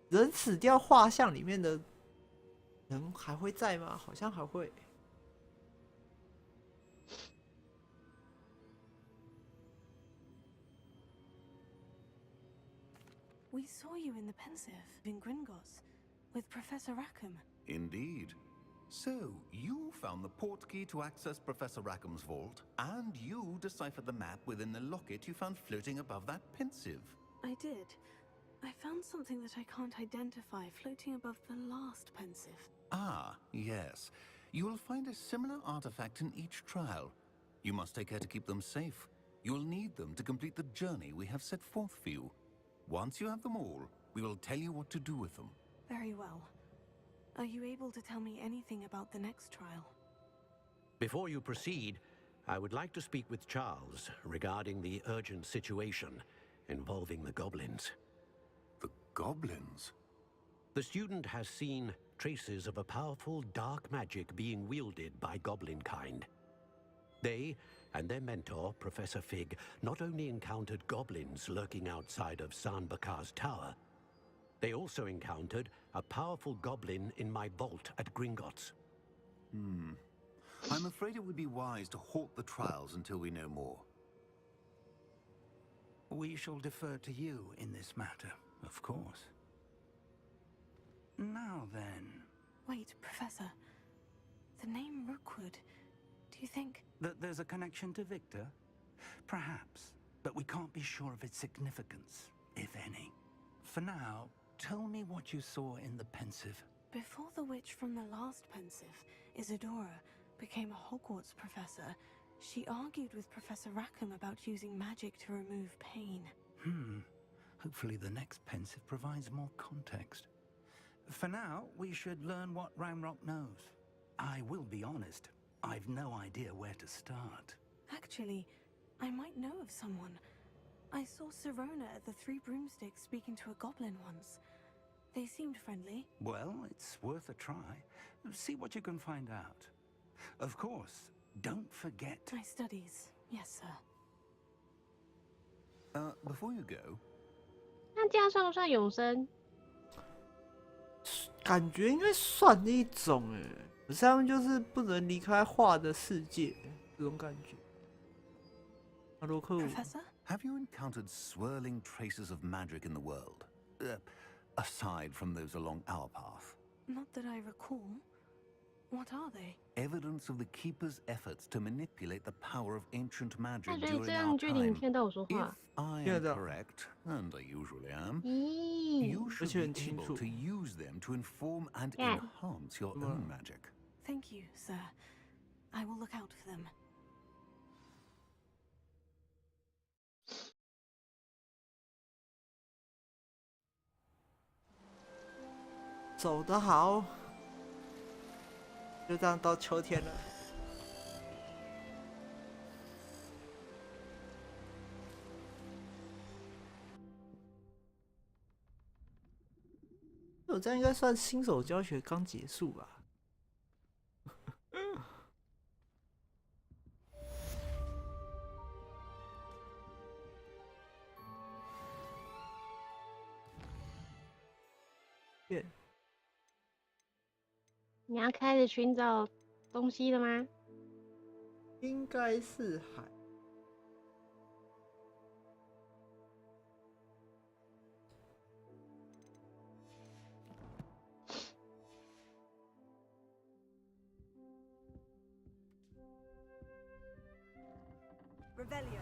人死掉画像里面的人还会在吗？好像还会。 We saw you in the Pensive in Gringotts with Professor Rackham. Indeed. So, you found the portkey to access Professor Rackham's vault, and you deciphered the map within the locket you found floating above that pensive. I did. I found something that I can't identify floating above the last Pensive. Ah, yes. You will find a similar artifact in each trial. You must take care to keep them safe. You will need them to complete the journey we have set forth for you. Once you have them all, we will tell you what to do with them. Very well. Are you able to tell me anything about the next trial? Before you proceed, I would like to speak with Charles regarding the urgent situation involving the goblins. The goblins? The student has seen traces of a powerful dark magic being wielded by goblin kind. They and their mentor, Professor Fig, not only encountered goblins lurking outside of San Bakar's tower, they also encountered a powerful goblin in my vault at Gringotts. I'm afraid it would be wise to halt the trials until we know more. We shall defer to you in this matter, of course. Now then... Wait, Professor. The name Rookwood. Do you think... That there's a connection to Victor? Perhaps, but we can't be sure of its significance, if any. For now, tell me what you saw in the Pensive. Before the witch from the last Pensive, Isadora, became a Hogwarts professor, she argued with Professor Rackham about using magic to remove pain. Hopefully the next Pensive provides more context. For now, we should learn what Ramrock knows. I will be honest, I've no idea where to start. Actually, I might know of someone. I saw Sirona at the Three Broomsticks speaking to a goblin once. They seemed friendly. Well, it's worth a try. See what you can find out. Of course, don't forget... My studies, yes, sir. Before you go... 那这样算不算永生？感觉应该算一种哎，可是他们就是不能离开画的世界，这种感觉。哈罗克， Professor? Have you encountered swirling traces of magic in the world? Aside from those along our path? Not that I recall. What are they? Evidence of the Keeper's efforts to manipulate the power of ancient 他 magic 觉得 during 这 our 样距离你 time. 听得到我说 If 话。 I 听得 am 到。 correct, and I usually am, 咦， you 而 should 且 be 很清 able 楚。 to use them to inform and Yeah. enhance your own magic. Thank you, sir. I will look out for them. 走得好，就这样到秋天了。我这样应该算新手教学刚结束吧？你要开始寻找东西了吗？应该是还。Revelio.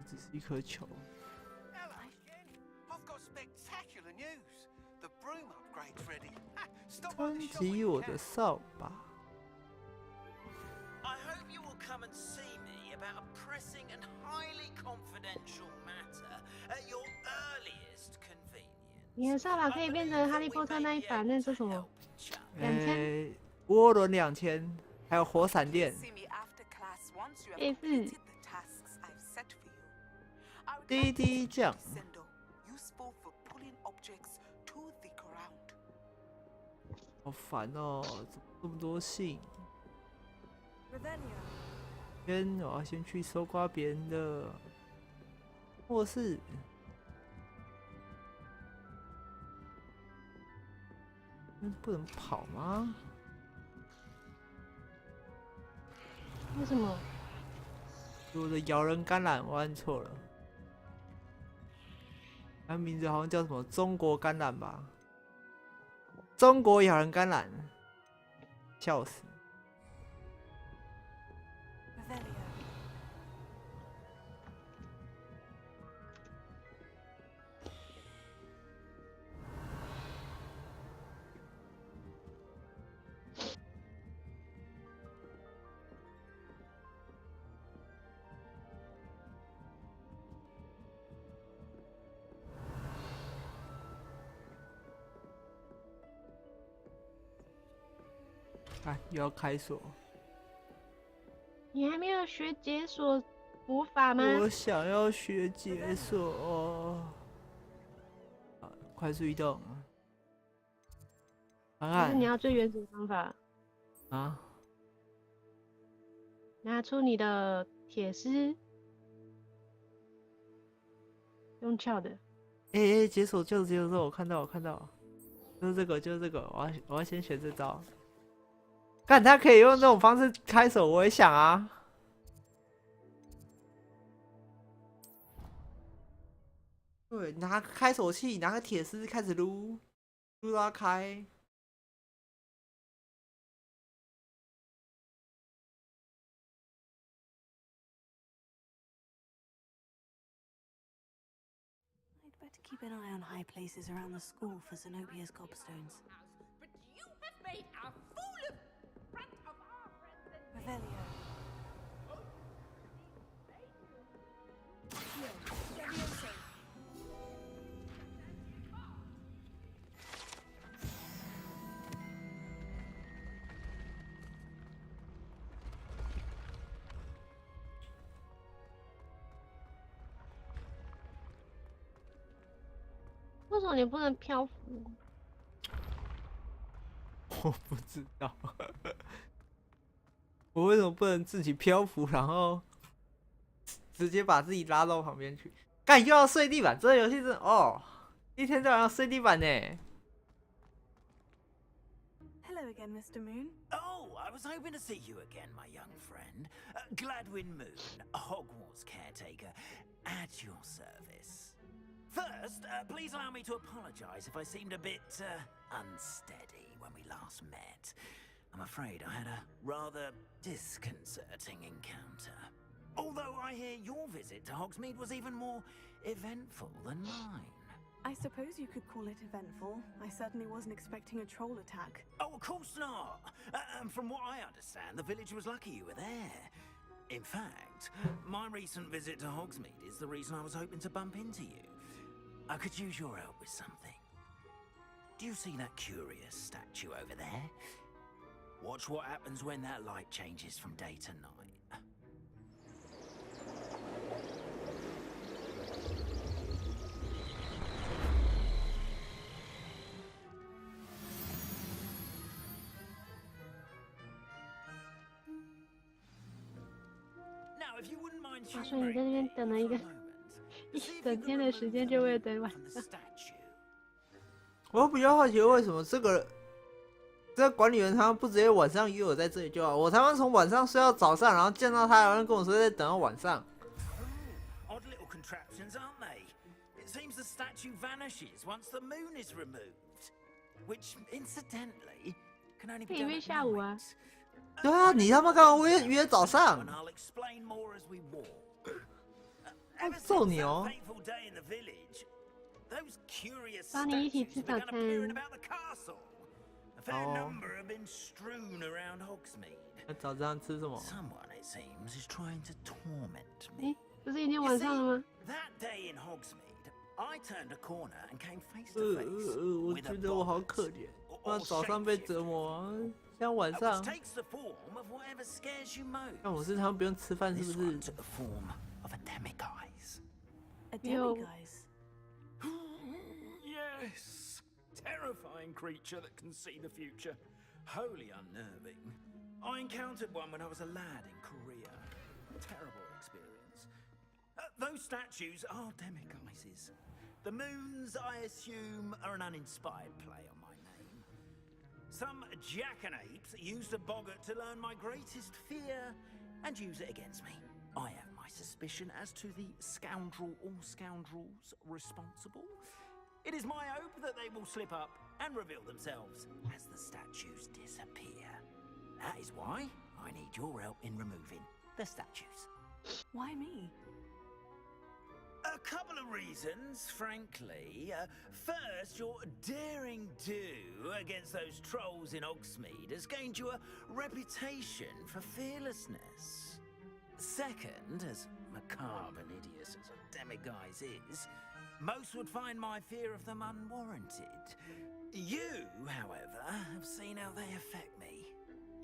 只是一颗球。 Hello again. I've got spectacular news. The broom upgrade's ready. Stop by 穿 the shop 起 when 我 you 的 can. 扫把。 I hope you will come and see me about a pressing and highly confidential matter at your earliest convenience. 你的扫把可以变成哈利波特那一版，那是什么？2000？涡轮2000，还有火闪电。 A4。 滴滴酱。 useful for pulling objects to the ground. 好烦哦，怎么这么多信？ 先，我要先去搜刮别人的，或是不能跑吗？为什么？我的摇人橄榄我按错了，它名字好像叫什么中国橄榄吧？中国摇人橄榄，笑死！ 哎，又要开锁。你还没有学解锁魔法吗？我想要学解锁。快速移动。还是你要最原始的方法？啊？拿出你的铁丝，用撬的。解锁就是解锁，我看到，就是这个，我要先学这招。 看他可以用这种方式开手，我也想啊。对，拿个开手器，拿个铁丝开始撸，撸到它开。I'd better keep an eye on high places around the school for Zenobia's gobstones. But you have made a fool of front of our friends and Revelio. Leviosa. 为什么你不能漂浮？我不知道，我为什么不能自己漂浮，然后直接把自己拉到旁边去？干又要睡地板，这个游戏真的哦，一天到晚要睡地板呢。 Hello again, Mr. Moon. Oh, I was hoping to see you again, my young friend. Gladwin Moon, Hogwarts caretaker, at your service. First, please allow me to apologize if I seemed a bit unsteady when we last met. I'm afraid I had a rather disconcerting encounter. Although I hear your visit to Hogsmeade was even more eventful than mine. I suppose you could call it eventful. I certainly wasn't expecting a troll attack. Oh, of course not. From what I understand, the village was lucky you were there. In fact, my recent visit to Hogsmeade is the reason I was hoping to bump into you. I could use your help with something. Do you see that curious statue over there? Watch what happens when that light changes from day to night. 我说你在那边等了一整天的时间，就为了等晚上。我比较好奇，为什么这个管理员他们不直接晚上约我在这里就好？我他妈从晚上睡到早上，然后见到他，然后跟我说在等到晚上。Odd little contraptions, aren't they? It seems the statue vanishes once the moon is removed, which incidentally can only be done at 下午啊。 对啊，你他妈干嘛约早上？我揍你哦！帮你一起吃早餐。哦。那早上吃什么？哎，不是已经晚上了吗？我觉得我好可怜，那早上被折磨，像晚上。但我是他们不用吃饭，是不是？有。Yes, terrifying creature that can see the future, wholly unnerving. I encountered one when I was a lad in Korea. Terrible experience. Those statues are demiguises. The moons, I assume, are an uninspired play on my name. Some jackanapes used a boggart to learn my greatest fear and use it against me. I have my suspicion as to the scoundrel or scoundrels responsible. It is my hope that they will slip up and reveal themselves as the statues disappear. That is why I need your help in removing the statues. Why me? A couple of reasons, frankly. First, your daring do against those trolls in Hogsmeade has gained you a reputation for fearlessness. Second, as macabre and hideous as a demiguise is, most would find my fear of them unwarranted. You, however, have seen how they affect me.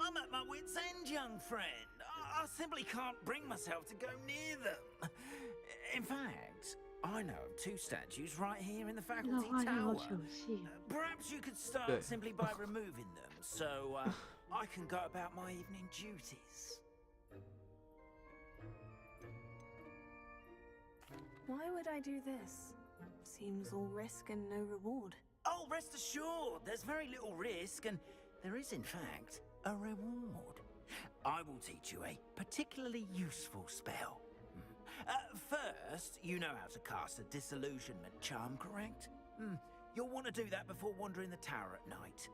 I'm at my wit's end, young friend. I simply can't bring myself to go near them. In fact, I know of two statues right here in the faculty tower. Perhaps you could start simply by removing them, so I can go about my evening duties. Why would I do this? Seems all risk and no reward. Oh, rest assured, there's very little risk, and there is, in fact, a reward. I will teach you a particularly useful spell. First, you know how to cast a disillusionment charm, correct? You'll want to do that before wandering the tower at night.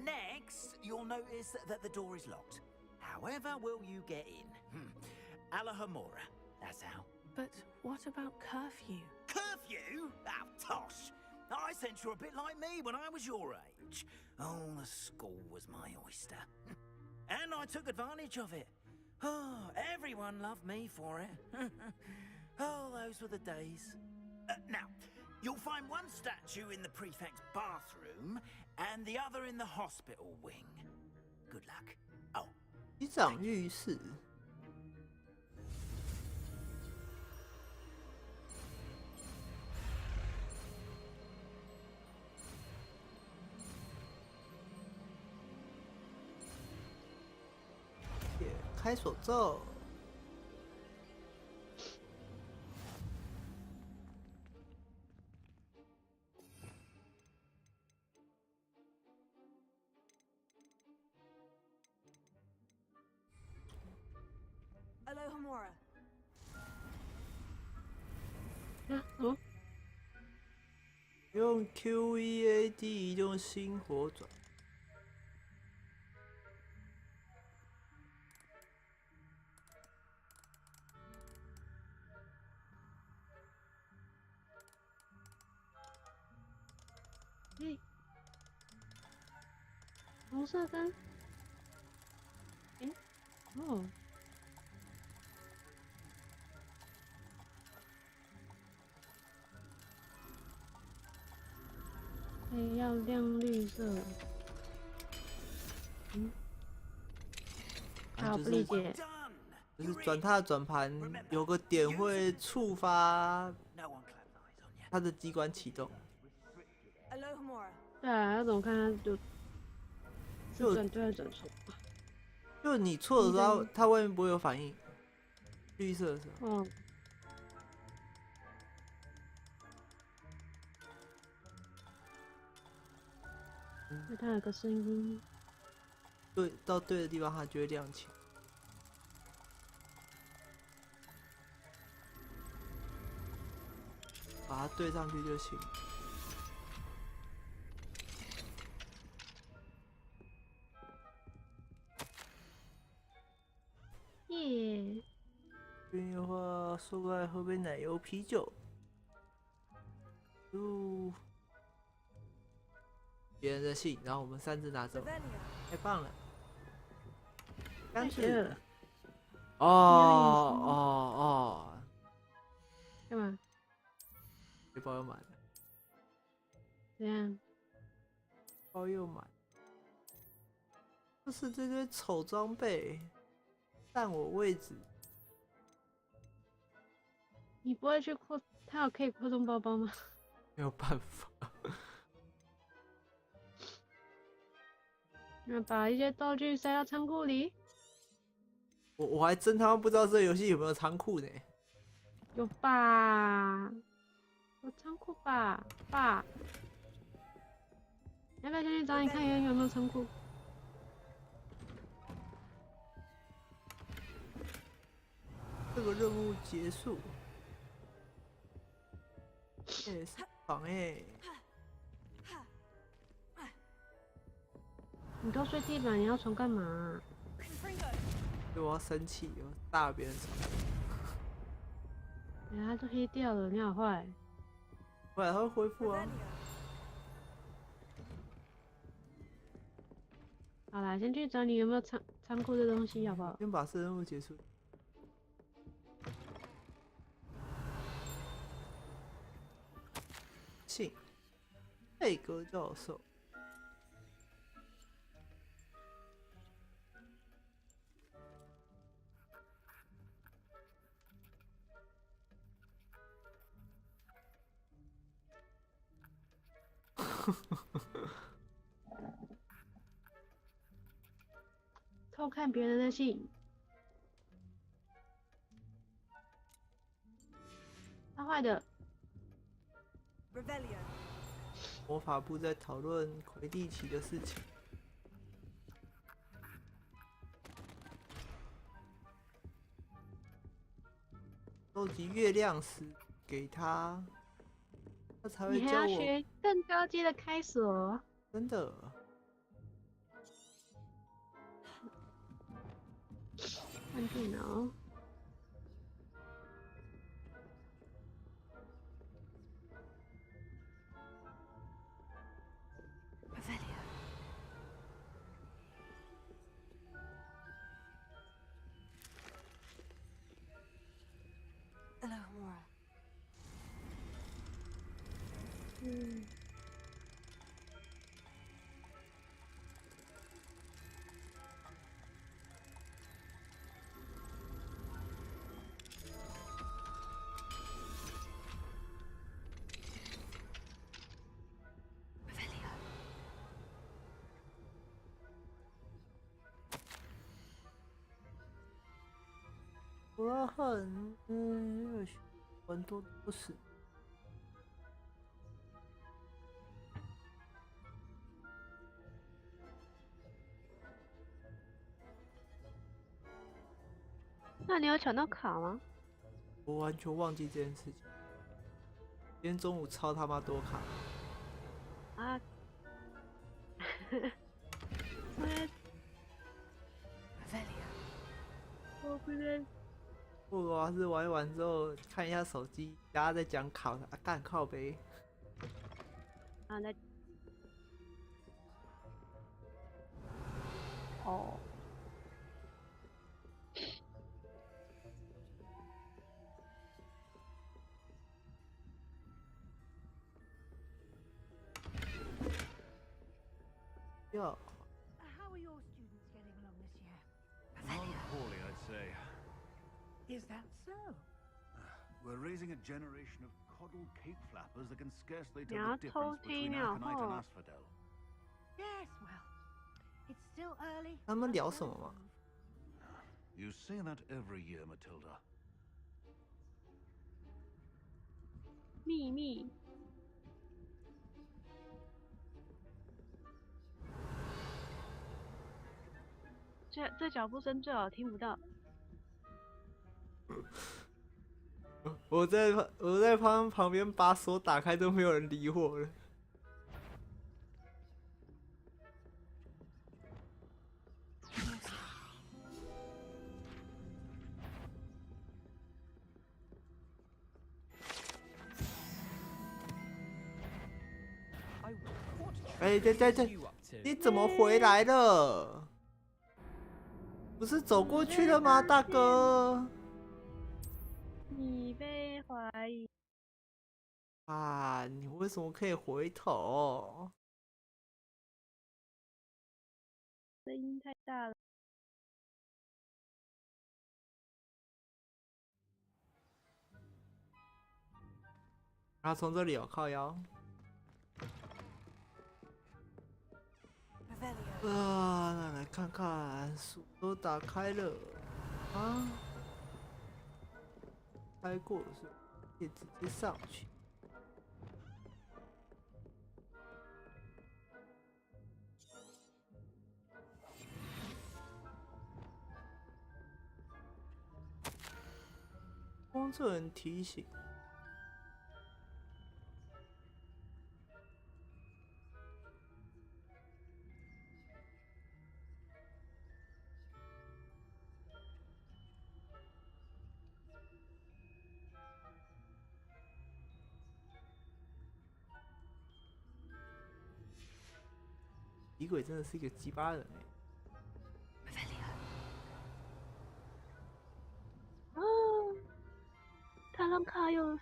Next, you'll notice that the door is locked. However will you get in? Alahomora, that's how. But what about curfew? Curfew? Oh, tosh! I sense you're a bit like me when I was your age. Oh, the school was my oyster. And I took advantage of it. Oh, everyone loved me for it. Oh, those were the days. Now, you'll find one statue in the prefect's bathroom and the other in the hospital wing. Good luck. Oh. 机长浴室。开手咒。Alohomora. 啊，哦，用 QEAD 移动星火转。红色灯，哦，要亮绿色，好，不理解。就是转它的转盘有个点会触发它的机关启动。对啊，要怎么看它就转对还是转错？就你错的时候，它外面不会有反应，绿色的时候。哦。那它有个声音。对，到对的地方它就会亮起。把它对上去就行。耶！这边的话，说过来喝杯奶油啤酒。别人的信，然后我们3只拿走，太棒了！干脆。哦，干嘛？背包又满了。怎样？包又满。就是这堆丑装备占我位置。你不会去扩？它有可以扩充包包吗？没有办法。那把一些道具塞到仓库里。我还真他妈不知道这个游戏有没有仓库呢。有吧？有仓库吧？爸，要不要先去找你看有没有仓库？这个任务结束。爽你都睡地板，你要床干嘛？对，我要生气，我大别人床。它都黑掉了，你好坏。不然它会恢复啊。好啦，先去找你有没有仓库的东西，好不好？先把任务结束。信，贝格教授。偷看别人的信，他坏的。魔法部在讨论魁地奇的事情。收集月亮石给他，他才会教我。你还要学更高阶的开锁。真的。换电脑。我很很多不是。那你有抢到卡吗？我完全忘记这件事情。今天中午超他妈多卡。我不能。我要是玩一玩之后看一下手机，大家在讲考啊，干靠呗。啊，那哦。哟。 How are your students getting along this year? Rather poorly, I'd say. Is that so? We're raising a generation of coddled cape flappers that can scarcely Yeah, tell the difference between totally aconite and not. asphodel. Yes, well, it's still early. 他们聊什么吗？ You say that every year, Matilda. 秘密。这脚步声最好听不到。我在旁边把手打开都没有人理我了。哎，对，你怎么回来了？不是走过去了吗，大哥？你被怀疑啊！你为什么可以回头？声音太大了。然后从这里有靠腰。那来看看，书都打开了啊，开过了是吧？可以直接上去。工作人提醒。 李鬼真的是一个鸡巴人啊！他让卡有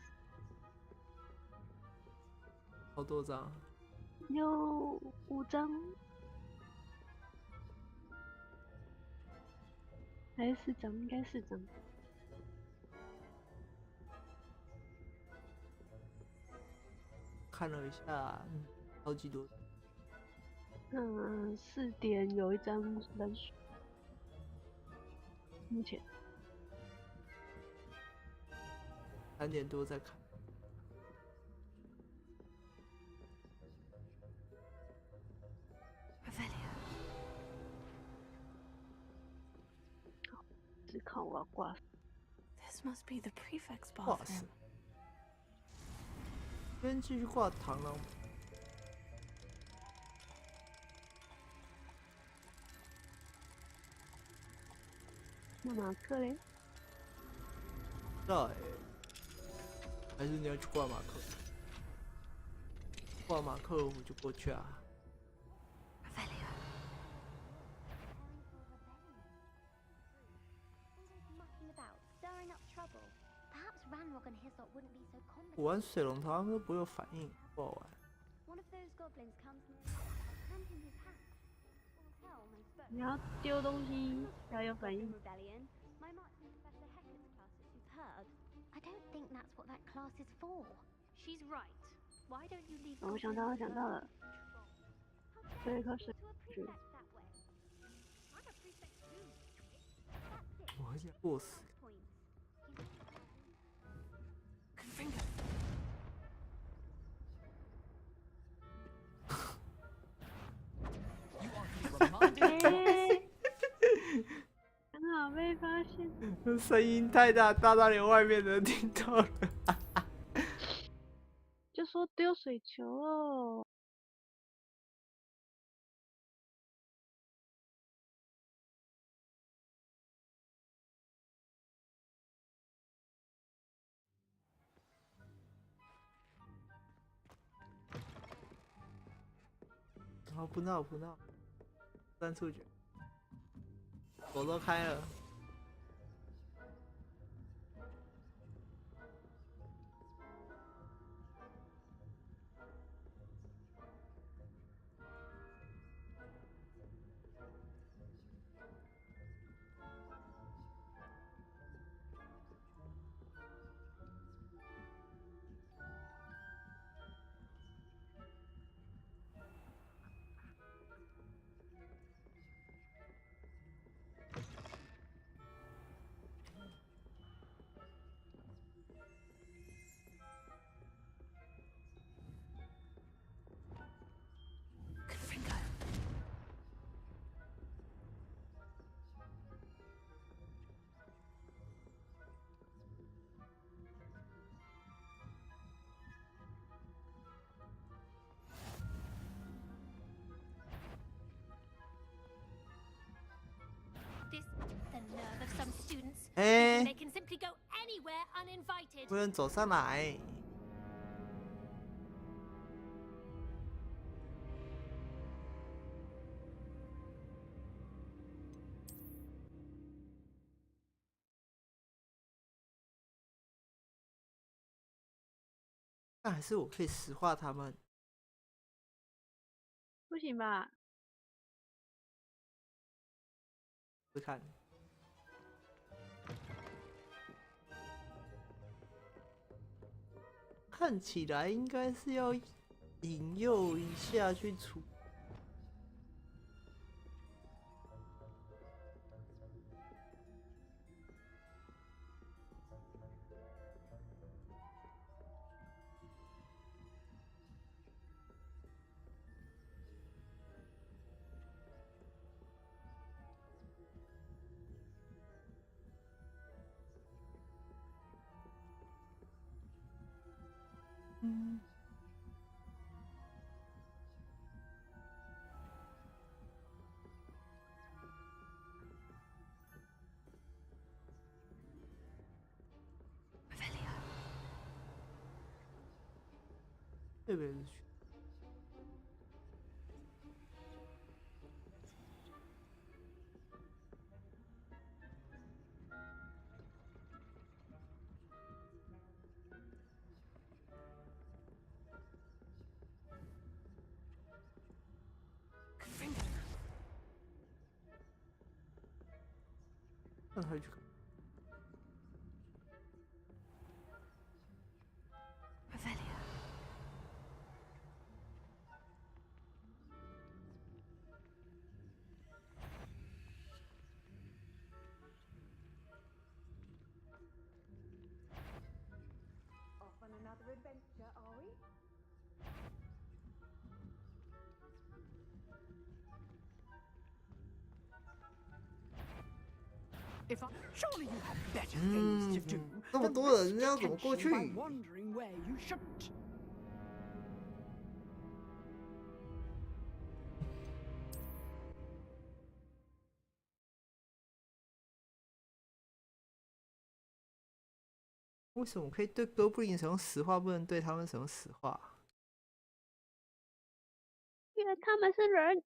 好多张，有5张，还是4张？应该4张。看了一下，超级多。 4点有1张冷水，目前3点多再看。只看我要挂。This must be the prefect's 挂死。 bathroom. 先继续挂螳螂。 那马克嘞？在，还是你要去挂马克？挂马克我就过去啊。我玩水龙头他们都不会有反应，不好玩。 你要丢东西才有反应。 I don't think that's what that class is for. She's right. Why don't you leave? 我想到了，这一颗水是。我很想过死。刚好被发现。声音太大，大到连外面的人听到了。就说丢水球哦。好，不闹不闹，三触觉，锁都开了。哎，不能走上来。那还是我可以石化他们。不行吧？试看。看起来应该是要引诱一下去处。这边是。让他去看。Off on another adventure, are we? Surely you have better things to do 这么 than 多人， risk 要怎么过去？ attention by wandering where you shouldn't. 为什么可以对哥布林使用实话，不能对他们使用实话？因为他们是人。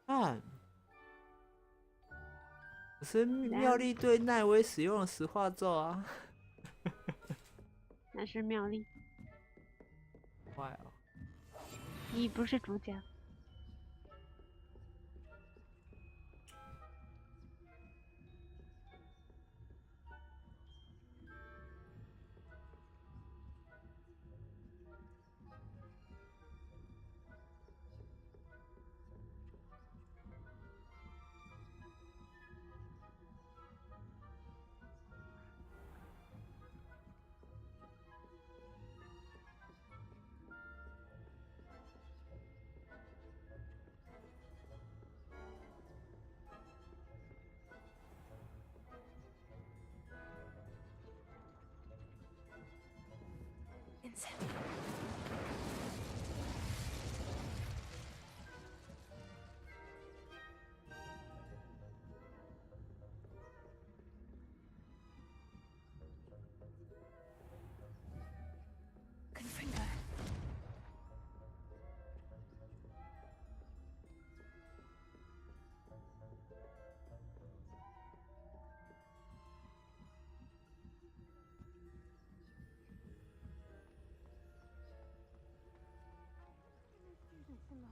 看，可是妙丽对奈威使用了实话咒啊。那是妙丽。坏哦。你不是主角。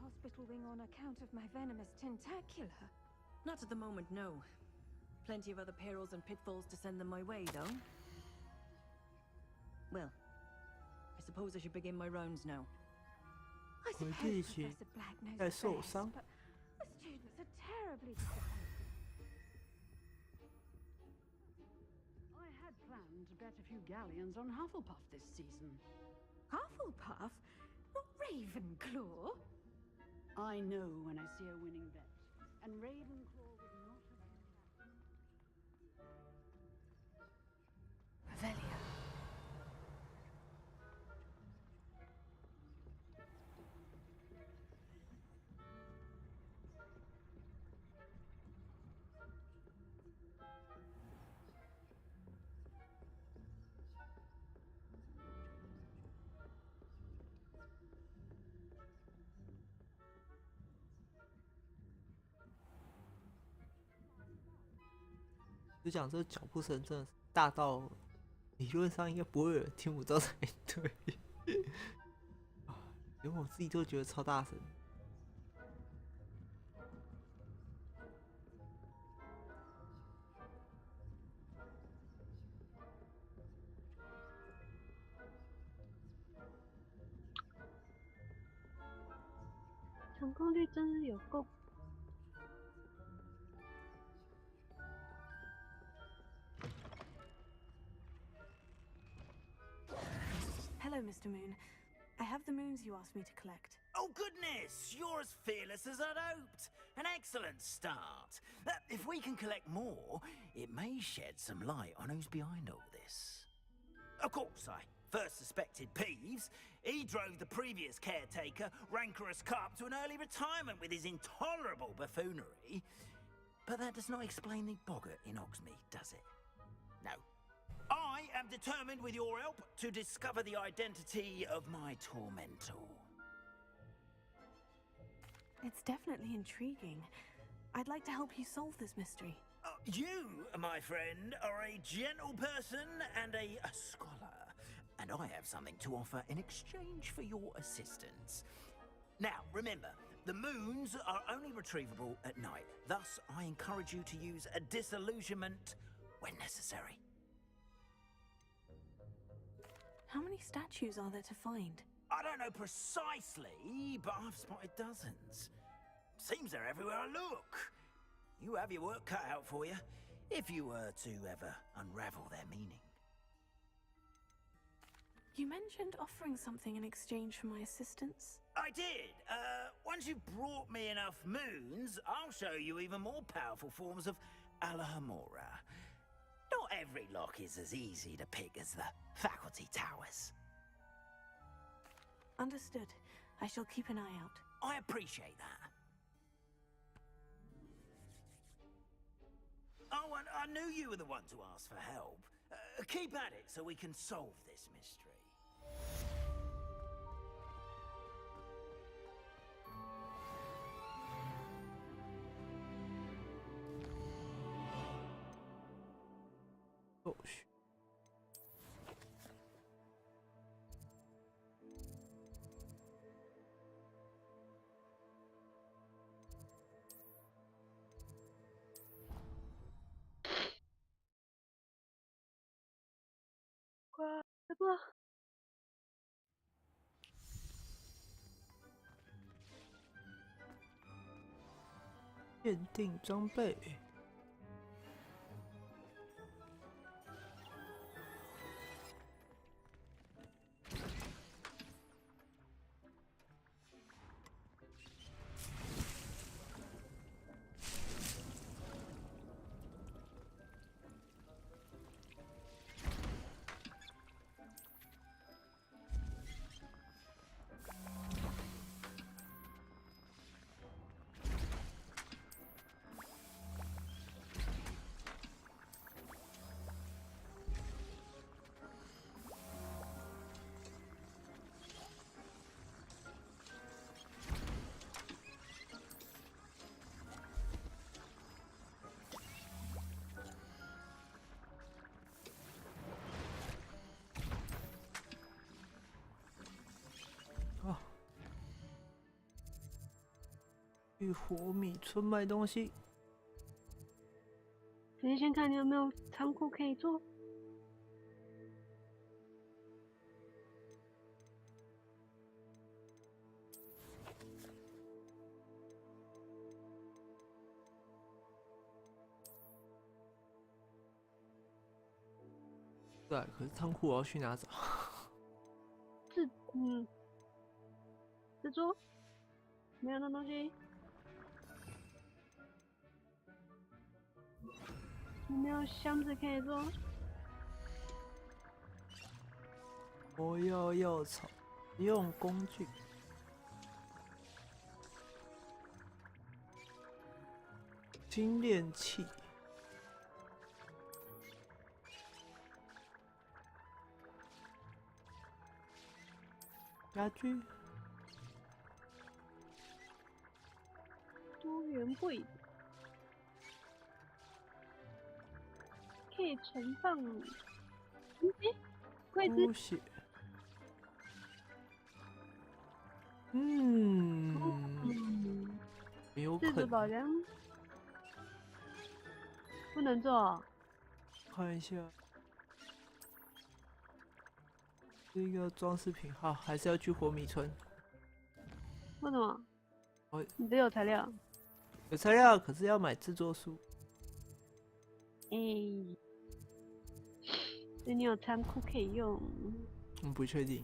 hospital wing on account of my venomous tentacula? Not at the moment, no. Plenty of other perils and pitfalls to send them my way, though. Well, I suppose I should begin my rounds now. I suppose Professor Black knows the best, but the students are terribly disappointed. I had planned to bet a few galleons on Hufflepuff this season. Hufflepuff? Not Ravenclaw? I know when I see a winning bet, and Ravenclaw would not have... Revelio.就讲这脚步声真的是大到理论上应该不会有人听不到才对，连我自己都觉得超大声。成功率真是有够。Hello, Mr. Moon. I have the moons you asked me to collect. Oh, goodness! You're as fearless as I'd hoped. An excellent start. If we can collect more, it may shed some light on who's behind all this. Of course, I first suspected Peeves. He drove the previous caretaker, Rancorous Carp, to an early retirement with his intolerable buffoonery. But that does not explain the boggart in Hogsmeade, does it? No. I am determined, with your help, to discover the identity of my tormentor. It's definitely intriguing. I'd like to help you solve this mystery. You, my friend, are a gentle person and a scholar, and I have something to offer in exchange for your assistance. Now, remember, the moons are only retrievable at night. Thus, I encourage you to use a disillusionment when necessary. How many statues are there to find? I don't know precisely, but I've spotted dozens. Seems they're everywhere I look. You have your work cut out for you, if you were to ever unravel their meaning. You mentioned offering something in exchange for my assistance. I did. Once you've brought me enough moons, I'll show you even more powerful forms of Alohomora. Not every lock is as easy to pick as the faculty towers. Understood. I shall keep an eye out. I appreciate that. Oh, and I knew you were the one to ask for help. Keep at it so we can solve this mystery. Oh, shit. Quoi? 限定装备。去火米村买东西。直接先看你有没有仓库可以做。对，可是仓库我要去哪找？制作没有那东西。有没有箱子可以做？我要药草，用工具。精炼器。家具。多元柜子。可以存放，柜子，有可能。自主保量不能做，看一下，这个装饰品，好，还是要去火米村。为什么？你这有材料？有材料，可是要买制作书。所以你有仓库可以用？不确定，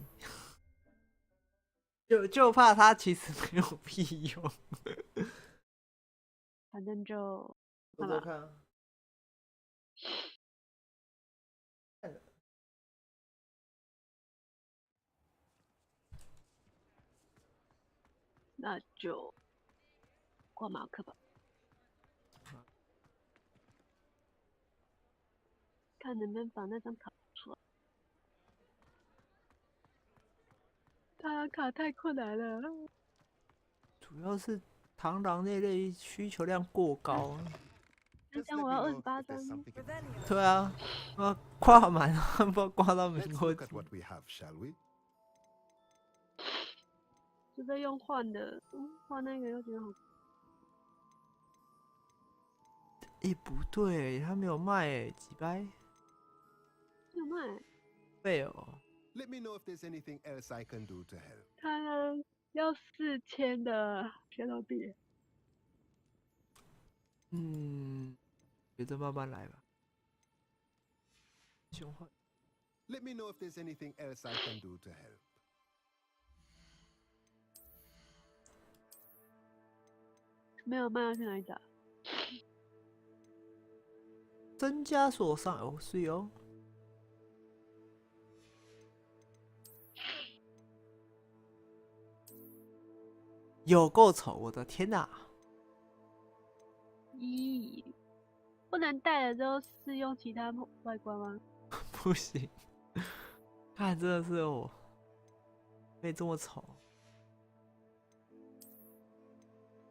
就怕它其实没有屁用。反正就做做看啊。那就挂马克吧。看能不能把那张卡出来。他卡太困难了。主要是螳螂那类需求量过高。那张我要28张。对啊，挂满了，不知道挂到没过期。就在用换的，换那个又觉得好。不对，他没有卖几百。没有卖。废哦。Let me know if there's anything else I can do to help. 他要4000的学头币。觉得慢慢来吧。熊换。Let me know if there's anything else I can do to help. 没有卖要去哪里打？增加所上哦，是哦。有够丑，我的天哪！不能戴了之后试用其他外观吗？不行，看真的是我，可以这么丑，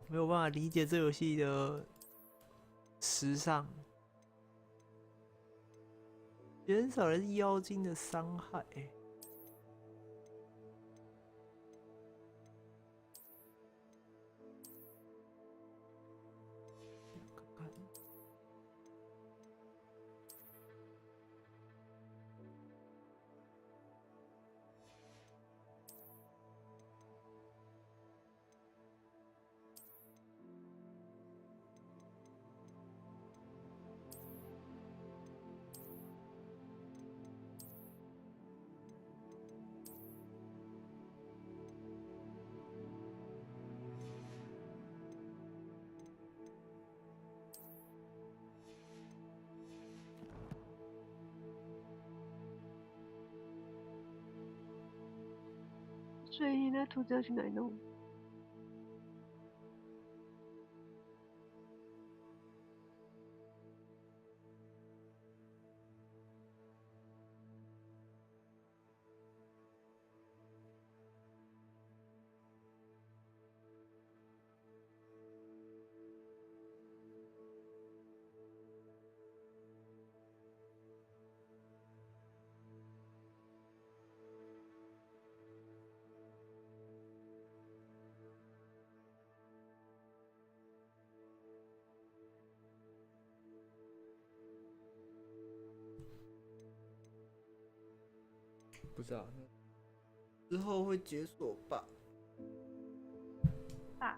没有办法理解这游戏的时尚，减少了妖精的伤害。所以那图纸要去哪里弄？不知道，之后会解锁吧？爸。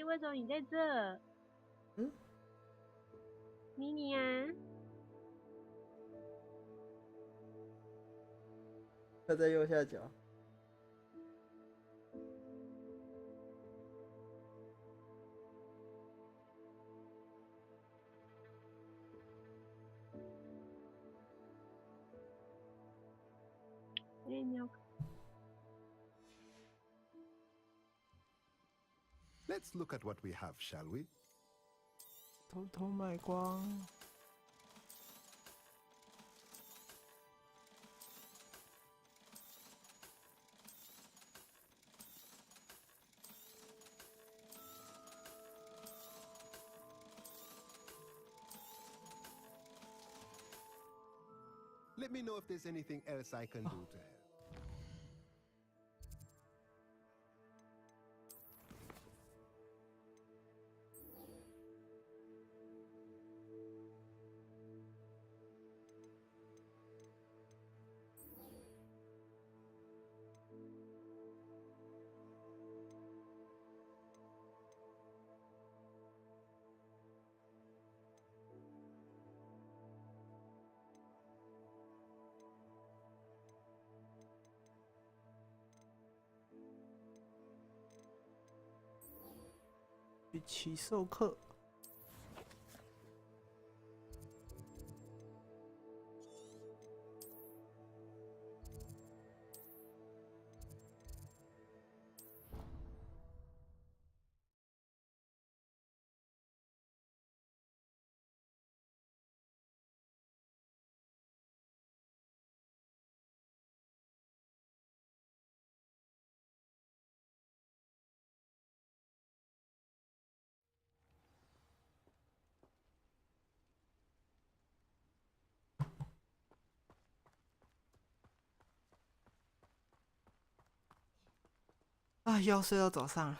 为什么你在这？迷你啊？它在右下角。Let's look at what we have, shall we? 偷偷卖光。Let me know if there's anything else I can do to help.去奇兽课。啊，又要睡到早上了。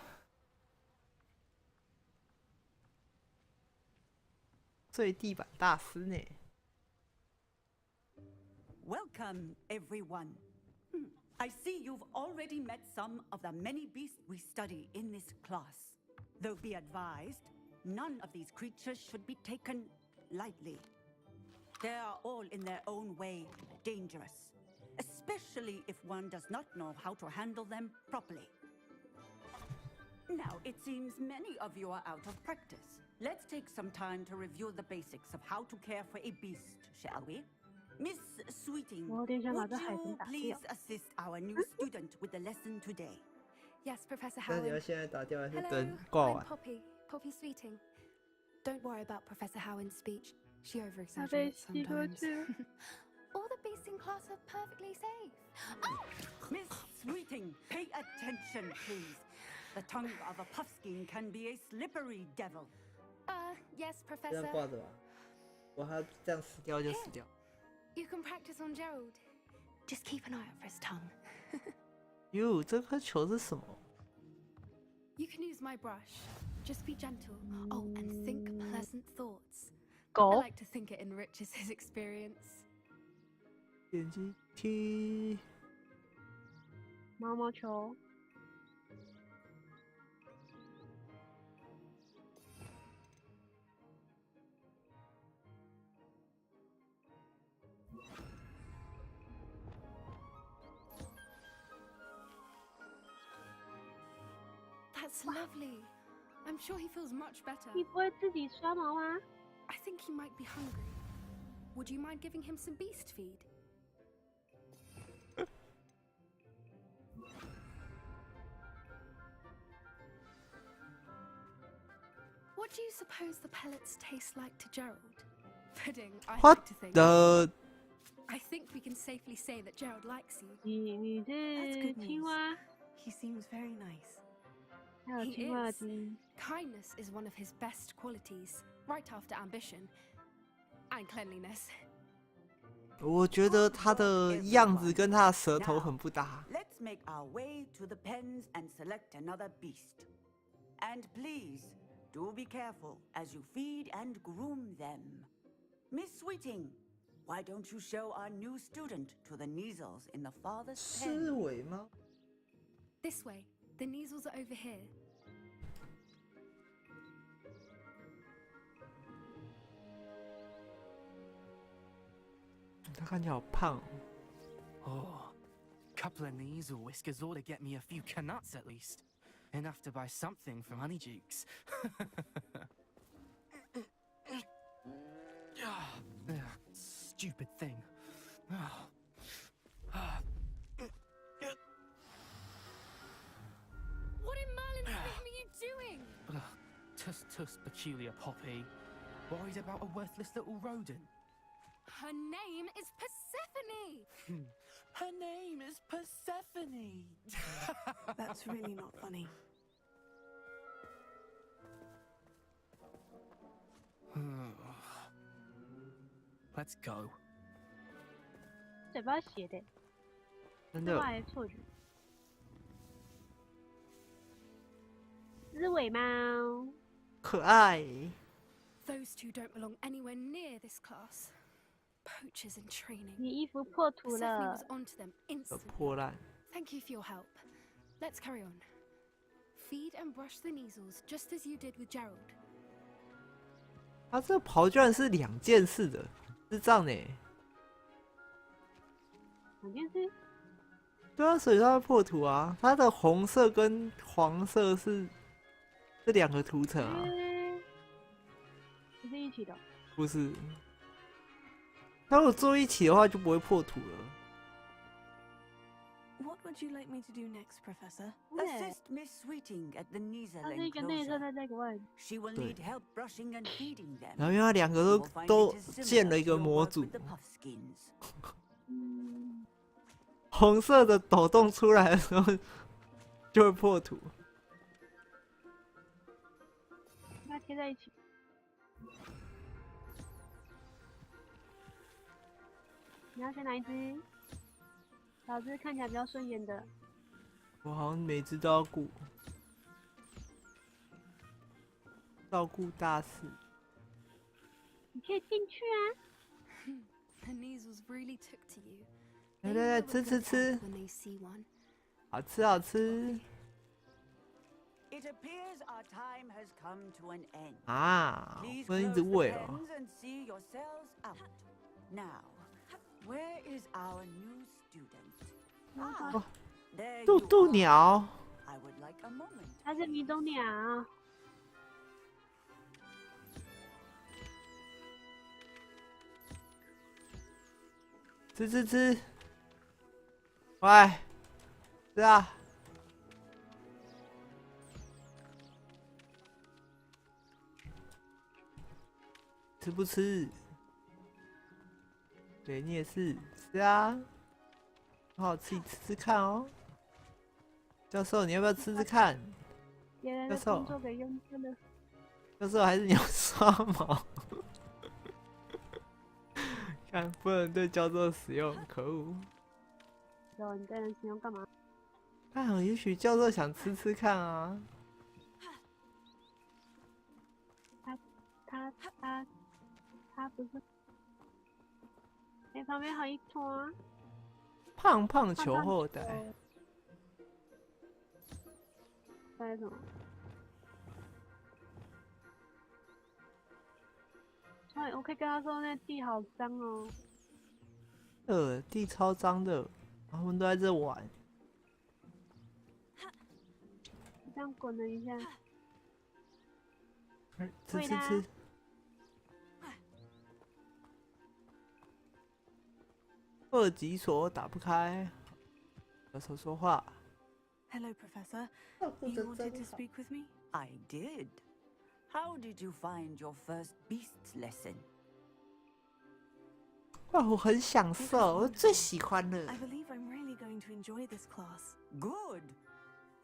睡地板大师呢？ Welcome, everyone. I see you've already met some of the many beasts we study in this class. Though be advised, none of these creatures should be taken lightly. They are all in their own way dangerous, especially if one does not know how to handle them properly. Now, it seems many of you are out of practice. Let's take some time to review the basics of how to care for a beast, shall we? Miss Sweeting, would you please assist our new student with the lesson today? Yes, Professor 那 Howard. 你要现在打掉还是 Hello, 等挂 I'm 完？ Poppy Sweeting. Don't worry about Professor Howard's speech. She 他被 over-exaggerates 吸过 sometimes. 去。 All the beasts in class are perfectly safe. Miss Sweeting, pay attention, please. The tongue of a puffskein can be a slippery devil. Yes, 这 Professor. 样挂着吧。我还这样死掉就死掉。 You can practice on Gerald. Just keep an eye out for his tongue. 哟，这颗球是什么？ You can use my brush. Just be gentle. Oh, and think pleasant thoughts. I 狗 like to think it enriches his experience. 点击 T。毛毛球。 That's lovely. I'm sure he feels much better. 你不会自己刷毛吗？ I think he might be hungry. Would you mind giving him some beast feed? What do you suppose the pellets taste like to Gerald? Pudding, I What like to think. the? I think we can safely say that Gerald likes you. 你 That's 是 good 青 news. 蛙， He seems very nice. 还有 He 青蛙的 is. 基因。 Kindness is one of his best qualities, right after ambition and cleanliness. 我觉得他的样子跟他的舌头很不搭。 Let's make our way to the pens and select another beast. And please, do be careful as you feed and groom them. Miss Sweeting, why don't you show our new student to the Neasels in the farthest pen? 狮尾吗 This way. The Neasels are over here. 他看起来好胖哦。 Oh, couple of Neasel whiskers ought to get me a few canuts at least. Enough to buy something from Honeydukes. Stupid thing. What in Merlin's name are you doing? Tuss tuss peculiar poppy. Worried about a worthless little rodent. Her name is Persephone! Her name is Persephone! That's really not funny. Let's go. 嘴巴写的，真的。画的错觉。狮尾猫，可爱。 Those two don't belong anywhere near this class. Poachers in training. 你衣服破土 Persephone 了 was。onto them instantly. 破烂。 Thank you for your help. Let's carry on. Feed and brush the Neasels just as you did with Gerald. 他这袍居然是2件事的，智障呢。2件事？对啊，所以它会破土啊。它的红色跟黄色是2个图层啊。不是一起的。不是。它如果做一起的话，就不会破土了。 What would you like me to do next, Professor? Assist Miss Sweeting at the Neasel 它是一个内侧 enclosure. 在这个位置。 She will need help brushing and feeding them. 然后因为它2个都建了一个模组，红色的抖动出来的时候就会破土。把它贴在一起。你要选哪一只？小只看起来比较顺眼的。我好像每只都要顾，照顾大事。你可以进去啊。 The Neasels really took to you. 来来来，吃吃吃， When they see one. 好吃好吃。 It appears our time has come to an end. 啊， Please 不能一 close 直 the 喂哦。 pens and see yourselves out. Now, where is our new student? Ah, there 渡 you 渡 are. 鸟， I would like a moment. 它是迷踪鸟。吃吃吃，喂，吃啊！吃不吃？对你也是，吃啊！很好吃，你吃吃看哦。教授，你要不要吃吃看？别人的工作给用掉了。教授，还是你要刷毛？看，不能对教授使用，可恶！有你对人使用干嘛？啊，也许教授想吃吃看啊。他不是。哎，旁边还有一坨。胖胖球后代。还有什么？哎，我可以跟他说那地好脏哦。地超脏的，他们都在这玩。这样滚了一下。吃吃吃。二级锁打不开。教授说话。 Hello, Professor. You wanted to speak with me? I did. How did you find your first beasts lesson? 哇，我很享受，我最喜欢了。 I believe I'm really going to enjoy this class. Good.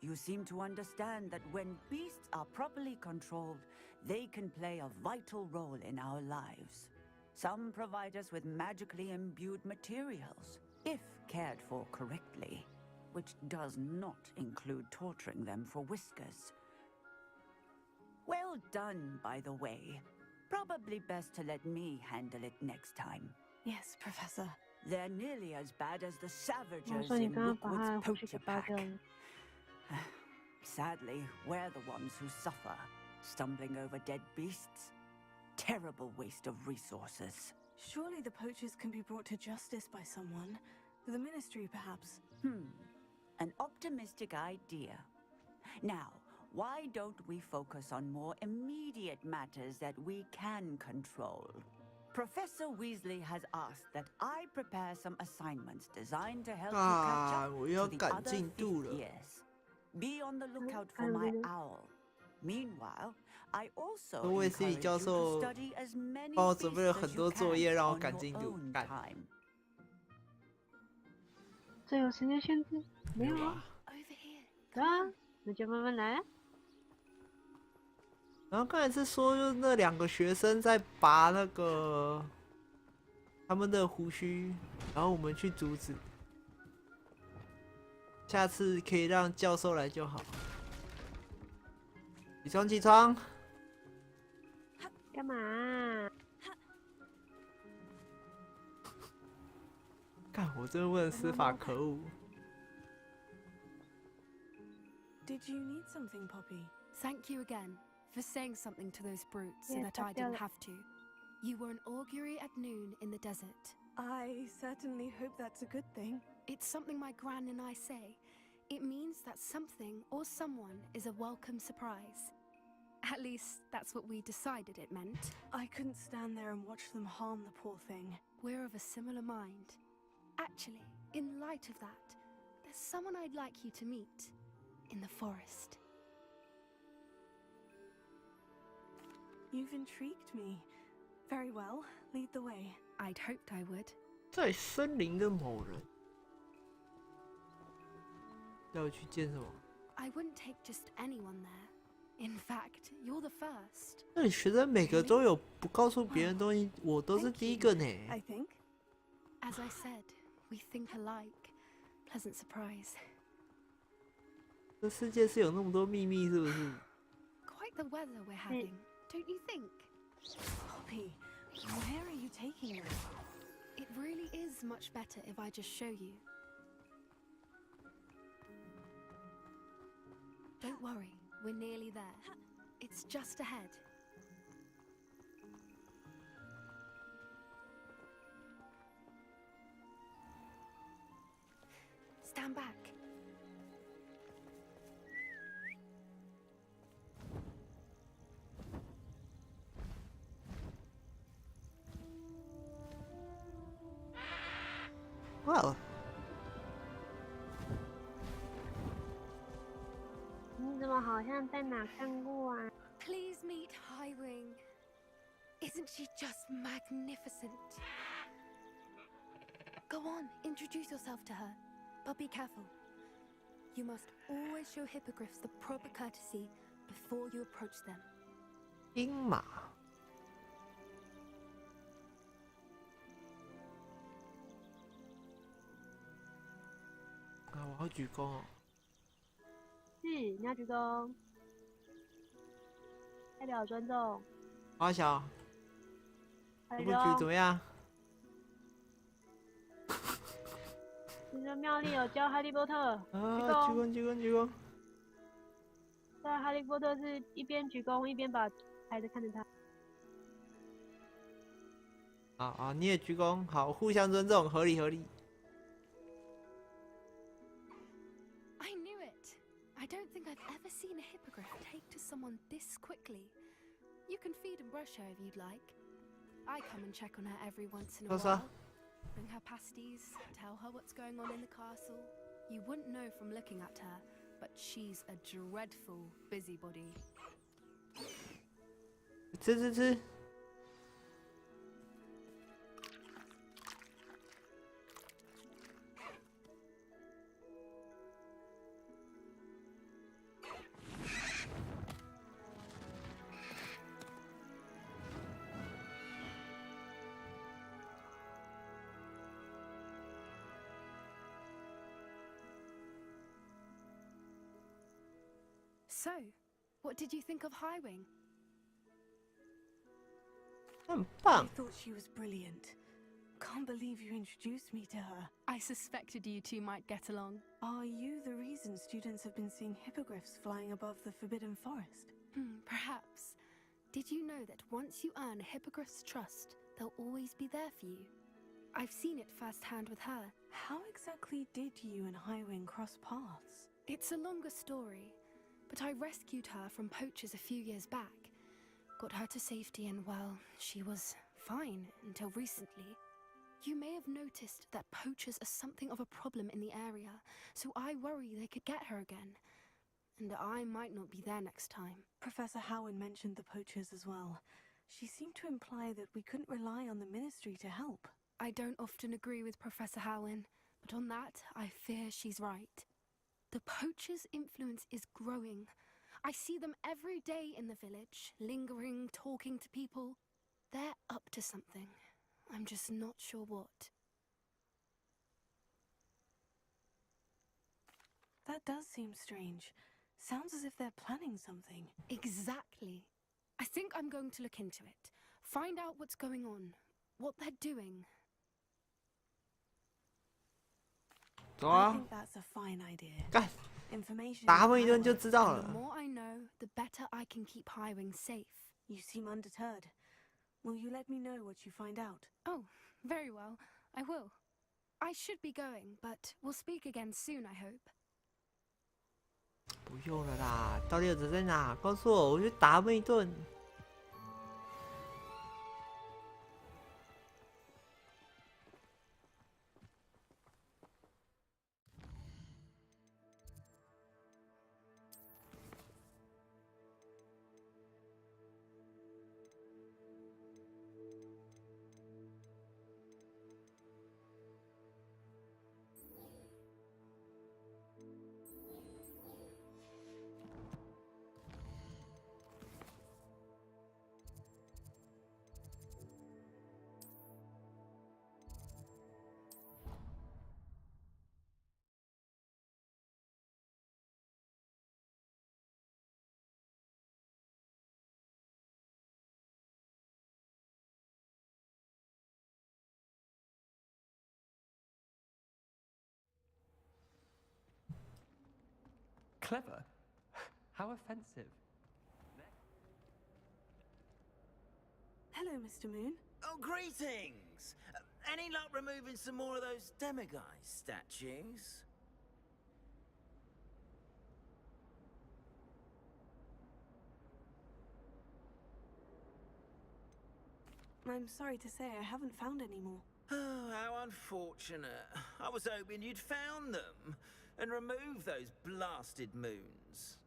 You seem to understand that when beasts are properly controlled, they can play a vital role in our lives. Some provide us with magically imbued materials, if cared for correctly, which does not include torturing them for whiskers. Well done, by the way. Probably best to let me handle it next time. Yes, Professor. They're nearly as bad as the 我 savages 说你 in 刚刚把他 Rookwood's 的胡须 poacher 给扒 pack. 掉了。 Sadly, we're the ones who suffer, stumbling over dead beasts. Terrible waste of resources. Surely the poachers can be brought to justice by someone. The ministry, perhaps. An optimistic idea. Now, why don't we focus on more immediate matters that we can control? Professor Weasley has asked that I prepare some assignments designed to help you catch up 我要 to the 赶 other 进度 fifth 了。 years. Be on the lookout for my owl. Meanwhile, I also 各位心理 encourage 教 you to 授 study as many 帮我准备了 beasts 很 as 多 you 作 can 业，让我 on 赶 your 进度。 own 干， time. 这有时间限制？没有啊。对啊，那就慢慢来啊。然后刚才是说，就是那2个学生在拔那个他们的胡须，然后我们去阻止。下次可以让教授来就好。起床，起床！干嘛？干，我真的问司法，可恶！ Did you need something, Poppy? Thank you again for saying something to those brutes so Yeah, that I didn't that- have to. You were an augury at noon in the desert. I certainly hope that's a good thing. It's something my gran and I say. It means that something or someone is a welcome surprise. At least, that's what we decided it meant. I couldn't stand there and watch them harm the poor thing. We're of a similar mind. Actually, in light of that, there's someone I'd like you to meet. In the forest. You've intrigued me. Very well, lead the way. I'd hoped I would. 在森林的某人要去见什么？ I wouldn't take just anyone there. In fact, you're the first. 那你学生每个都有不告诉别人东西，我都是第一个呢。 I think. As I said, we think alike. Pleasant surprise. 这世界是有那么多秘密，是不是？ Quite the weather we're having, don't you think? Poppy, where are you taking us? It really is much better if I just show you. Don't worry, we're nearly there. It's just ahead. Stand back. Well. 你怎么好像在哪看过啊？ Please meet Highwing. Isn't she just magnificent? Go on, introduce yourself to her. But be careful. You must always show hippogriffs the proper courtesy before you approach them. 鹰马。啊，我要鞠躬哦。是，你要鞠躬，代表尊重。花小，还你不举怎么样？听说妙丽有教哈利波特，鞠啊，鞠躬。躬，鞠躬，鞠躬。对，哈利波特是一边鞠躬一边把孩子看着他。啊啊，你也鞠躬，好，互相尊重，合理合理。 I knew it. I don't think I've ever seen a hippogriff take to someone this quickly. You can feed and brush her if you'd like. I come and check on her every once in a while. Bring her pasties, tell her what's going on in the castle. You wouldn't know from looking at her, but she's a dreadful busybody. 吃。 我 So, what did you think of Highwing? 很棒。 I thought she was brilliant. Can't believe you introduced me to her. I suspected you two might get along. Are you the reason students have been seeing hippogriffs flying above the Forbidden Forest? Perhaps. Did you know that once you earn a hippogriff's trust, they'll always be there for you? I've seen it firsthand with her. How exactly did you and Highwing cross paths? It's a longer story, but I rescued her from poachers a few years back. Got her to safety and, well, she was fine until recently. You may have noticed that poachers are something of a problem in the area, so I worry they could get her again. And I might not be there next time. Professor Howen mentioned the poachers as well. She seemed to imply that we couldn't rely on the Ministry to help. I don't often agree with Professor Howen, but on that, I fear she's right. The poachers' influence is growing. I see them every day in the village, lingering, talking to people. They're up to something. I'm just not sure what. That does seem strange. Sounds as if they're planning something. Exactly. I think I'm going to look into it. Find out what's going on, what they're doing. 走啊 I think that's a fine idea. 干 Information 打他们一顿就知道 The 了。 more I know, the better I can keep Highwing safe. You seem undeterred. Will you let me know what you find out? Oh, very well. I will. I should be going, but we'll speak again soon, I hope. 不用了啦，到底者在哪？告诉我，我去打他们一顿。Clever? How offensive. Hello, Mr. Moon. Oh, greetings! Any luck removing some more of those demiguise statues? I'm sorry to say I haven't found any more. Oh, how unfortunate. I was hoping you'd found them and removed those blasted moons.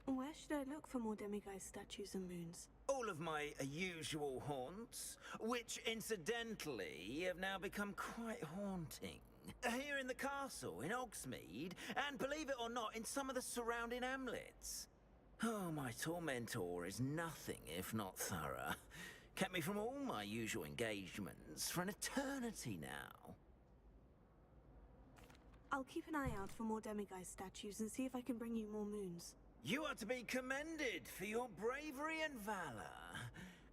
Where should I look for more demiguise statues and moons? All of my usual haunts, which incidentally have now become quite haunting. Here in the castle, in Hogsmeade, and believe it or not, in some of the surrounding hamlets. Oh, my tormentor is nothing if not thorough. Kept me from all my usual engagements for an eternity now. I'll keep an eye out for more demiguise statues and see if I can bring you more moons. You are to be commended for your bravery and valor,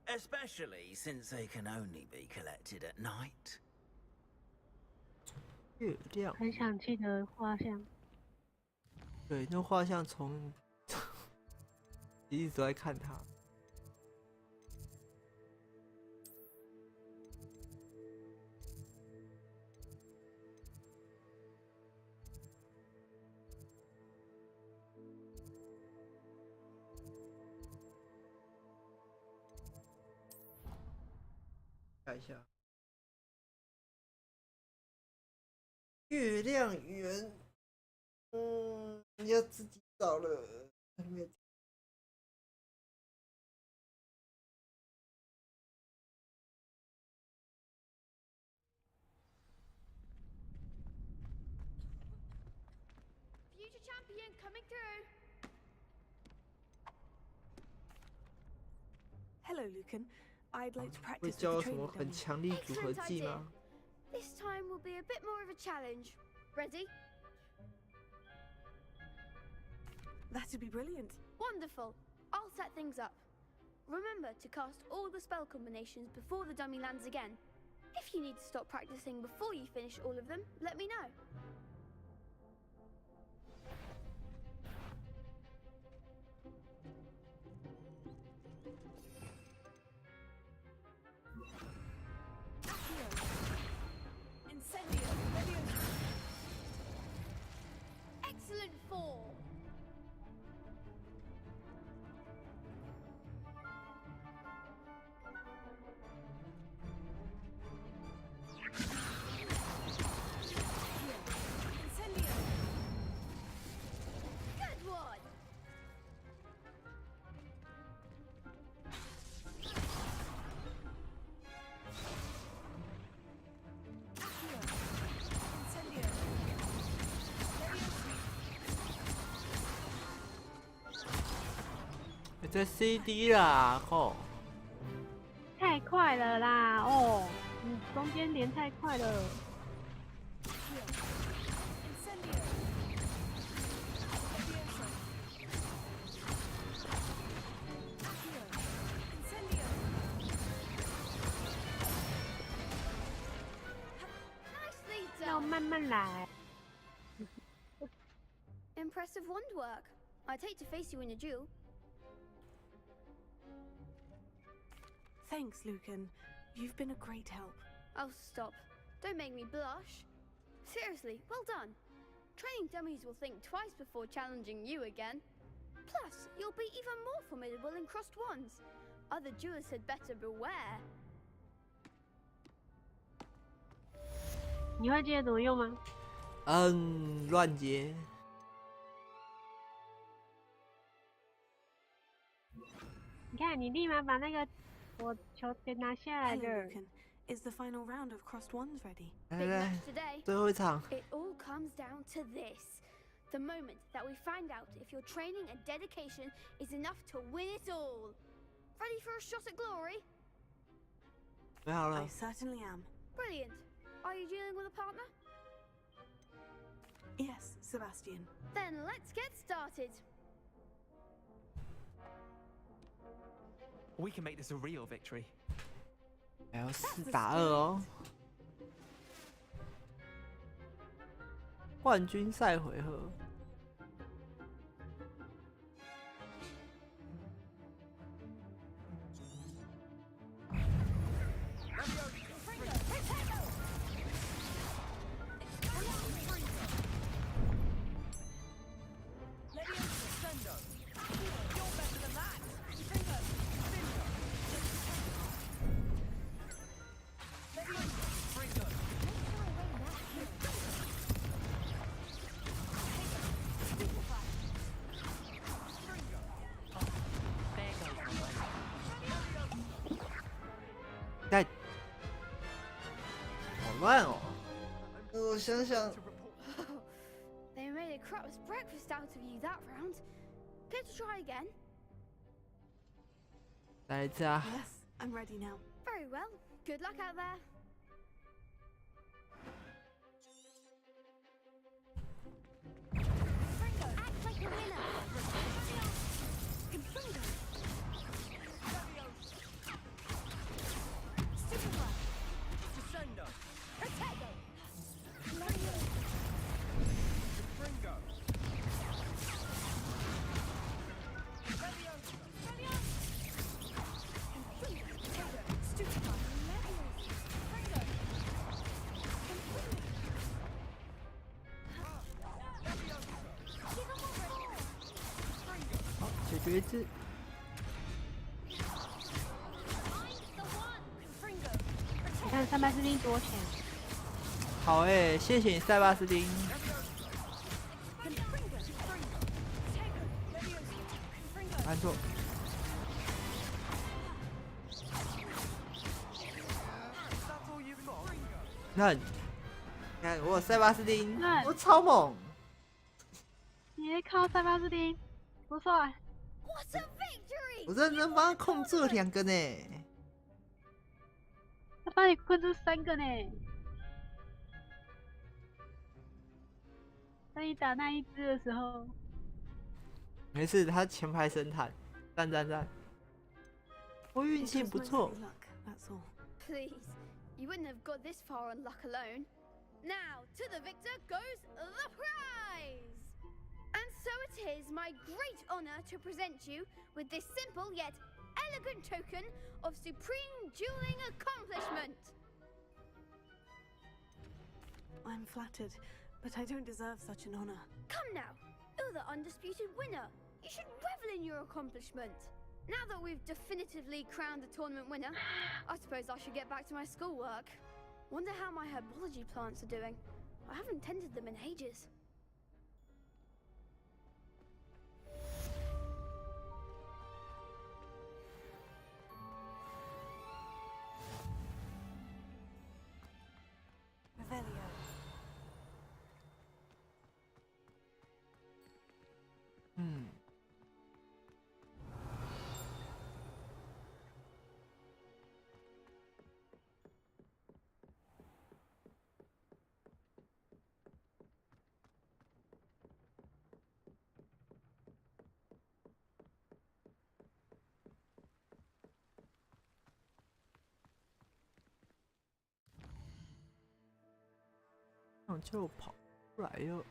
especially since they can only be collected at night. 月亮，很想记得画像。对，那画像从一直都在看他。看一下，月亮圆，要自己找了。Future champion coming through. Hello, Lucan. I'd like to 会 practice 教 with the 什么 training 很 dummy. 强力组合 Excellent 技 idea. 吗？ This time will be a bit more of a challenge. Ready? That'd be brilliant. Wonderful. I'll set things up. Remember to cast all the spell combinations before the dummy lands again. If you need to stop practicing before you finish all of them, let me know. Excellent fall. Good one.欸这 CD 啦，靠！太快了啦！哦，你中间连太快了。要慢慢来。Impressive wand work. I'd hate to face you in a duel. Thanks, Lucan. You've been a great help. Oh, stop. Don't make me blush. Seriously, well done. Training dummies will think twice before challenging you again. Plus, you'll be even more formidable in crossed wands. Other duelists had better beware. 你会记得怎么用吗？乱接。你看，你立马把那个我球给拿下来 Hello, 的。 Lucan. Is the final round of crossed wands ready? 来来， Today, 最后一场。 it all comes down to this. The moment that we find out if your training and dedication is enough to win it all. Ready for a shot at glory? 准备好了 I。certainly am. Brilliant. Are you dealing with a partner? Yes, Sebastian. Then let's get started. We can make this a real victory. 还要4打2哦。冠军赛回合。在，好乱哦！我想想， They made a crap's breakfast out of you that round. Care to try again? 来一次啊！ Yes, I'm ready now. Very well. Good luck out there. Act like a winner.好，解决一次。你看300士兵多强。好诶，谢谢你塞巴斯汀。按错。看我有塞巴斯汀，我超猛。你靠300士兵，不错。What a victory! 我认真帮他控制了2个呢。他帮你控制3个呢。当你打那一只的时候，没事，他前排神坦，赞赞赞。我运气不错。Please, you wouldn't have got this far on luck alone. Now, to the victor goes the prize! And so it is my great honor to present you with this simple yet elegant token of supreme dueling accomplishment. I'm flattered, but I don't deserve such an honor. Come now, you're the undisputed winner. You should revel in your accomplishment. Now that we've definitively crowned the tournament winner, I suppose I should get back to my schoolwork. Wonder how my herbology plants are doing. I haven't tended them in ages. Revelio. 就跑出来了。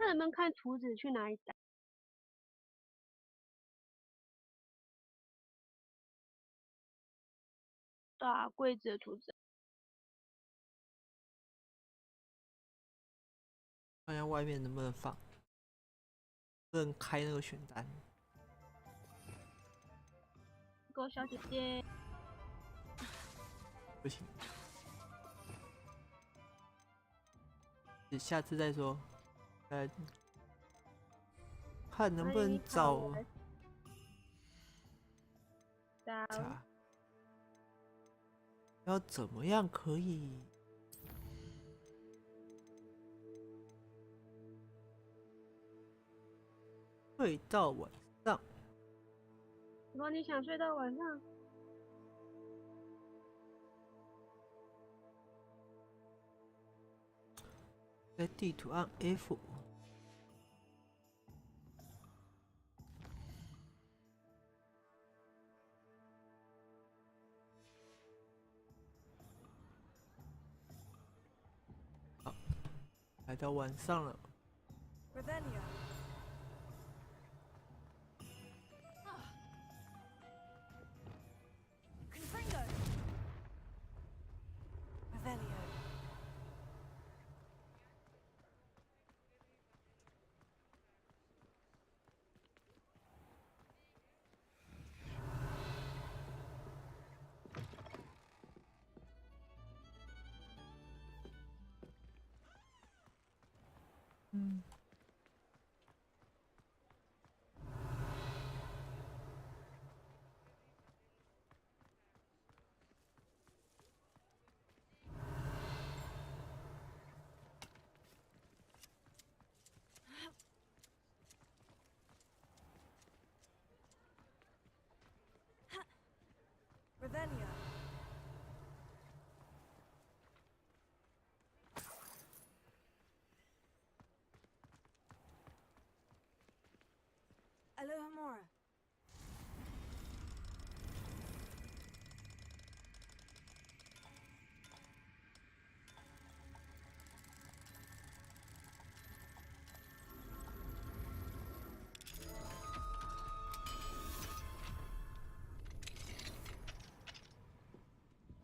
那能不能看图纸去哪里打？打柜子的图纸。看下外面能不能放，不能开那个选单。给我小姐姐。不行，下次再说。看能不能找。要怎么样可以？睡到晚上。如果你想睡到晚上，在地图按 F。好，来到晚上了。Revelio. Alohomora.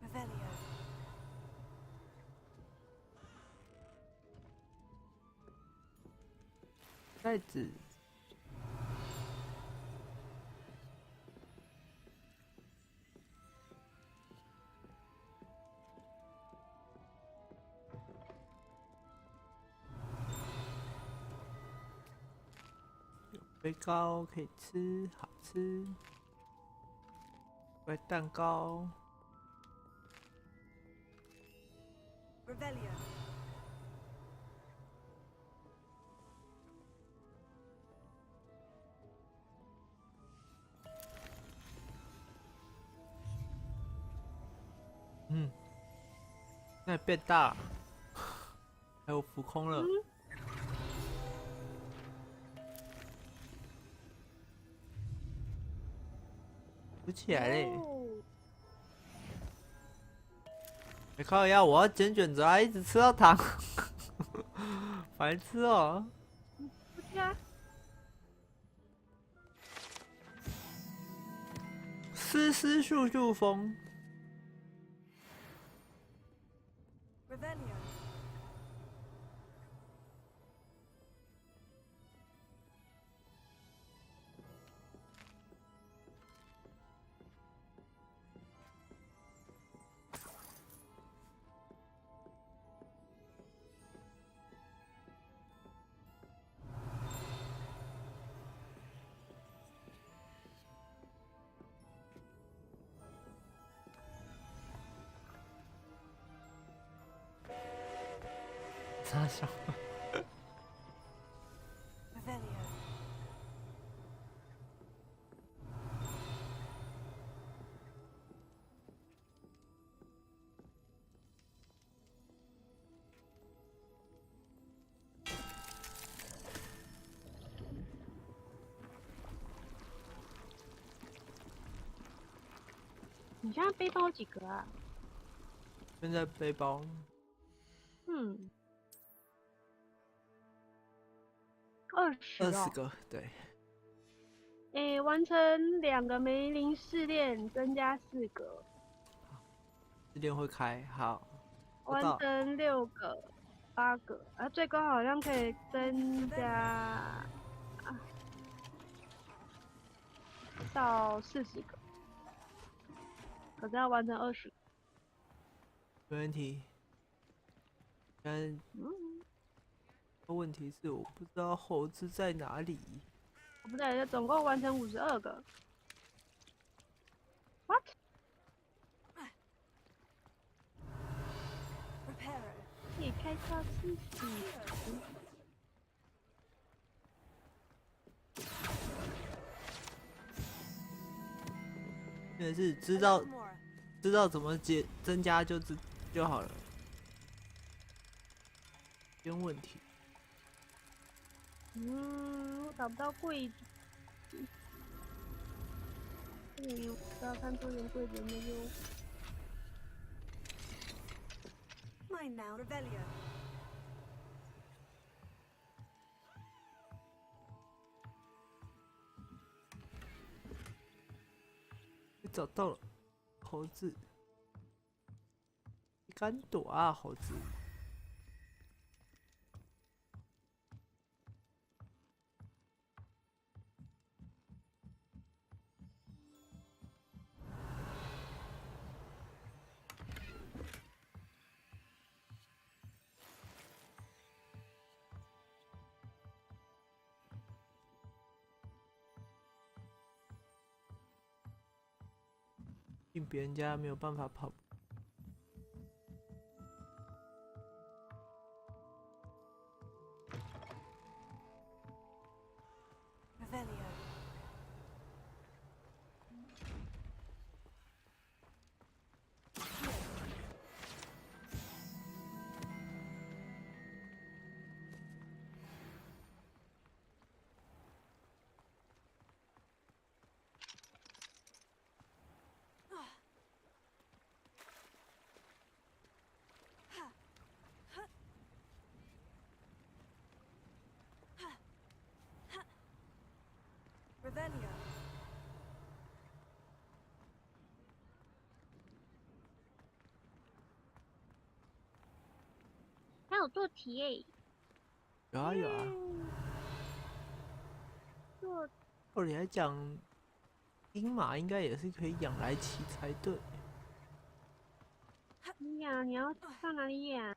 Revelio. 袋子。飞糕可以吃，好吃。乖蛋糕。嗯，那也变大，还有浮空了。浮起来嘞！没靠腰，我要捡卷轴啊，一直吃到糖，白痴哦！不去啊！丝丝簌簌风。傻笑。你现在背包几个啊？现在背包。20个，对。完成2个梅林试炼，增加4个。试炼会开，好。完成6个，8个，最高好像可以增加到40个，可是要完成20个。没问题。但问题是我不知道猴子在哪里。不对，总共完成52个。What？ 可以开到70。也是知道怎么增加就好了。没问题。我找不到柜子。我不要看这点柜子没有。Mine now, Revelio. 找到了，猴子，你敢躲啊，猴子！进别人家没有办法跑。Revelio。还有做题耶。有啊有啊。做。照理来讲，鹰马应该也是可以养来骑才对。你养，你要上哪里养？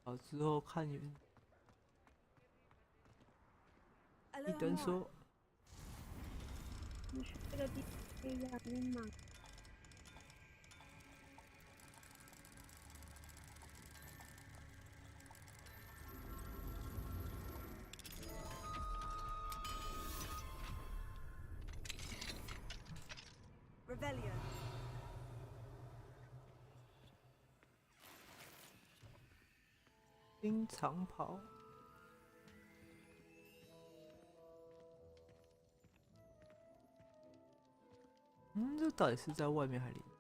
好，之后看你们。一灯说。这个地可以养命吗？新长袍。这到底是在外面还是里面？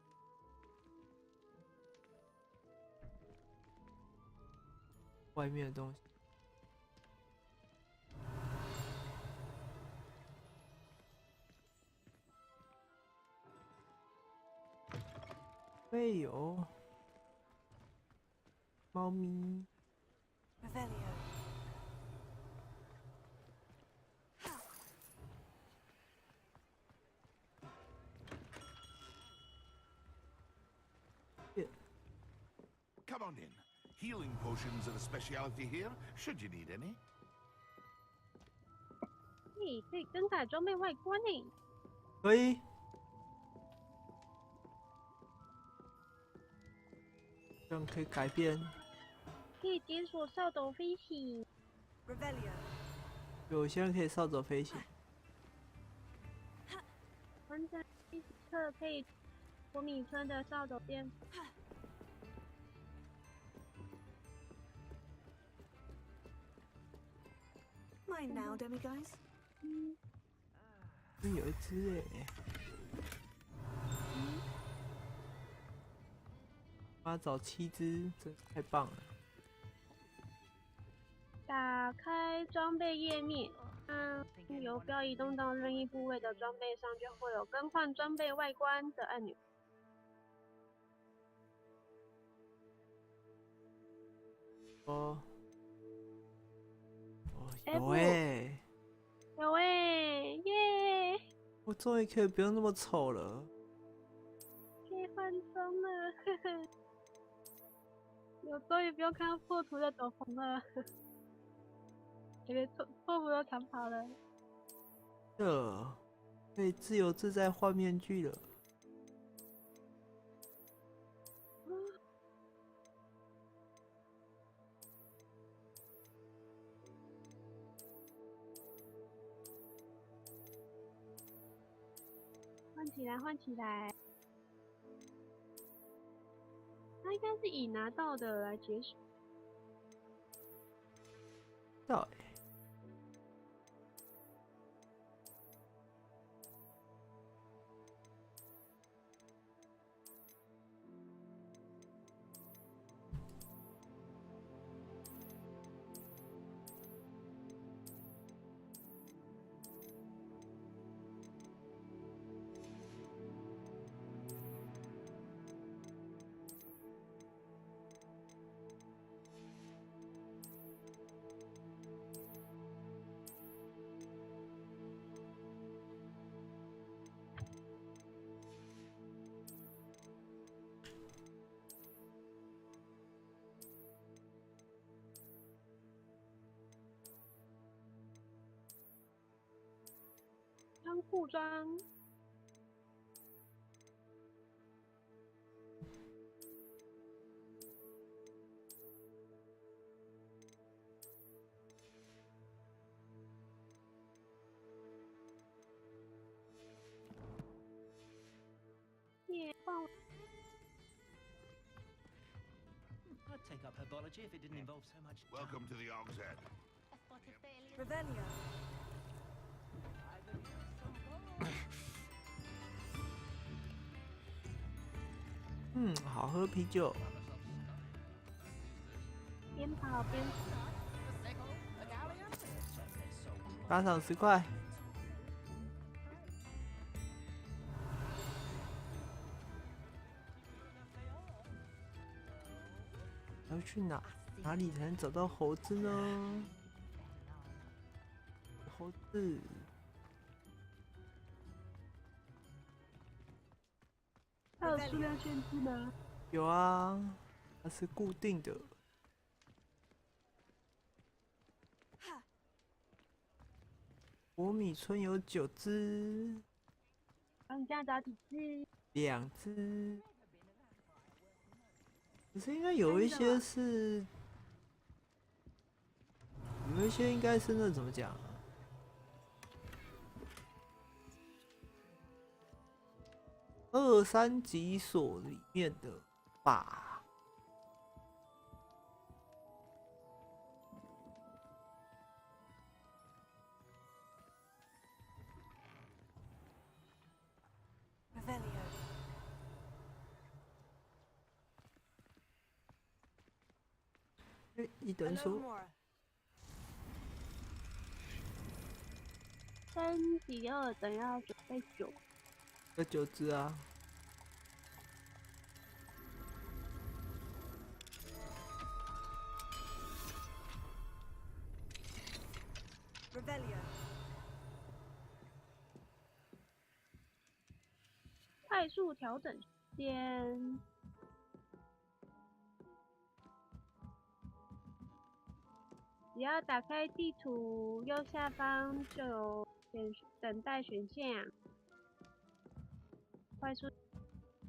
外面的东西。会有猫咪。Come on in. Healing potions are a specialty here, should you need any. 嘿，可以更改装备外观呢。可以。这样可以改变。可以解锁扫帚飞行。有些人可以扫帚飞行。玩家特可以国米村的扫帚店。Mine now, demi-guys. 有一只我要找7只，这太棒了。打开装备页面，由标移动到任意部位的装备上，就会有更换装备外观的按钮。有耶！我终于可以不用那么丑了。可以换装了，呵呵。我终于不用看到破图的斗篷了，这边错图都长跑了。可以自由自在换面具了。换起来，他应该是以拿到的来解锁。对。仓库装。I'd take up herbology if it didn't involve so much. Welcome to the Og's Head. Revelio. 好喝啤酒。边跑边打赏10块。要去哪里才能找到猴子呢？猴子。它有数量限制吗？有啊，它是固定的。火米村有9只，帮家找几只？2只。可是应该有一些是，有一些应该是那怎么讲啊？2、3级所里面的吧。一等说升级2等要准备9，有9只啊。快速调整时间。只要打开地图，右下方就有等待选项，快速。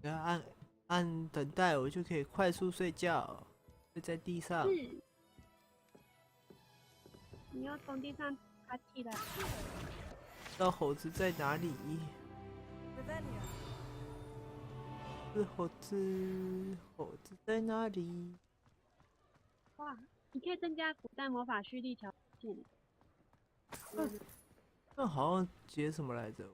只要按等待，我就可以快速睡觉，睡在地上。是。你要从地上爬起来。知道猴子在哪里？是猴子，猴子在哪里？哇！你可以增加古代魔法蓄力条件。那好像解什么来着？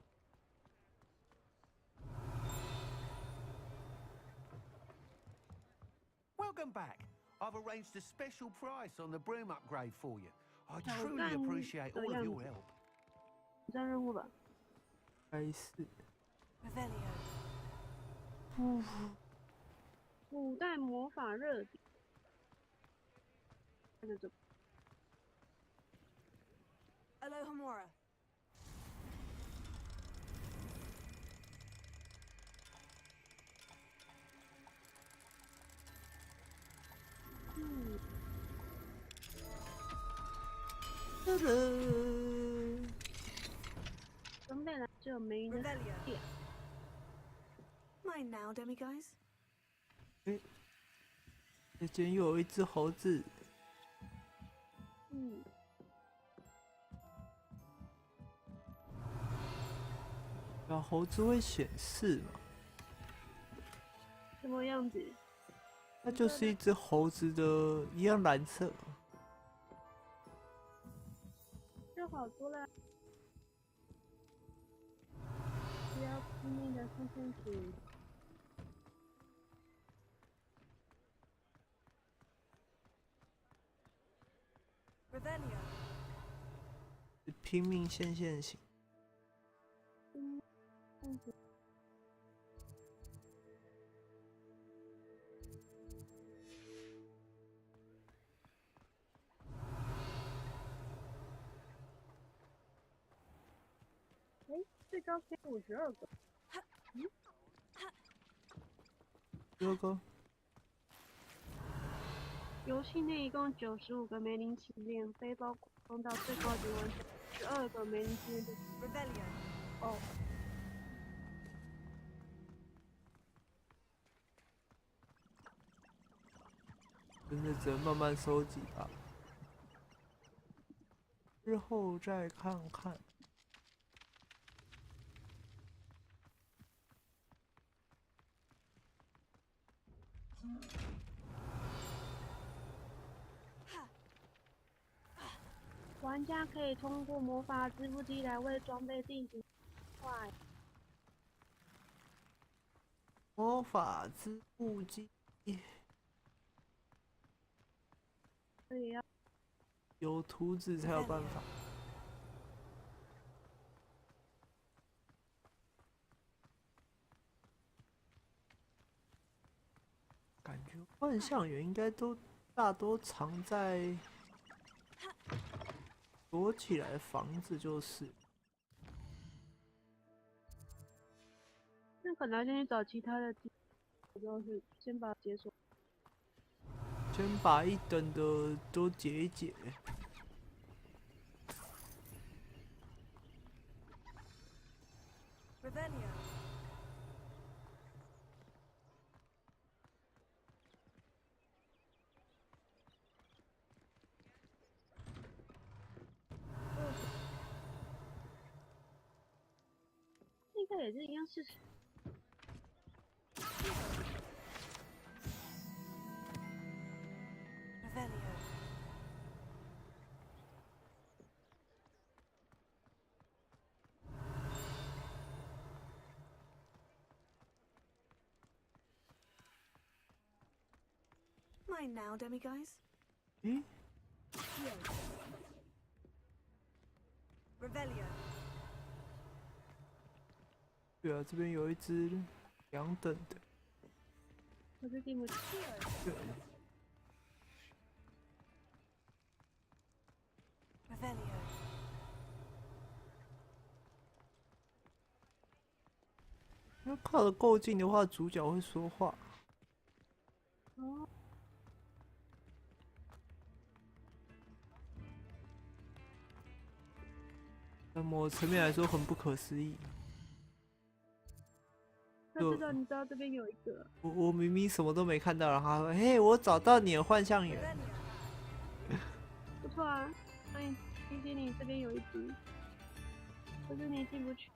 Welcome back. I've arranged a special price on the broom upgrade for you. I truly appreciate all of your help. 挑战任务吧。开始。古代魔法热点。看着这。Alohomora. 准备来只有没人的点。Mine now, demi guys. 这间又有一只猴子。小猴子会显示吗？什么样子？它就是一只猴子的，一样蓝色。就好多了。不要拼命的上线去。拼命线型。最高可以52个。52个。游戏内一共95个梅林起链，背包攻到最高级完成12个梅林起链的。哦。真的只能慢慢收集吧，日后再看看。玩家可以通过魔法支付机来为装备进行换。魔法支付机。对呀。有图纸才有办法。感觉幻象源应该都大多藏在躲起来的房子，就是。那可能要先去找其他的地，就是先把它解锁。先把一等的都解一解。Revelio. 应该也是一样是。Revelio. Mine now, demiguys. 嗯 Revelio. 对啊，这边有一只2等的。我是第5。对。 Revelio. 要靠得够近的话，主角会说话。哦。在某层面来说，很不可思议。那知道你知道这边有一个。我明明什么都没看到，然后他说：“嘿，我找到你的幻象源。”不错啊，欢迎提醒你这边有一只，可是你进不去。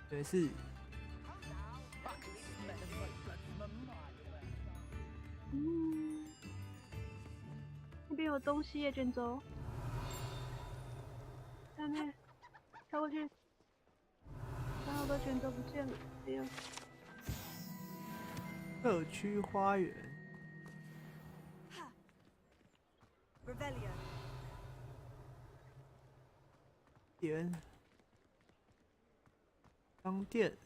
对，是。嗯，那边有东西耶，卷轴。下面，跳过去。然后我的卷轴不见了，哎呦。社区花园。Revelio. 店。商店。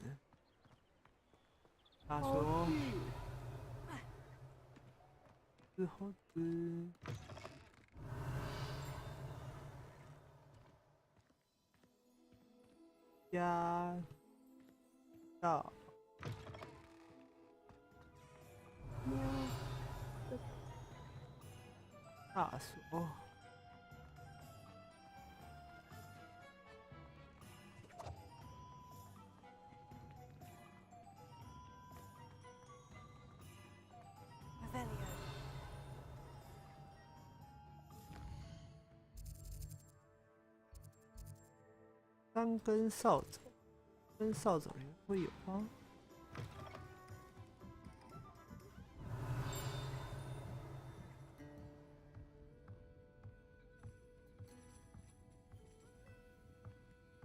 大说。是猴子。加到大锁。3根扫帚，跟扫帚里面会有吗？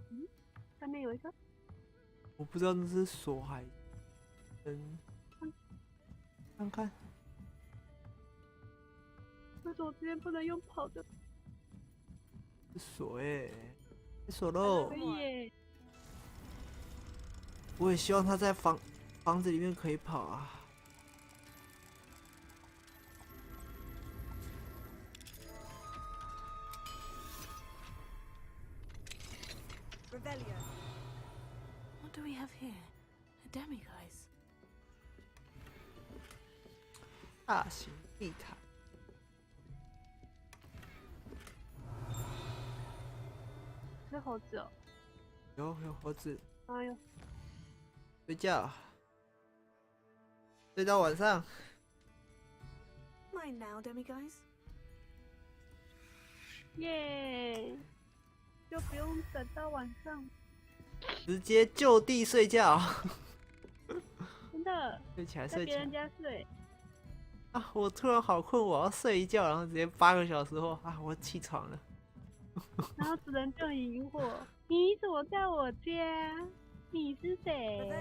嗯，上面有一个。我不知道那是锁还是灯。看看。为什么这边不能用跑的？是锁欸。锁喽！可以耶！我也希望他在房子里面可以跑啊。Revelio. What do we have here? A demiguise. 大型地毯。是猴子哦。有猴子。哎呦。睡觉。睡到晚上。Mine now, demiguise. 耶！就不用等到晚上。直接就地睡觉。真的。睡起来在别人家睡。啊！我突然好困，我要睡一觉，然后直接8个小时后啊，我起床了。然后主人就很疑惑：“你怎么在我家？你是谁？”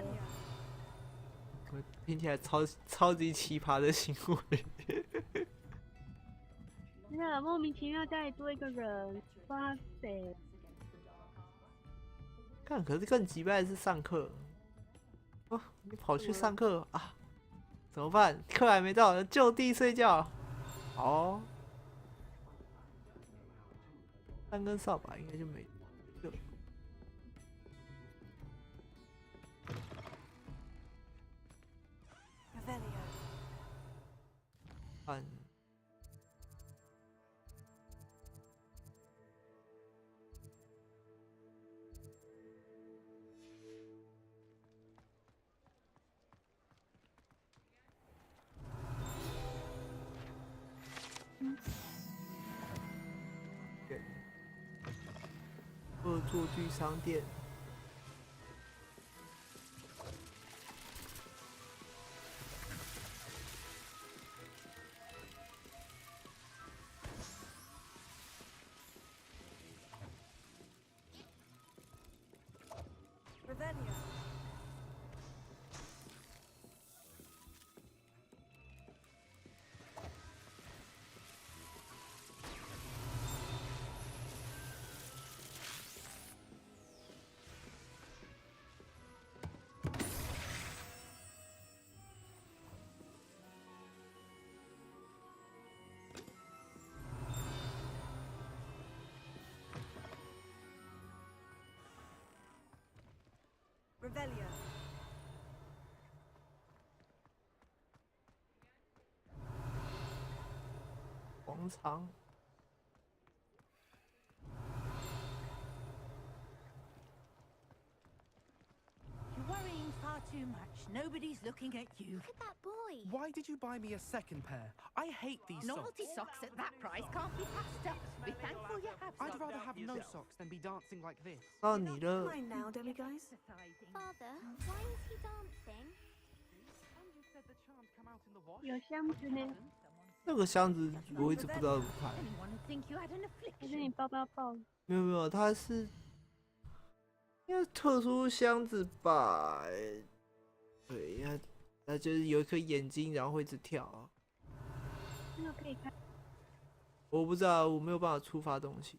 我听起来超级奇葩的行为。真的莫名其妙家里多一个人，不知道他是谁。看，可是更奇怪的是上课。哦，你跑去上课啊？怎么办？课还没到，就地睡觉。好。3根扫把应该就没了。按。作具商店。Revelio. 广场。 You're worrying far too much. Nobody's looking at you. Look at that boy. Why did you buy me a second pair? I hate these Novelty socks. socks at that price can't be passed up. Be thankful you have some. I'd rather have no socks than be dancing like this. 到你了。 Mine now, demi guys. Father, why is he dancing? 有箱子呢，那个箱子我一直不知道怎么开。 还是你抱抱抱？没有没有，它是应该是特殊箱子吧？对，它就是有一颗眼睛，然后会一直跳。那个可以开。我不知道，我没有办法触发东西，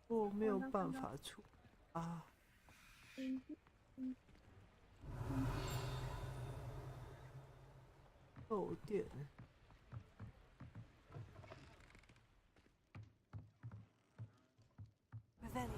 我没有办法触啊。漏电。 Revelio.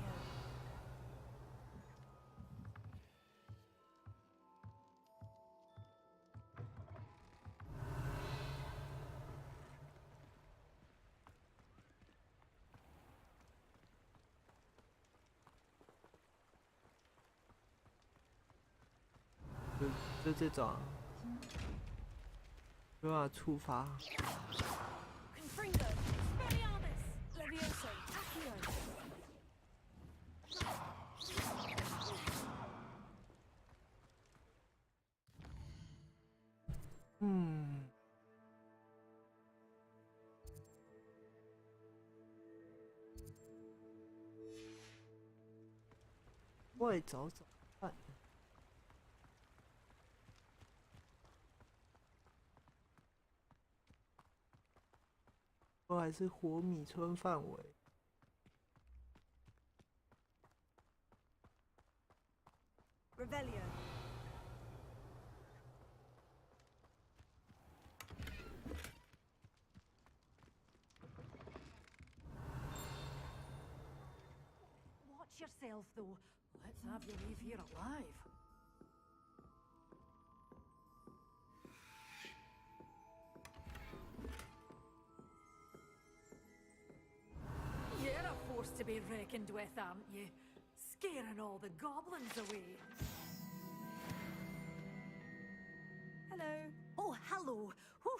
就这种，没办法触发。 外找找看。都还是活米村范围。 Revelio. Watch yourself, though. Let's have you leave here alive. You're a force to be reckoned with, aren't you? Scaring all the goblins away. Hello. Oh, hello. Whew.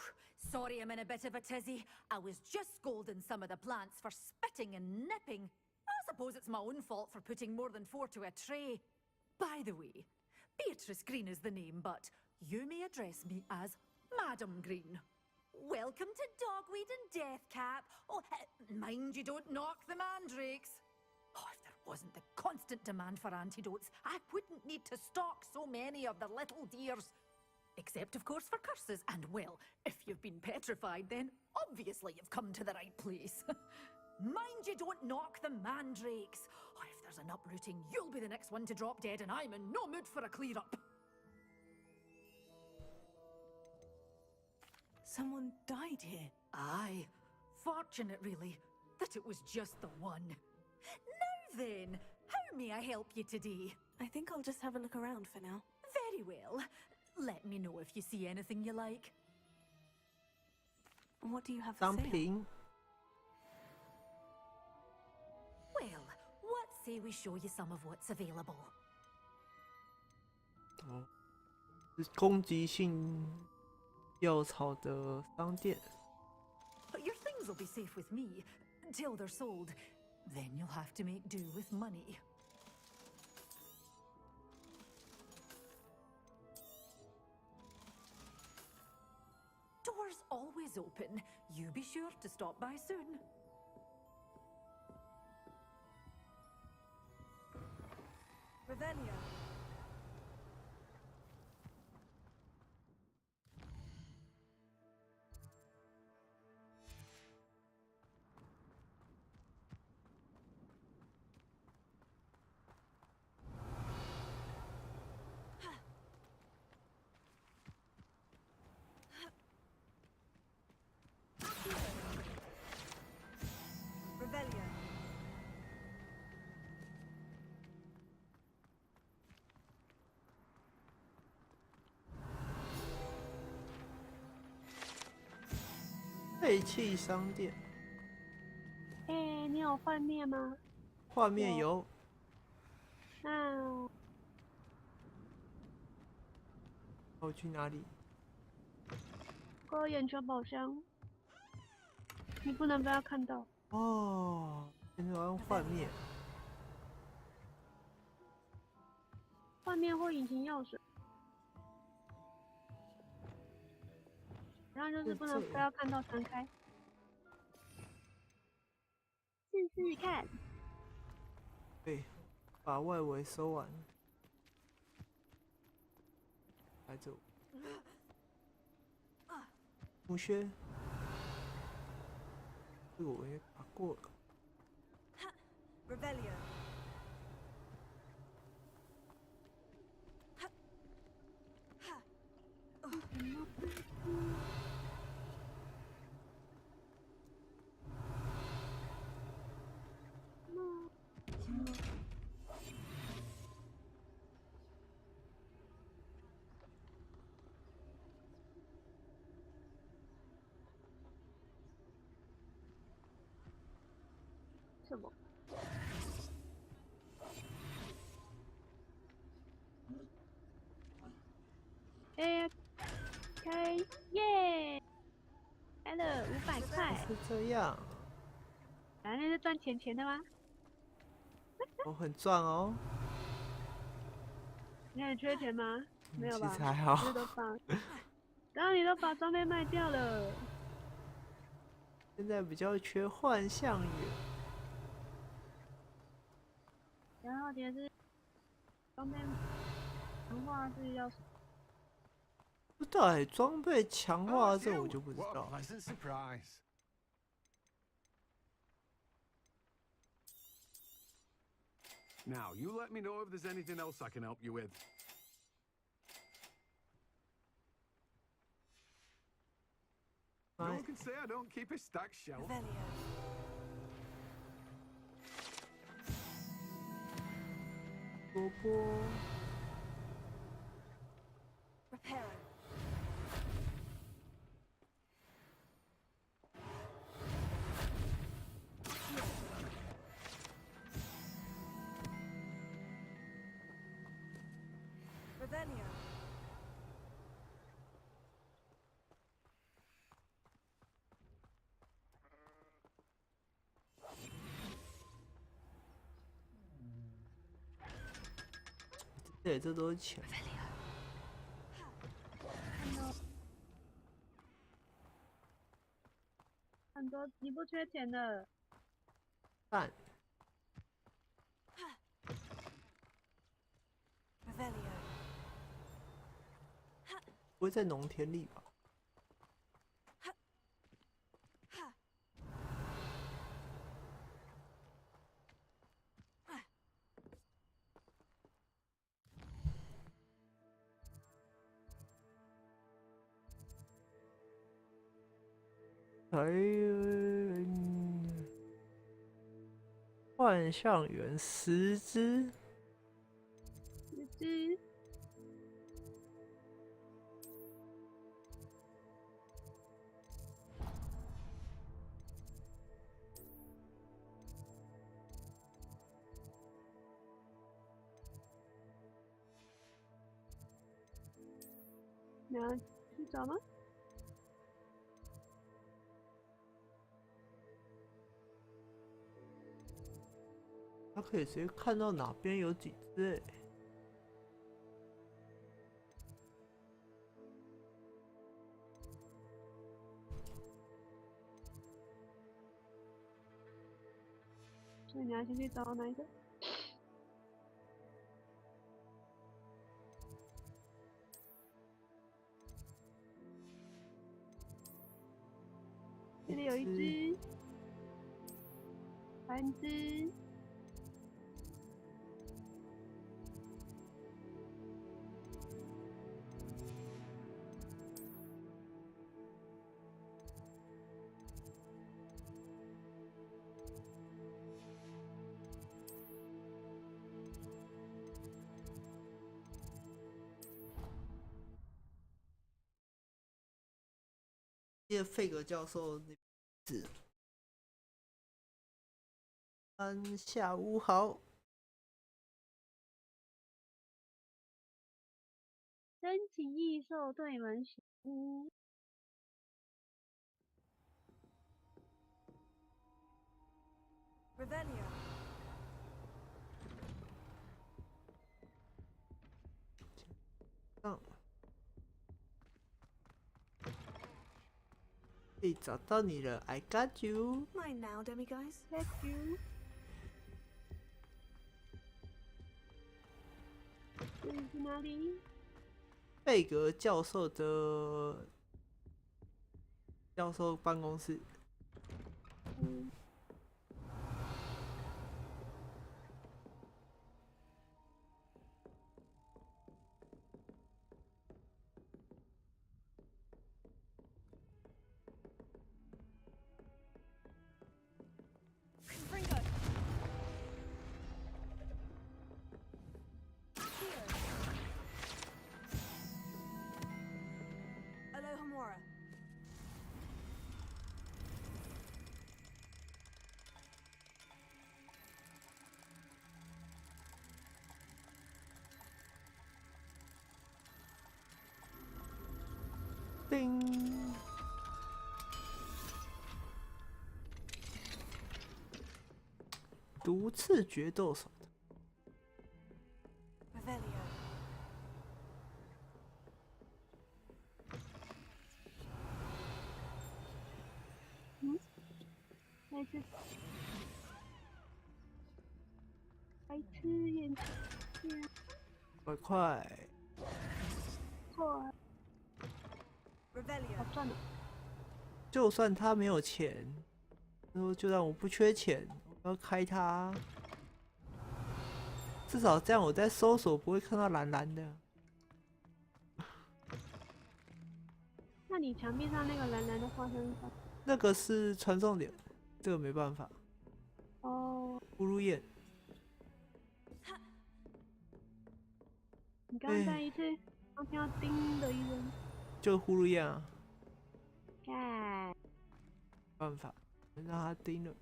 Sorry I'm in a bit of a tizzy. I was just scolding some of the plants for spitting and nipping. I suppose it's my own fault for putting more than 4 to a tray. By the way, Beatrice Green is the name, but you may address me as Madam Green. Welcome to Dogweed and Deathcap. Oh, mind you don't knock the mandrakes. Oh, if there wasn't the constant demand for antidotes, I wouldn't need to stock so many of the little dears. Except, of course, for curses. And, well, if you've been petrified, then obviously you've come to the right place. Mind you don't knock the mandrakes. Oh, if there's an uprooting, you'll be the next one to drop dead, and I'm in no mood for a clear-up. Someone died here. Aye. Fortunate, really, that it was just the one. Now then, how may I help you today? I think I'll just have a look around for now. Very well. Let me know if you see anything you like. What do you have for sale? 商品。 Well, what say we show you some of what's available? 哦，是攻击性药草的商店。 Your things will be safe with me, till they're sold. Then you'll have to make do with money. Doors always open. You be sure to stop by soon. Revelio. Revelio. 废弃商店。你有换面吗？画面有。那我去哪里？过眼球宝箱，你不能被他看到。哦，现在我要用换面。换面或引擎药水。然后就是不能不要看到弹开，试试看。对，把外围收完。来走。木靴，这个我也打过了。Revelio. 什么？开耶！来了500块。是这样。那是赚钱的吗？我很赚哦。你很缺钱吗？没有吧？其实还好。然后你都把装备卖掉了。现在比较缺幻象源。然后也是装备强化是要。不知道哎，装备强化这我就不知道。Now, you let me know if there's anything else I can help you with. No one can say I don't keep a stacked shelf. Repair. Revelio. 对，这都是钱。很多，你不缺钱的。但。不会在农田里吧？幻象源10只。10只。你要去找吗？可以直接看到哪边有几只哎。所以你要先去找哪一个？这里有一只，3只。记得费格教授那字。下午好。真情异兽对门询问。Revelio. 找到你了 ，I got you. Mine now, demi guys. Got you. 这里是哪里？贝格教授的教授办公室。叮！毒刺决斗手。那是白痴眼镜。快快！错。好赚了。就算他没有钱，就算我不缺钱，我要开他。至少这样我在搜索不会看到蓝蓝的。那你墙壁上那个蓝蓝的花生粉？那个是传送点，这个没办法。哦。呼噜焰。你刚刚再一次，刚听到叮的一声。就呼噜焰啊。干。办法，让他叮了。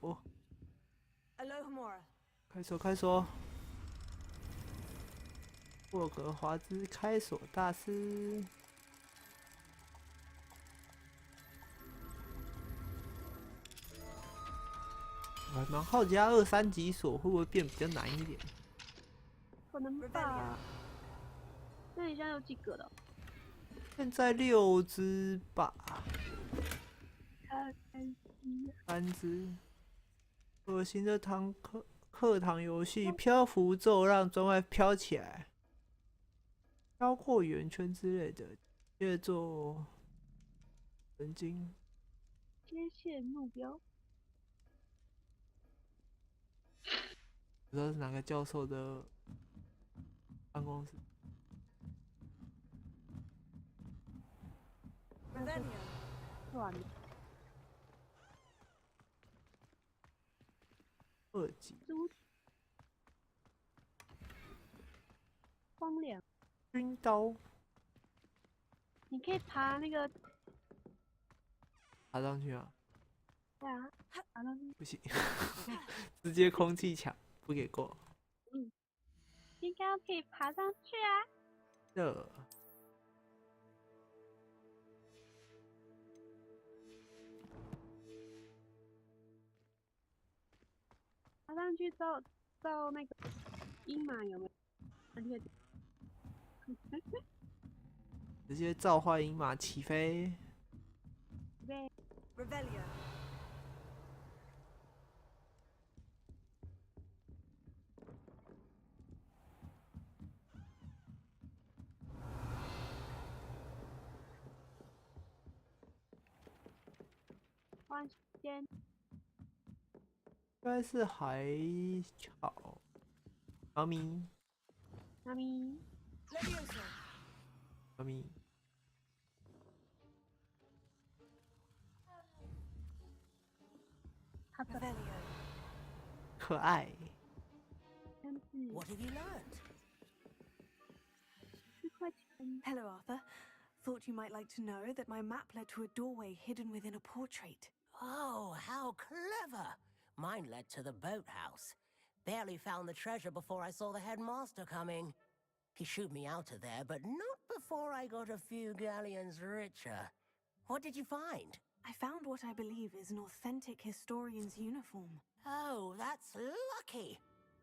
哦。开锁，开锁。霍格华兹开锁大师。我还蛮好奇，2、3级锁会不会变比较难一点？可能吧。那你现在有几个了？现在6只吧。3只。恶心的课堂游戏，漂浮咒让砖块飘起来，飘过圆圈之类的，接着做神经。接线目标。不知道是哪个教授的办公室。算了。2级。荒凉。军刀。你可以爬那个。爬上去啊？对啊，爬上去。不行，直接空气墙，不给过。应该可以爬上去啊。这爬上去照那个鹰马有没有？直接召唤鹰马起飞。对 Revelio. 换时间。应该是海草。猫咪。猫咪。猫咪。可爱。What have you learned? Hello, Arthur. Thought you might like to know that my map led to a doorway hidden within a portrait. Oh, how clever! Mine led to the boathouse. Barely found the treasure before I saw the headmaster coming. He shooed me out of there, but not before I got a few galleons richer. What did you find? I found what I believe is an authentic historian's uniform. Oh, that's lucky.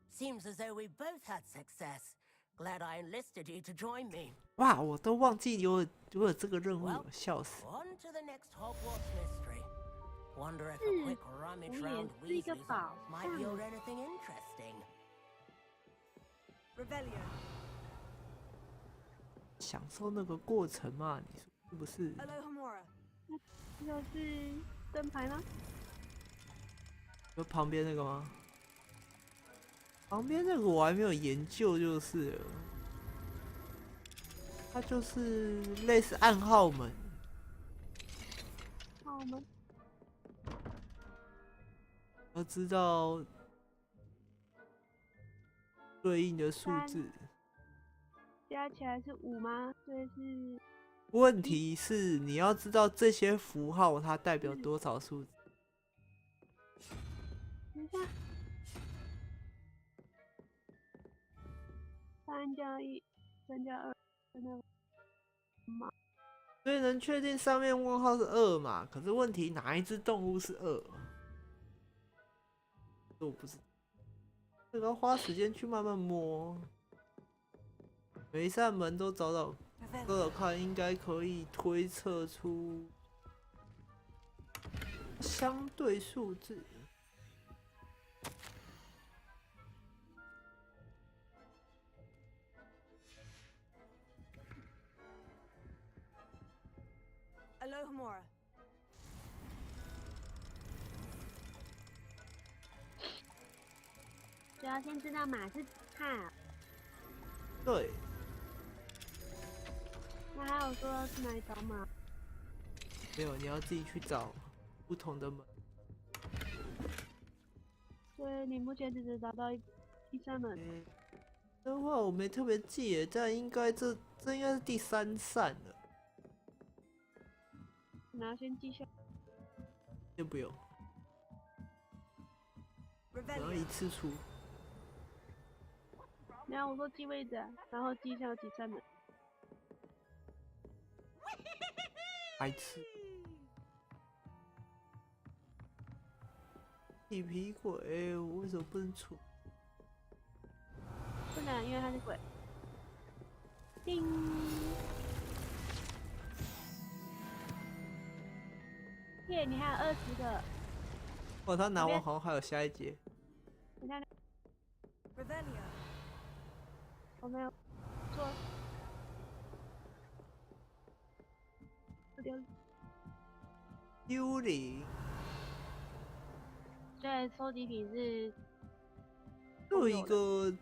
Seems as though we both had success. Glad I enlisted you to join me. 哇，我都忘记有这个任务了，笑死。 On to the next Hogwarts mystery. Wonder if a quick rummage round Weasley's might yield anything interesting. Revelio. 享受那个过程嘛，你说是不是？ Alohomora. 这个是灯牌吗？就旁边那个吗？旁边那个我还没有研究，就是了它就是类似暗号门。好，我们要知道对应的数字。加起来是5吗？所以是。问题是你要知道这些符号它代表多少数字。等一下，3加1，3加2，3加5。所以能确定上面问号是2嘛？可是问题哪一只动物是2？这我不知道，这个要花时间去慢慢摸。每一扇门都找找看，应该可以推测出相对数字。Alohomora. 只要先知道马是号。对。那还有说去哪里找马？没有，你要自己去找不同的门。所以你目前只找到第3门。的话我没特别记耶，但应该这应该是第3扇了。拿先记下。先不用。然后一次出。然后我说记位置，然后记一下有几扇门。白痴。地皮鬼，我为什么不能出？不能，因为他是鬼。叮。耶，你还有20个。哦，他拿完好像还有下一节。你看。Revelio. 我没有做。幽灵。对，收集品是。有一个，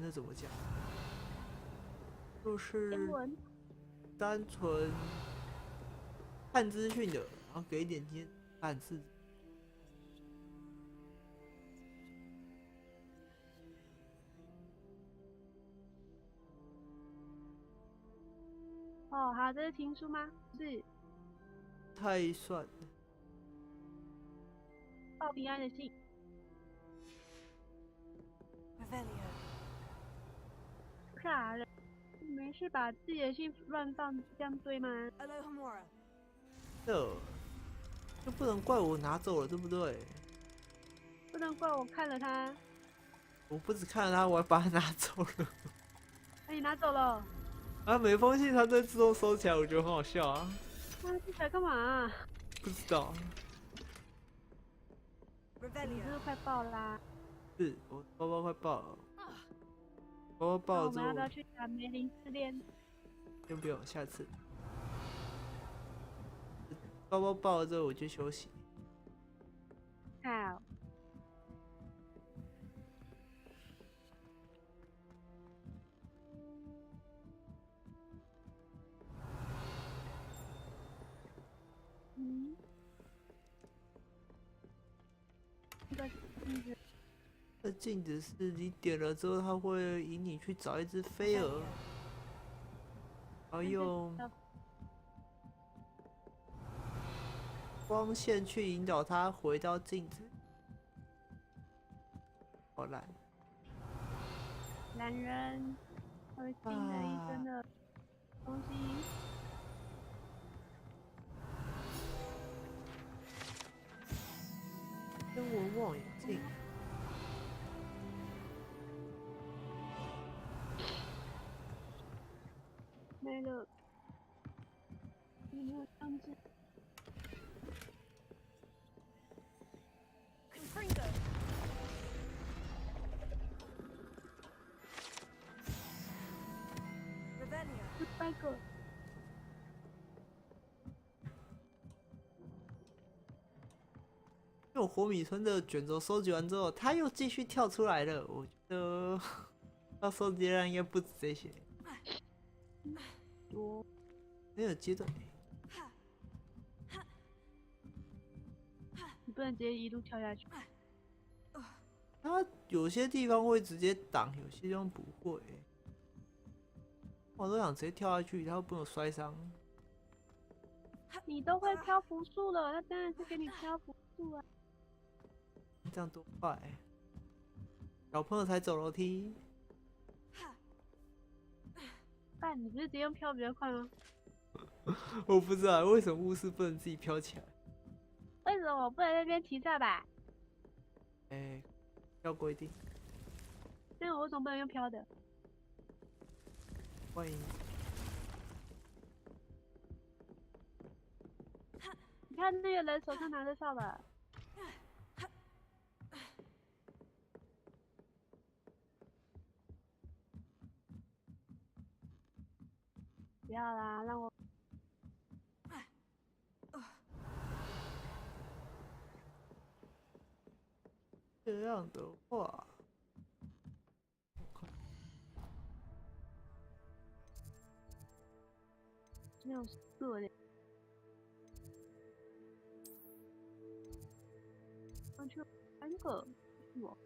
那怎么讲？就是单纯看资讯的，然后给一点点暗示。哦，好，这是情书吗？是。太算。报平安的信。啥人？没事把自己的信乱放，这样对吗？这就不能怪我拿走了，对不对？不能怪我看了他。我不只看了他，我还把他拿走了。那你拿走了？啊，每封信它都会自动收起来，我觉得很好笑啊。那记起来干嘛啊？不知道。你是不是快爆啦？是，我包包快爆了。包包爆了之后，我们要不要去打梅林试炼？先不用，下次。包包爆了之后我就休息。好。嗯。这镜子是你点了之后，它会引你去找一只飞蛾，然后用光线去引导它回到镜子。好懒，懒人，会新的一生的东西。天文望远镜。没了，有没有相机？400个。因为我火米村的卷轴收集完之后，它又继续跳出来了。我觉得要收集量应该不止这些。多。没有阶段。你不能直接一路跳下去。它有些地方会直接挡，有些地方不会。我都想直接跳下去，它又不能摔伤。你都会漂浮术了，那当然是给你漂浮术啊。这样多快！小朋友才走楼梯。但你不是直接用飘比较快吗？我不知道为什么巫师不能自己飘起来。为什么不能在那边骑踏吧？要规定。那我为什么不能用飘的？欢迎。你看那个人手上拿着扫把。不要啦，让我。这样的话，只有4个。完全3个，我。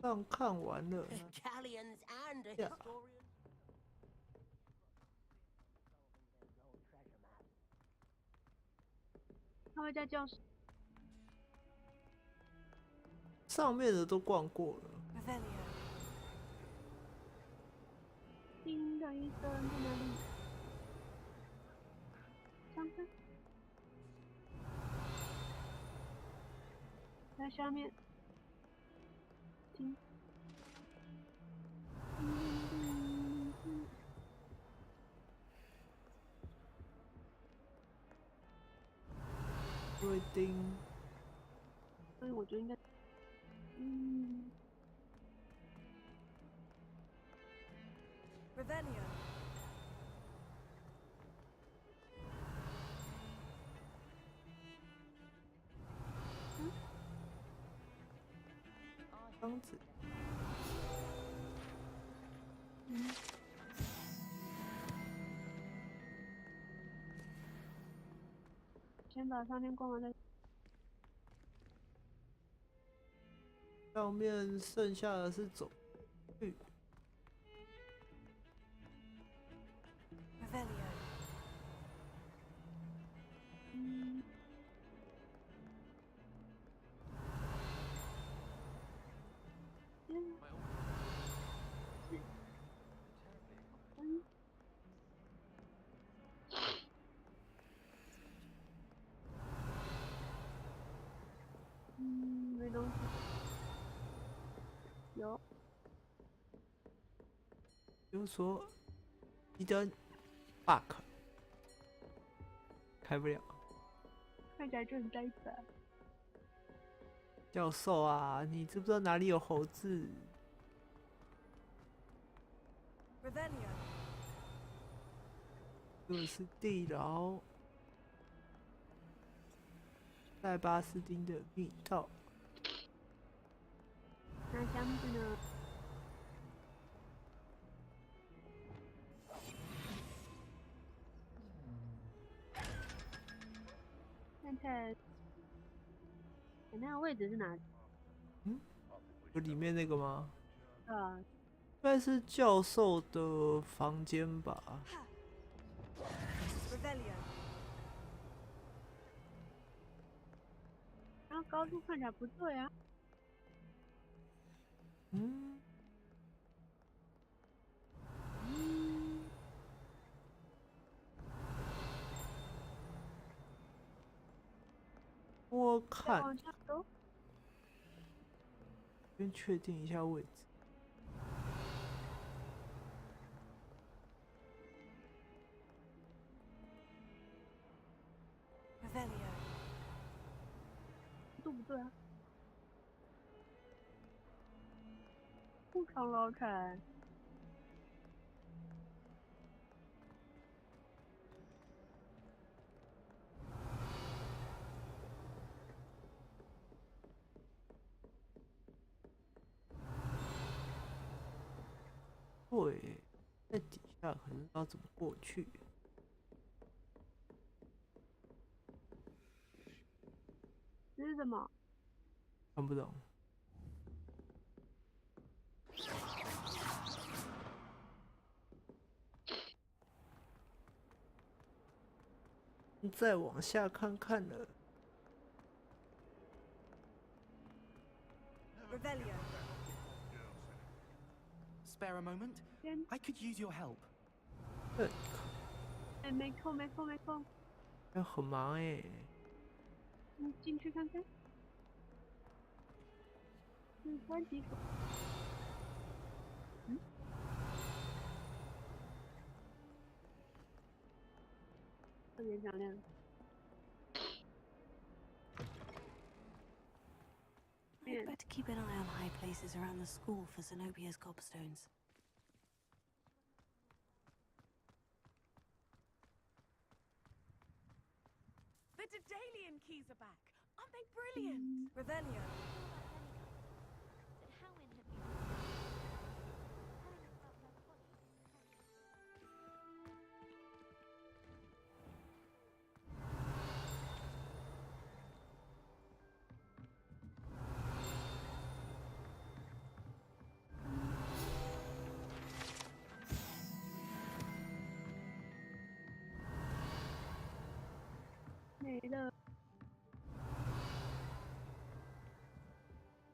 刚看完了。他会在教室。上面的都逛过了。新的一生在哪里？上面。在下面。瑞丁，所以我觉得应该，箱子。先把上面逛完再。上面剩下的是走去。就说一灯 bug 开不了。看起来就很呆板。教授啊，你知不知道哪里有猴子？ Revelio. 这是地牢，塞巴斯丁的密道。那箱子呢？看看，那个位置是哪里？有里面那个吗？啊，应该是教授的房间吧。Revelio. 然后高度看起来不对啊。我看，往下走。先确定一下位置。 Revelio. 对不对啊？不同楼层。对，在底下可是要怎么过去？这是什么？看不懂。再往下看看了。 Revelio. Spare a moment? I could use your help. 哎，没空，没空，没空。要很忙哎。你进去看看。关几所？特别响亮。I'd better keep an eye on high places around the school for Zenobia's gobstones. The Daedalian keys are back. Aren't they brilliant? Revelio.没了。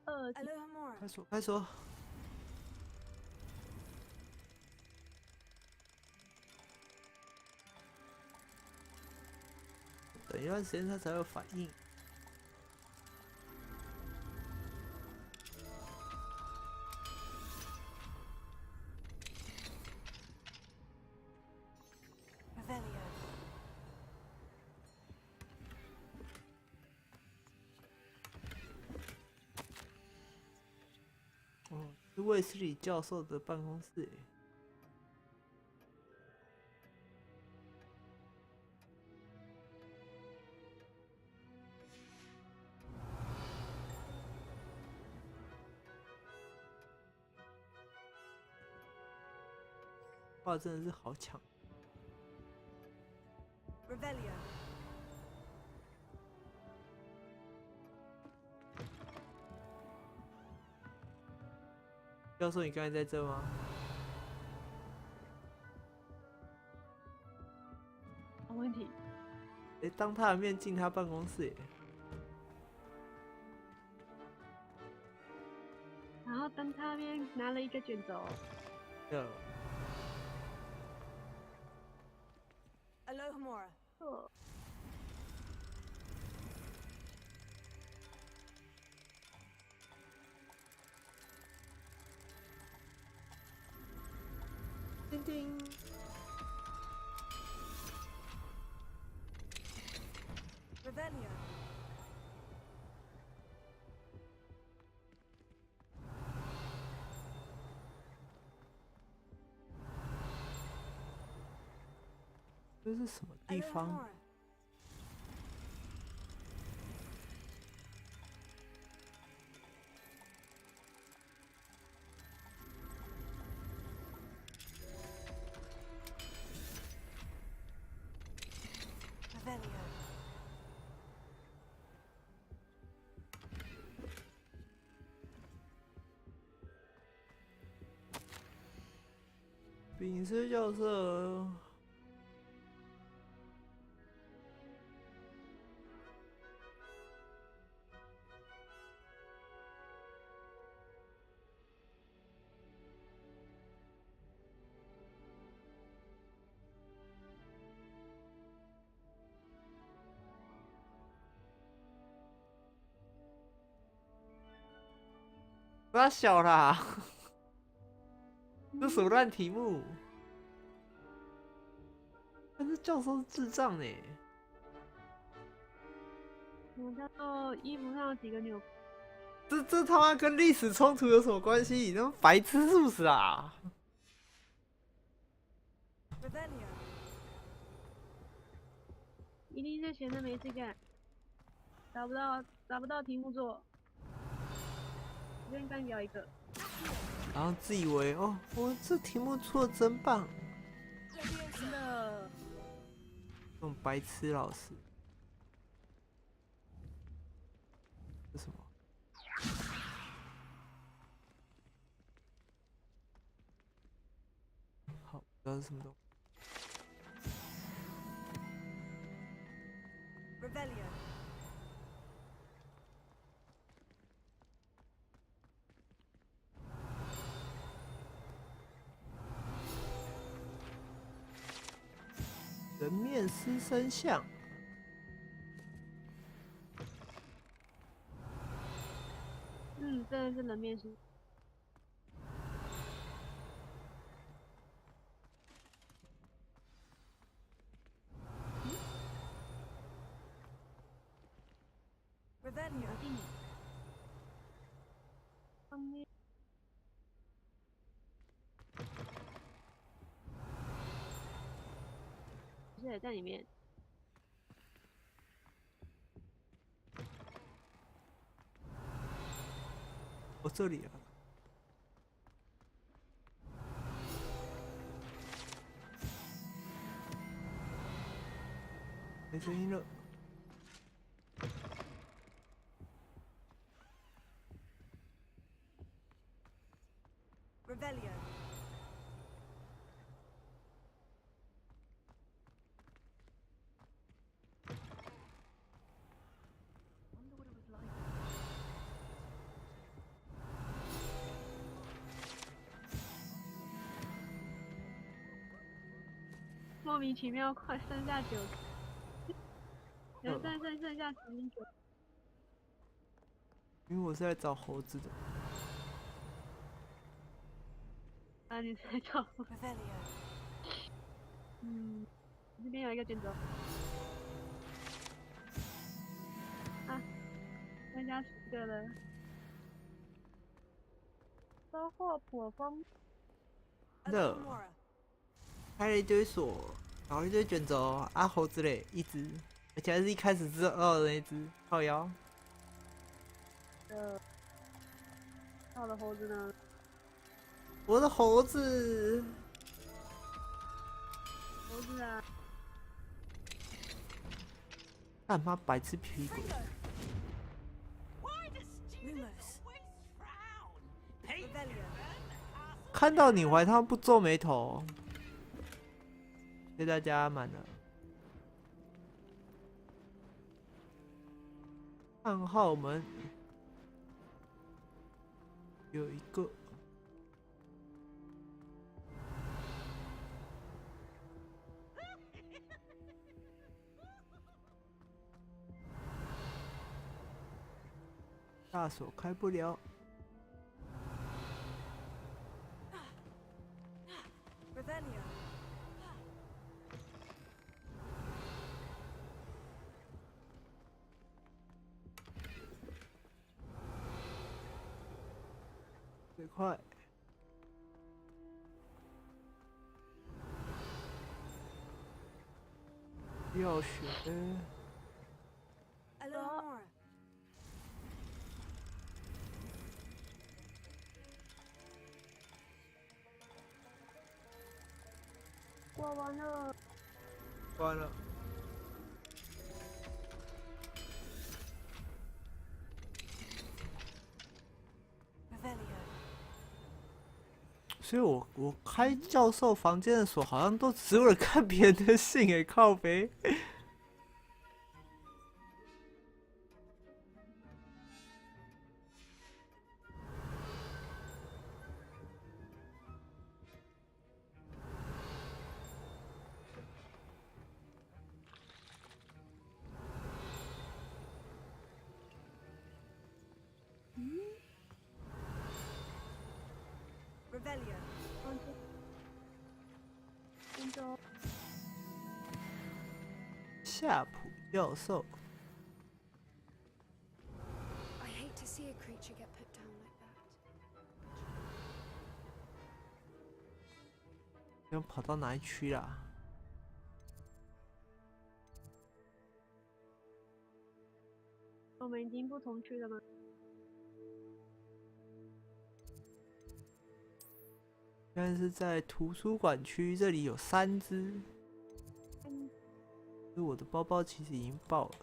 Alohomora. 开锁，开锁。等一段时间它才有反应。Revelio. 哦，是卫斯理教授的办公室诶。哇，真的是好强！ Revelio. 教授，你刚才在这吗？没问题。哎，当他的面进他办公室耶。然后当他那边拿了一个卷轴。有。 Alohomora. 哦。 Revelio. 叮。Revelio. 这是什么地方？ 丙师角色。 不要小啦，这什么烂题目？但是教授是智障哎！我叫做衣服上有几个纽。这他妈跟历史冲突有什么关系？你他妈白痴是不是啊？一定是闲着没事干，找不到题目做。 先干掉一个，然后自以为哦，我这题目出的真棒，真的，这种白痴老师，这什么？好，不知道是什么东西。Revelio. 人面狮身像，真的是人面狮。Revelio. 上面。 也在里面。哦，这里啊。没声音了。Revelio. 莫名其妙，快剩下9，剩下19。因为我是在找猴子的。啊，你在找我？这边有一个卷轴。啊，剩下10个了。收获颇丰。热。 开了一堆锁，搞了一堆卷轴，啊猴子嘞，一只，而且还是一开始知道的那一只，靠腰。我的猴子呢？我的猴子，猴子啊！干妈白痴屁鬼！看到你怀他们不皱眉头。 谢谢大家满了。暗号门有一个，大锁开不了。Revelio. 快！要学。过完了。完了。所以我开教授房间的锁，好像都只是为了看别人的信欸，靠北。夏普教授。I hate to see a creature get put down like that. 要跑到哪一区啦？我们已经不同区了吗？现在是在图书馆区，这里有3只。我的包包其实已经爆了，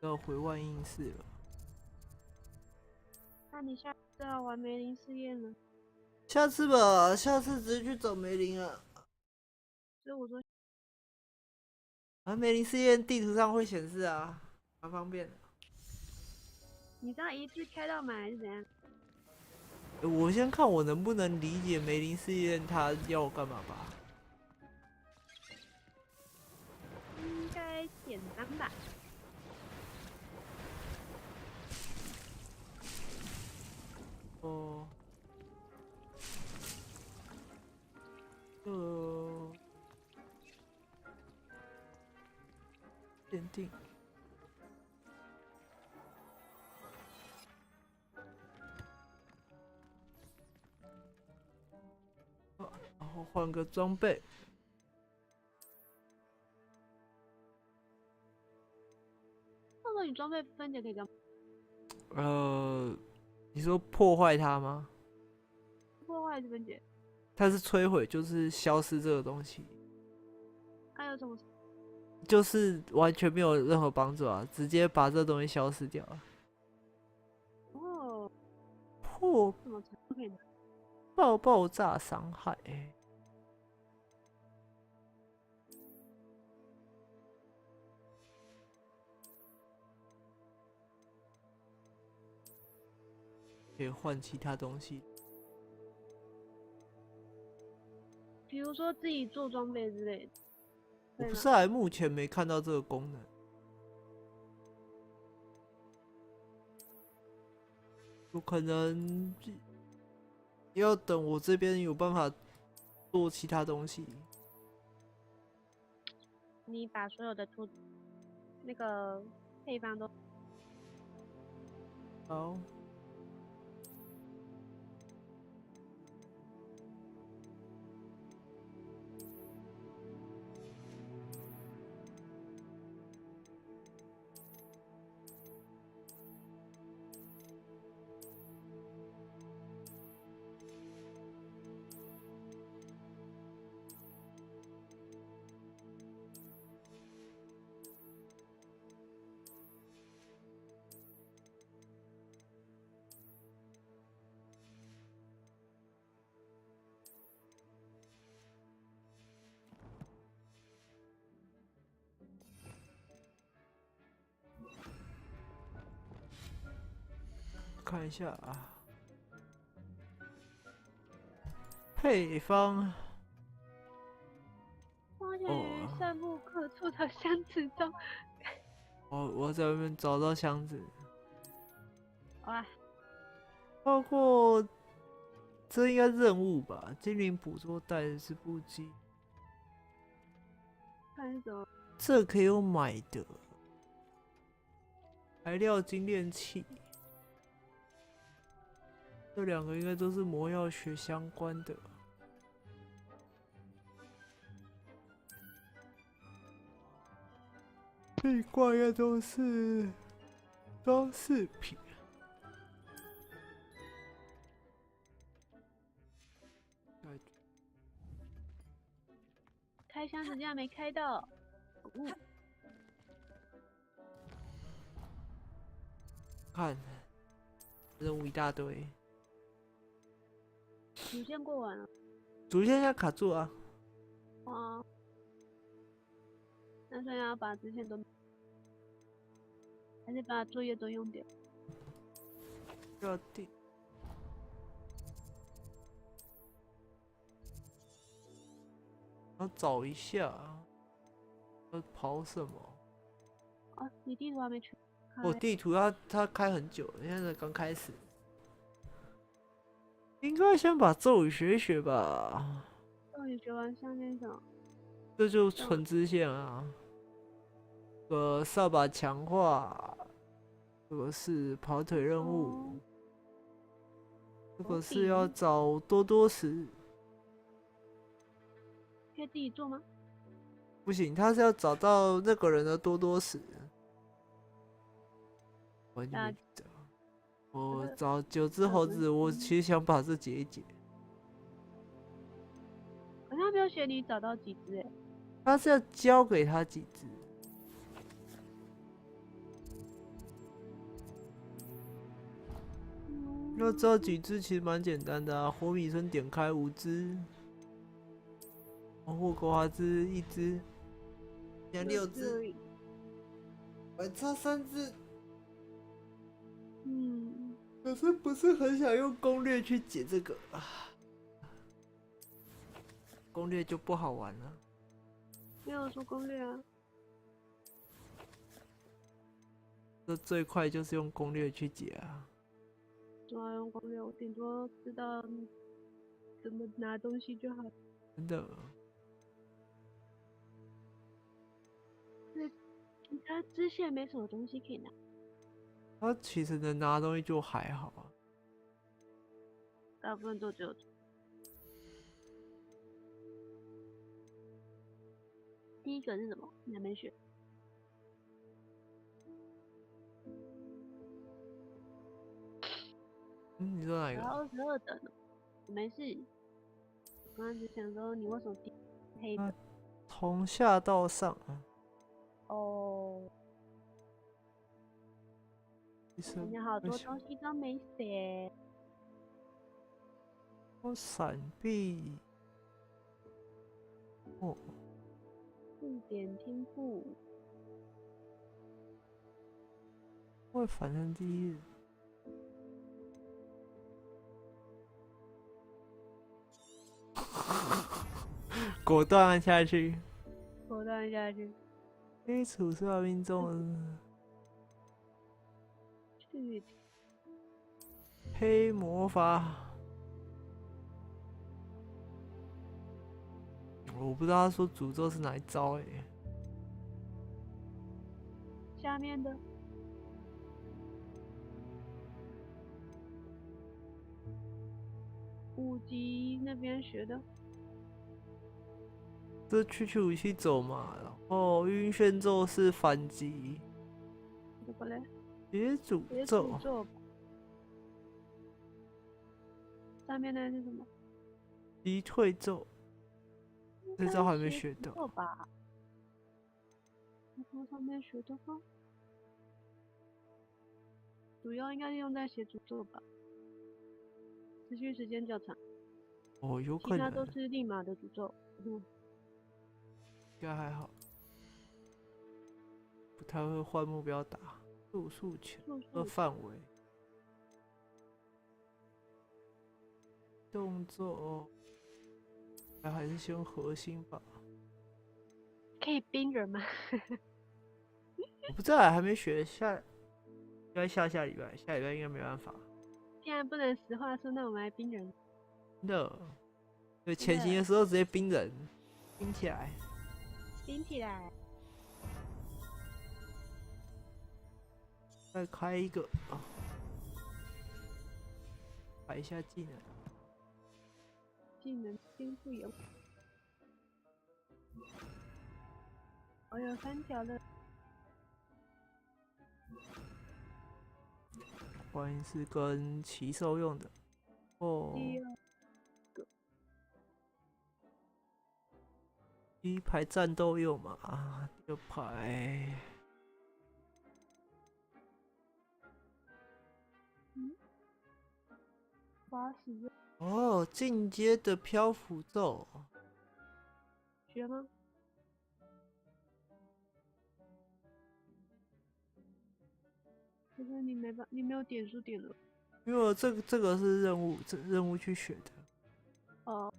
要回万应室了。那你下次要玩梅林试验了？下次吧，下次直接去找梅林啊。所以我说，梅林试验地图上会显示啊，蛮方便的。你这样一次开到满还是怎样？我先看我能不能理解梅林试验他要我干嘛吧。应该简单吧。哦。限定。然后换个装备。那么你装备分解可以干嘛？你说破坏它吗？破坏还是分解？它是摧毁，就是消失这个东西。还有什么？就是完全没有任何帮助啊，直接把这东西消失掉了。哦。什么程度可以拿？爆炸伤害。可以换其他东西，比如说自己做装备之类的。我不是还目前没看到这个功能，有可能要等我这边有办法做其他东西。你把所有的那个配方都好。看一下啊，配方。发现于散布各处的箱子中。我在外面找到箱子。哇！包括这应该任务吧？精灵捕捉带的是部机。看是什么？这可以有买的。材料精炼器。这两个应该都是魔药学相关的。这一挂应该都是装饰品。开箱时间还没开到。看，任务一大堆。主线过完了。主线现在卡住啊。啊。那所以要把之前都，还是把作业都用掉。要定。要找一下，要跑什么？啊，你地图还没全开。我地图它开很久了，现在刚开始。应该先把咒语学一学吧。咒语学完，下面什么？这就纯支线啊。扫把强化，这个是跑腿任务，这个是要找多多石。可以自己做吗？不行，他是要找到那个人的多多石。我找9只猴子，我其实想把这解一解。可是他没有写你找到几只哎。他是要交给他几只。要知道几只其实蛮简单的啊，火米村点开5只。霍格华兹1只，现在6只，我差3只。可是不是很想用攻略去解这个啊，攻略就不好玩了。没有说攻略啊。这最快就是用攻略去解啊。主要用攻略，我顶多知道怎么拿东西就好。真的。他支线没什么东西可以拿。他其实能拿的东西就还好啊。大部分都只有。第一个是什么？你还没选。你说哪一个？22等了，没事。我刚刚只想说，你为什么第黑的？从下到上啊。哦。人家好多东西都没写。我闪避。哦。重点听赋。会反正第一日。果断按下去。果断按下去。黑处是把命中。黑魔法。我不知道他说诅咒是哪一招下面的。5级那边学的。这去武器走嘛，然后晕眩咒是反击。这个嘞？别诅咒。上面那是什么？击退咒。这招还没学到。吧？从上面学的话，主要应该是用在写诅咒吧。持续时间较长。哦，有可能。其他都是立马的诅咒。应该还好。不太会换目标打。速速前和范围。动作。还是先核心吧。可以冰人吗？我不知道，还没学，应该下礼拜，下礼拜应该没办法。既然不能实话说，那我们来冰人。真的，对，潜行的时候直接冰人，冰起来。冰起来。再开一个啊。摆一下技能。技能天赋有。我有3条了。观音是跟骑兽用的。哦。第一排战斗用嘛，第二排。80。哦，进阶的漂浮咒。学吗？可是你没有点数点了。因为这个是任务，任务去学的。哦。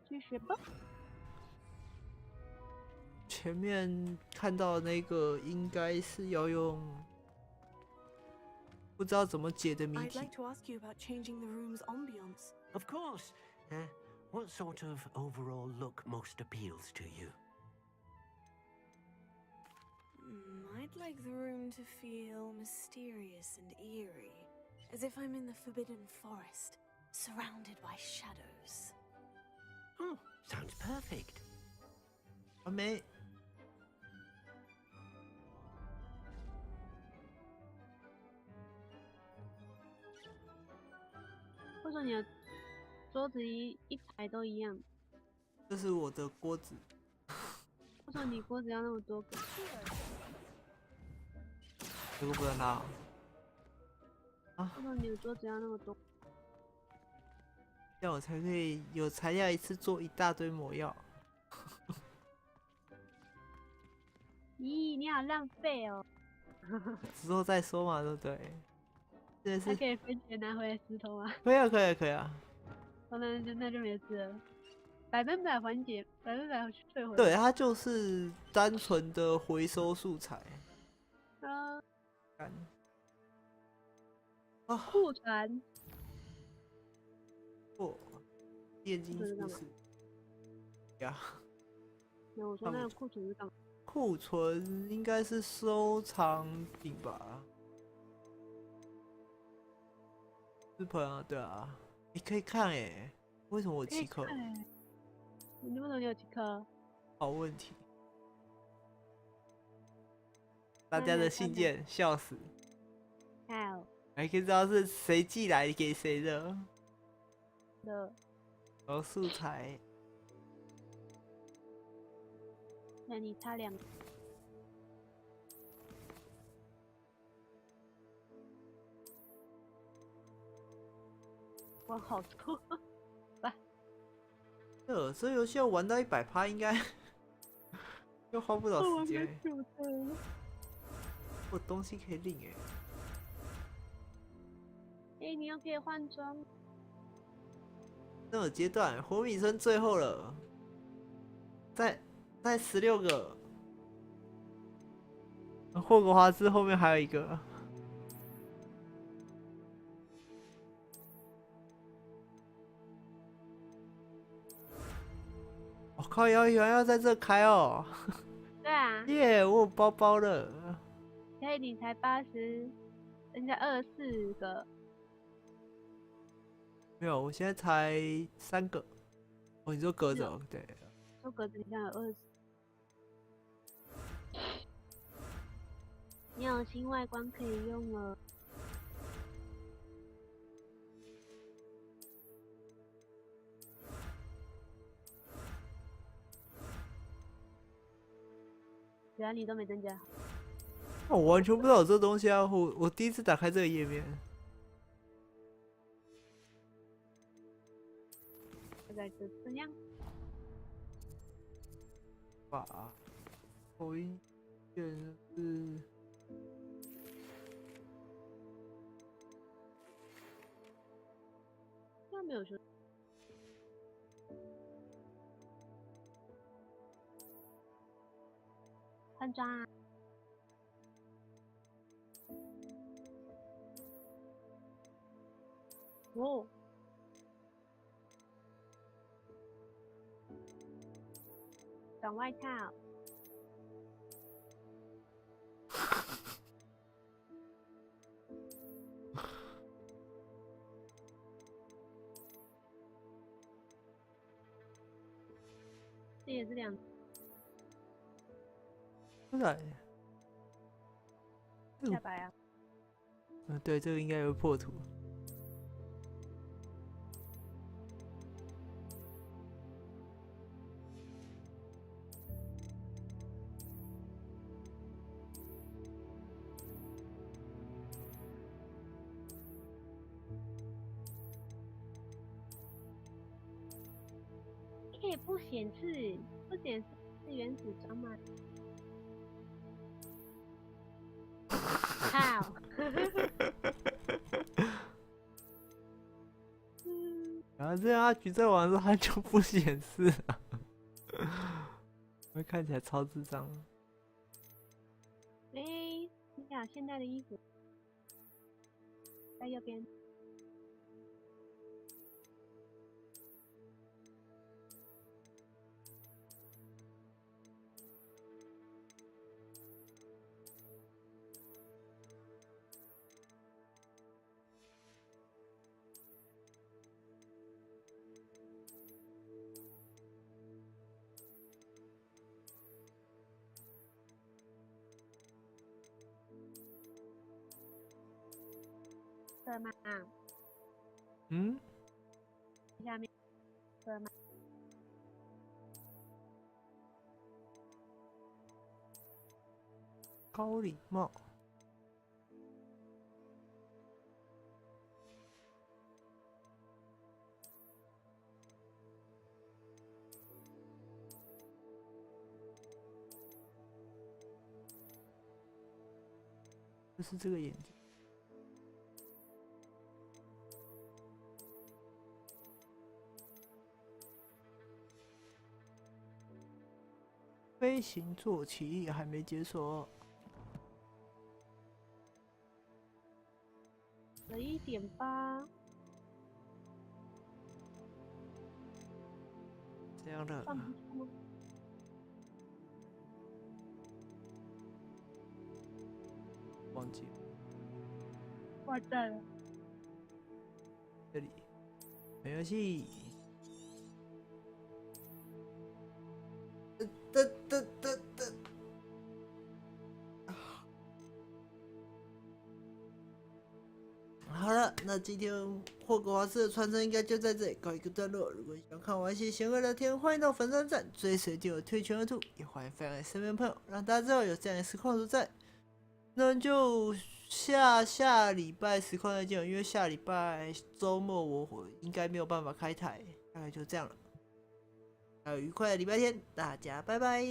去学吧。前面看到的那个应该是要用不知道怎么解的谜题。 I'd like to ask you about changing the room's ambience. Of course. What sort of overall look most appeals to you? I'd like the room to feel mysterious and eerie, as if I'm in the Forbidden Forest, surrounded by shadows. Oh, sounds perfect. 完美。为什么你的桌子一排都一样？这是我的锅子。为什么你锅子要那么多个？这个不能拿。为什么你的桌子要那么多？这样我才可以有材料一次做一大堆魔药。咦，你好浪费哦！之后再说嘛，对不对？这是还可以分钱拿回来石头吗？可以啊，可以啊，可以啊。哦，那就没事了，100%缓解，100%退回。对，它就是单纯的回收素材。库存。哦，炼金术士。呀。那我说那个库存是干嘛？库存应该是收藏品吧。日本啊，对啊，你可以看哎，为什么我7颗？你为什么有7颗？好问题。大家的信件，笑死。好。还可以知道是谁寄来给谁的。然后素材。那你差2个。玩好多，来。这游戏要玩到100%，应该又花不了时间。我东西可以领哎，你又可以换装。那个阶段，火米村最后了，再16个。霍格华兹后面还有一个。我靠，原来要在这开哦。对啊。耶，我有包包了。所以你才80，人家24个。没有，我现在才3个。哦，你说格子，对。说格子你像有20。你有新外观可以用了。只要你都没增加。我完全不知道有这东西啊！我第一次打开这个页面。大概就这样。把口音显示。那没有说。换装啊！哦，短外套。这也是2。对。下白啊。对，这个应该会破图。可以不显示原子装吗？好。然后这样他举在网的时候，它就不显示了，会看起来超智障。你好，现代的衣服，在右边。色吗？嗯？下面色吗？高礼貌。就是这个眼睛。飞行坐骑还没解锁。11.8。这样的。忘记了。完蛋了。这里。玩游戏。好了，那今天霍格华兹的传承应该就在这里告一个段落。如果想看我一些闲话聊天，欢迎到粉专站追随就有推全而吐，也欢迎分享给身边朋友，让大家知道有这样的实况所在。那就下礼拜实况再见，因为下礼拜周末我应该没有办法开台，大概就这样了。还有愉快的礼拜天，大家拜拜。